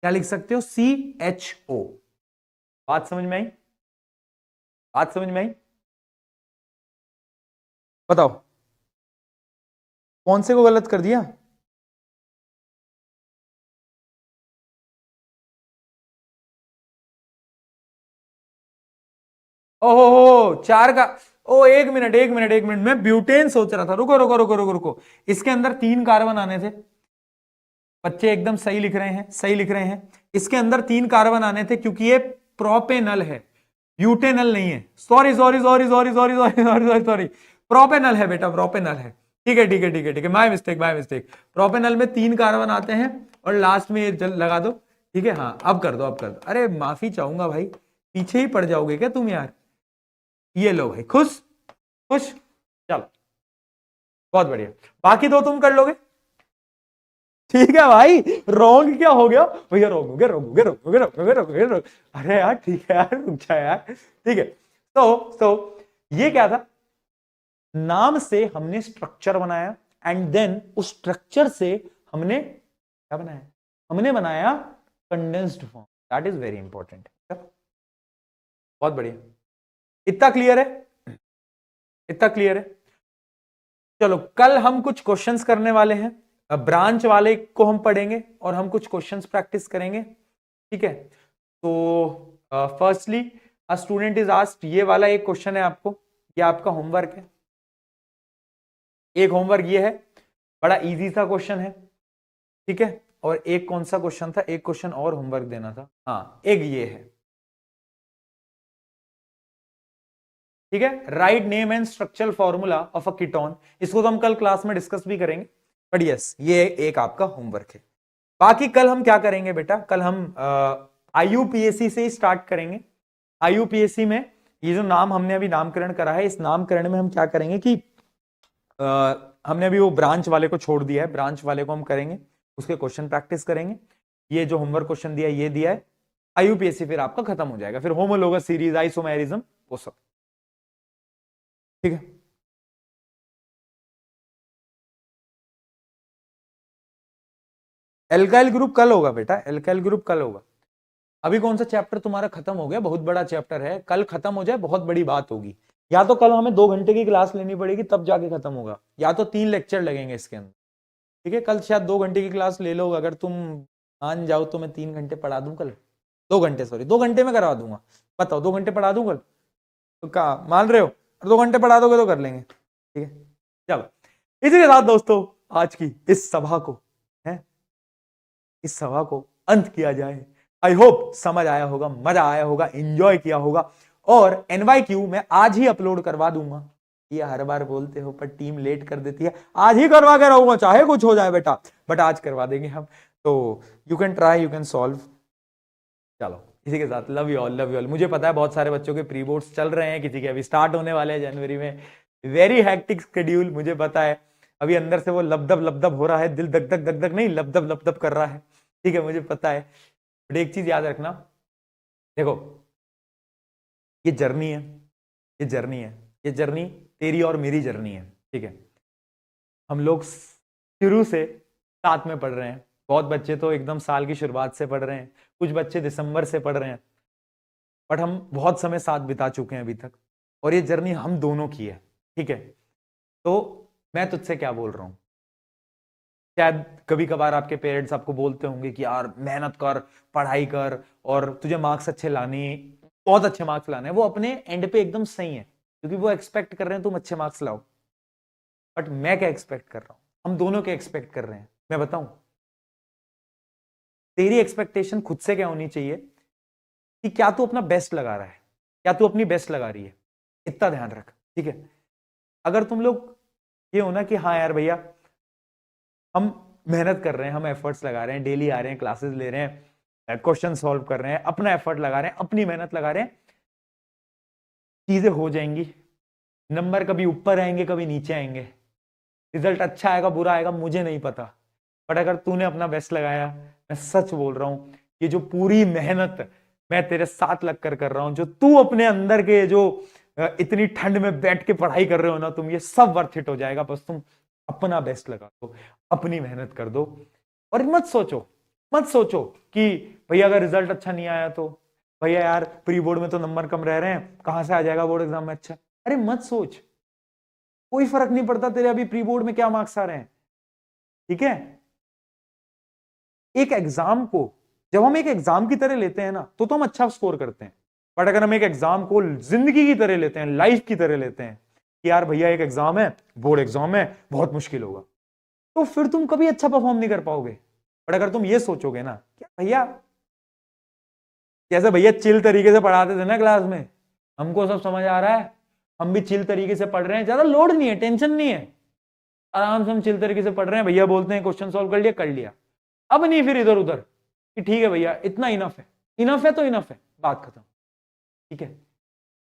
क्या लिख सकते हो, CHO। बात समझ में आई, बात समझ में आई, बताओ कौन से को गलत कर दिया, ओहो 4 का, ओ 1 मिनट 1 मिनट 1 मिनट, मैं ब्यूटेन सोच रहा था, रुको रुको रुको रुको रुको, इसके अंदर 3 कार्बन आने थे, बच्चे एकदम सही लिख रहे हैं, सही लिख रहे हैं, इसके अंदर 3 कार्बन आने थे क्योंकि ये प्रोपेनल है, ब्यूटेनल नहीं है, sorry sorry sorry sorry sorry sorry sorry sorry sorry, propanal है बेटा, प्रोपेनल है, ठीक है ठीक है ठीक है ठीक है, my mistake my mistake, propanal में 3 कार्बन आते हैं और लास्ट में ये लगा दो, ठीक है, हाँ अब कर दो, अब कर दो, अरे माफी चाहूंगा भाई, पीछे ही पड़ जाओगे क्या तुम यार, ये लो भाई, खुश खुश, चलो बहुत बढ़िया, बाकी 2 तुम कर लोगे, ठीक है भाई, रॉन्ग क्या हो गया भैया, रॉन्ग हो गया, रॉन्ग हो गया, रॉन्ग हो गया, रॉन्ग हो गया, रॉन्ग हो गया, रॉन्ग, अरे यार ठीक है यार, रुक जा यार, ठीक है। तो ये क्या था, नाम से हमने स्ट्रक्चर बनाया एंड देन उस स्ट्रक्चर से हमने क्या बनाया, हमने बनाया condensed form, that is very important, बहुत बढ़िया, इतना क्लियर है, इतना क्लियर है। चलो कल हम कुछ क्वेश्चंस करने वाले हैं, ब्रांच वाले को हम पढ़ेंगे और हम कुछ क्वेश्चंस प्रैक्टिस करेंगे, ठीक है। तो firstly a student is asked, ये वाला एक क्वेश्चन है आपको, ये आपका होमवर्क है, एक होमवर्क ये है, बड़ा इजी सा क्वेश्चन है, ठीक है। और एक कौन सा क्वेश्चन था, एक क्वेश्चन और होमवर्क देना था, हाँ एक ये है, ठीक है, write name and structural formula of a ketone, इसको तो हम कल क्लास में डिस्कस भी करेंगे, बट यस ये एक आपका होमवर्क है। बाकी कल हम क्या करेंगे बेटा, कल हम IUPAC से ही स्टार्ट करेंगे। IUPAC में ये जो नाम हमने अभी नामकरण करा है, इस नामकरण में हम क्या करेंगे कि हमने अभी वो ब्रांच वाले को छोड़ दिया है, ब्रांच वाले को हम करेंगे, उसके क्वेश्चन प्रैक्टिस करेंगे, ये जो होमवर्क क्वेश्चन दिया है ये दिया है, IUPAC फिर आपका खत्म हो जाएगा, फिर होमोलोगस सीरीज, आइसोमेरिज्म, वो सब, ठीक है। एल्काइल ग्रुप कल होगा बेटा, एल्काइल ग्रुप कल होगा, अभी कौन सा चैप्टर तुम्हारा खत्म हो गया, बहुत बड़ा चैप्टर है, कल खत्म हो जाए बहुत बड़ी बात होगी, या तो कल हमें 2 घंटे की क्लास लेनी पड़ेगी तब जाके खत्म होगा, या तो 3 लेक्चर लगेंगे इसके अंदर, ठीक है। कल शायद 2 घंटे की क्लास ले लो, अगर तुम मान जाओ तो मैं 3 घंटे पढ़ा दूं कल, 2 घंटे सॉरी 2 घंटे में करवा दूंगा, बताओ 2 घंटे पढ़ा दूं कल, तो क्या मान रहे हो, 2 घंटे पढ़ा दोगे तो कर लेंगे, ठीक है। चलो इसी के साथ दोस्तों आज की इस सभा को, है इस सभा को अंत किया जाए। आई होप समझ आया होगा, मजा आया होगा, एंजॉय किया होगा। और NYQ मैं आज ही अपलोड करवा दूंगा। ये हर बार बोलते हो पर टीम लेट कर देती है, आज ही करवा के रहूंगा चाहे कुछ हो जाए बेटा, बट आज करवा देंगे हम। तो you can try, you can solve. चलो इसी के साथ love you all, love you all. मुझे पता है बहुत सारे बच्चों के प्री बोर्ड्स चल रहे हैं, किसी के अभी स्टार्ट होने वाले हैं जनवरी में। वेरी हैक्टिक शेड्यूल, मुझे पता है। अभी अंदर से वो लबदब हो रहा है, दिल धक धक धक धक नहीं, लबदब कर रहा है। ठीक है, मुझे पता है। बट एक चीज याद रखना, देखो ये जर्नी है, ये जर्नी है, ये जर्नी तेरी और मेरी जर्नी है। ठीक है, हम लोग शुरू से साथ में पढ़ रहे हैं। बहुत बच्चे तो एकदम साल की शुरुआत से पढ़ रहे हैं, कुछ बच्चे दिसंबर से पढ़ रहे हैं, बट हम बहुत समय साथ बिता चुके हैं अभी तक, और ये जर्नी हम दोनों की है। ठीक है, तो मैं तुझसे क्या बोल रहा हूं, शायद कभी कभार आपके पेरेंट्स आपको बोलते होंगे कि यार मेहनत कर, पढ़ाई कर, और तुझे मार्क्स अच्छे लाने, बहुत अच्छे मार्क्स लाने हैं। वो अपने एंड पे एकदम सही है, क्योंकि वो एक्सपेक्ट कर रहे हैं तुम अच्छे मार्क्स लाओ। बट मैं क्या एक्सपेक्ट कर रहा हूं, हम दोनों क्या एक्सपेक्ट कर रहे हैं, मैं बताऊं। तेरी एक्सपेक्टेशन खुद से क्या होनी चाहिए कि क्या तू अपना बेस्ट लगा रहा है, क्या तू अपनी बेस्ट लगा रही है, इतना ध्यान रख। ठीक है, अगर तुम लोग ये हो ना कि हाँ यार भैया हम मेहनत कर रहे हैं, हम एफर्ट्स लगा रहे हैं, डेली आ रहे हैं, क्लासेस ले रहे हैं, क्वेश्चन सॉल्व कर रहे हैं, अपना एफर्ट लगा रहे हैं, अपनी मेहनत लगा रहे हैं, चीजें हो जाएंगी। नंबर कभी ऊपर आएंगे, कभी नीचे आएंगे, रिजल्ट अच्छा आएगा बुरा आएगा मुझे नहीं पता, बट अगर तूने अपना बेस्ट लगाया, मैं सच बोल रहा हूं, ये जो पूरी मेहनत मैं तेरे साथ लगकर रहा हूं, जो तू अपने अंदर के जो इतनी ठंड में बैठ के पढ़ाई कर रहे हो ना तुम, ये सब वर्थ इट हो जाएगा। बस तुम अपना बेस्ट लगा दो, अपनी मेहनत कर दो, और मत सोचो कि भैया अगर रिजल्ट अच्छा नहीं आया तो, भैया यार प्री बोर्ड में तो नंबर कम रह रहे हैं, कहां से आ जाएगा बोर्ड एग्जाम में अच्छा। अरे मत सोच, कोई फर्क नहीं पड़ता तेरे अभी प्री बोर्ड में क्या मार्क्स आ रहे हैं। ठीक है, एक एग्जाम को जब हम एक एग्जाम की तरह लेते हैं ना, तो हम अच्छा स्कोर करते हैं। बट अगर हम एक एग्जाम को जिंदगी की तरह लेते हैं, लाइफ की तरह लेते हैं कि यार भैया एक एग्जाम है, बोर्ड एग्जाम है, बहुत मुश्किल होगा, तो फिर तुम कभी अच्छा परफॉर्म नहीं कर पाओगे। बट अगर तुम ये सोचोगे ना क्या भैया, जैसे भैया चिल तरीके से पढ़ाते थे ना क्लास में, हमको सब समझ आ रहा है, हम भी चिल तरीके से पढ़ रहे हैं, ज्यादा लोड नहीं है, टेंशन नहीं है, आराम से हम चिल तरीके से पढ़ रहे हैं, भैया बोलते हैं क्वेश्चन सॉल्व कर लिया। अब नहीं फिर इधर उधर कि ठीक है भैया इतना इनफ है, इनफ है तो इनफ है, बात खत्म। ठीक है,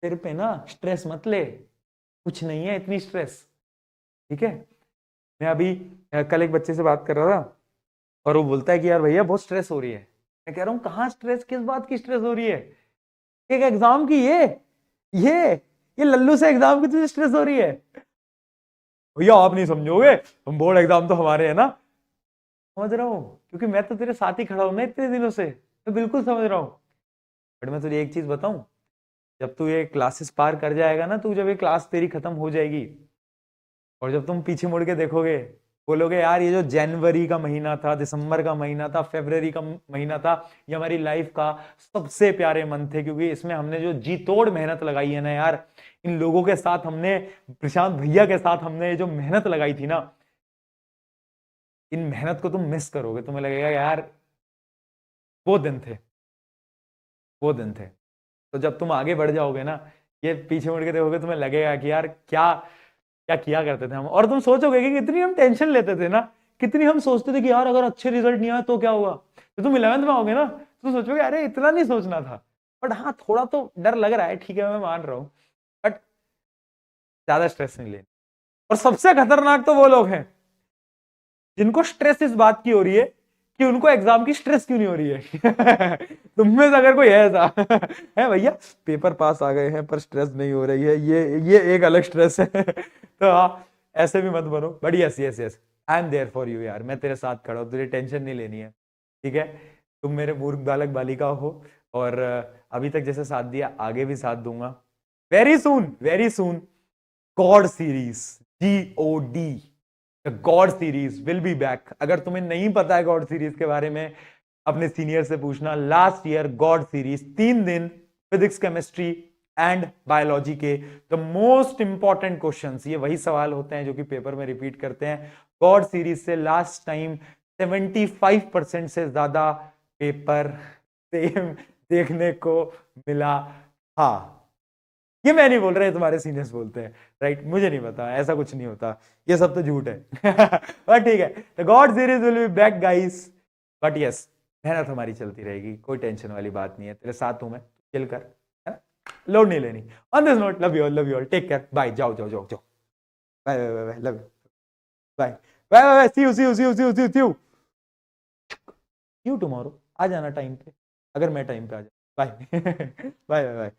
तेरे पे ना स्ट्रेस मत ले, कुछ नहीं है इतनी स्ट्रेस। ठीक है, मैं अभी कल एक बच्चे से बात कर रहा था, और वो बोलता है कि यार भैया बहुत स्ट्रेस हो रही है। मैं कह रहा हूं कहाँ स्ट्रेस, किस बात की स्ट्रेस हो रही है, एक एग्जाम की, ये लल्लू से एग्जाम की तुझे स्ट्रेस हो रही है। भैया आप नहीं समझोगे, हम बोर्ड एग्जाम तो हमारे है ना। समझ रहा हूं, क्योंकि मैं तो तेरे साथ ही खड़ा हूं ना इतने दिनों से, मैं बिल्कुल समझ रहा हूं। बट मैं तुझे एक चीज बताऊं, जब तू ये क्लासेस पार कर जाएगा ना, तू जब ये क्लास तेरी खत्म हो जाएगी, और जब तुम पीछे मुड़ के देखोगे, बोलोगे यार ये जो जनवरी का महीना था, दिसंबर का महीना था, फरवरी का महीना था, ये हमारी लाइफ का सबसे प्यारे मंथ थे, क्योंकि इसमें हमने जो जी तोड़ मेहनत लगाई है ना यार, इन लोगों के साथ हमने, प्रशांत भैया के साथ हमने ये जो मेहनत लगाई थी ना, इन मेहनत को तुम मिस करोगे, तुम्हें लगेगा यार वो दिन थे, वो दिन थे। तो जब तुम आगे बढ़ जाओगे ना, ये पीछे मुड़ के देखोगे, तुम्हें लगेगा कि यार क्या क्या किया करते थे हम, और तुम सोचोगे कि कितनी हम टेंशन लेते थे ना, कितनी हम सोचते थे कि यार अगर अच्छे रिजल्ट नहीं आया तो क्या हुआ। तो तुम 11th में आओगे ना, तो सोचोगे अरे इतना नहीं सोचना था। बट हाँ थोड़ा तो डर लग रहा है, ठीक है मैं मान रहा हूँ, बट ज्यादा स्ट्रेस नहीं लेना। और सबसे खतरनाक तो वो लोग हैं जिनको स्ट्रेस इस बात की हो रही है कि उनको एग्जाम की स्ट्रेस क्यों नहीं हो रही है। तुम में से अगर कोई है ऐसा है भैया, पेपर पास आ गए हैं पर स्ट्रेस नहीं हो रही है, ये एक अलग स्ट्रेस है। तो हाँ, ऐसे भी मत बनो। But yes yes yes, I am there for you यार, मैं तेरे साथ खड़ा हूं, तुझे टेंशन नहीं लेनी है। ठीक है, तुम मेरे मूर्ख बालक बालिका हो, और अभी तक जैसे साथ दिया आगे भी साथ दूंगा। Very soon God series, GOD, the God series will be back. अगर तुम्हें नहीं पता है गॉड सीरीज के बारे में, अपने सीनियर से पूछना। लास्ट ईयर गॉड सीरीज 3 दिन फिजिक्स, केमिस्ट्री एंड बायोलॉजी के द मोस्ट इंपॉर्टेंट क्वेश्चंस, ये वही सवाल होते हैं जो कि पेपर में रिपीट करते हैं। गॉड सीरीज से लास्ट टाइम 75% से ज्यादा पेपर सेम देखने को मिला था। ये मैं नहीं बोल रहा, तुम्हारे सीनियर्स बोलते हैं, राइट? मुझे नहीं पता, ऐसा कुछ नहीं होता, ये सब तो झूठ है। बट ठीक है, the God series will be back guys. But yes, मेहनत हमारी चलती रहेगी, कोई टेंशन वाली बात नहीं है, तेरे साथ हूं मैं, चिल कर, है ना? लोड नहीं लेनी। On this note, love you all, take care, bye, जाओ जाओ जाओ जाओ, bye bye bye, love you, bye bye bye, see you see you see you see you see you you tomorrow. आ जाना टाइम पे, अगर मैं टाइम पे आ जाऊँ। Bye bye bye bye.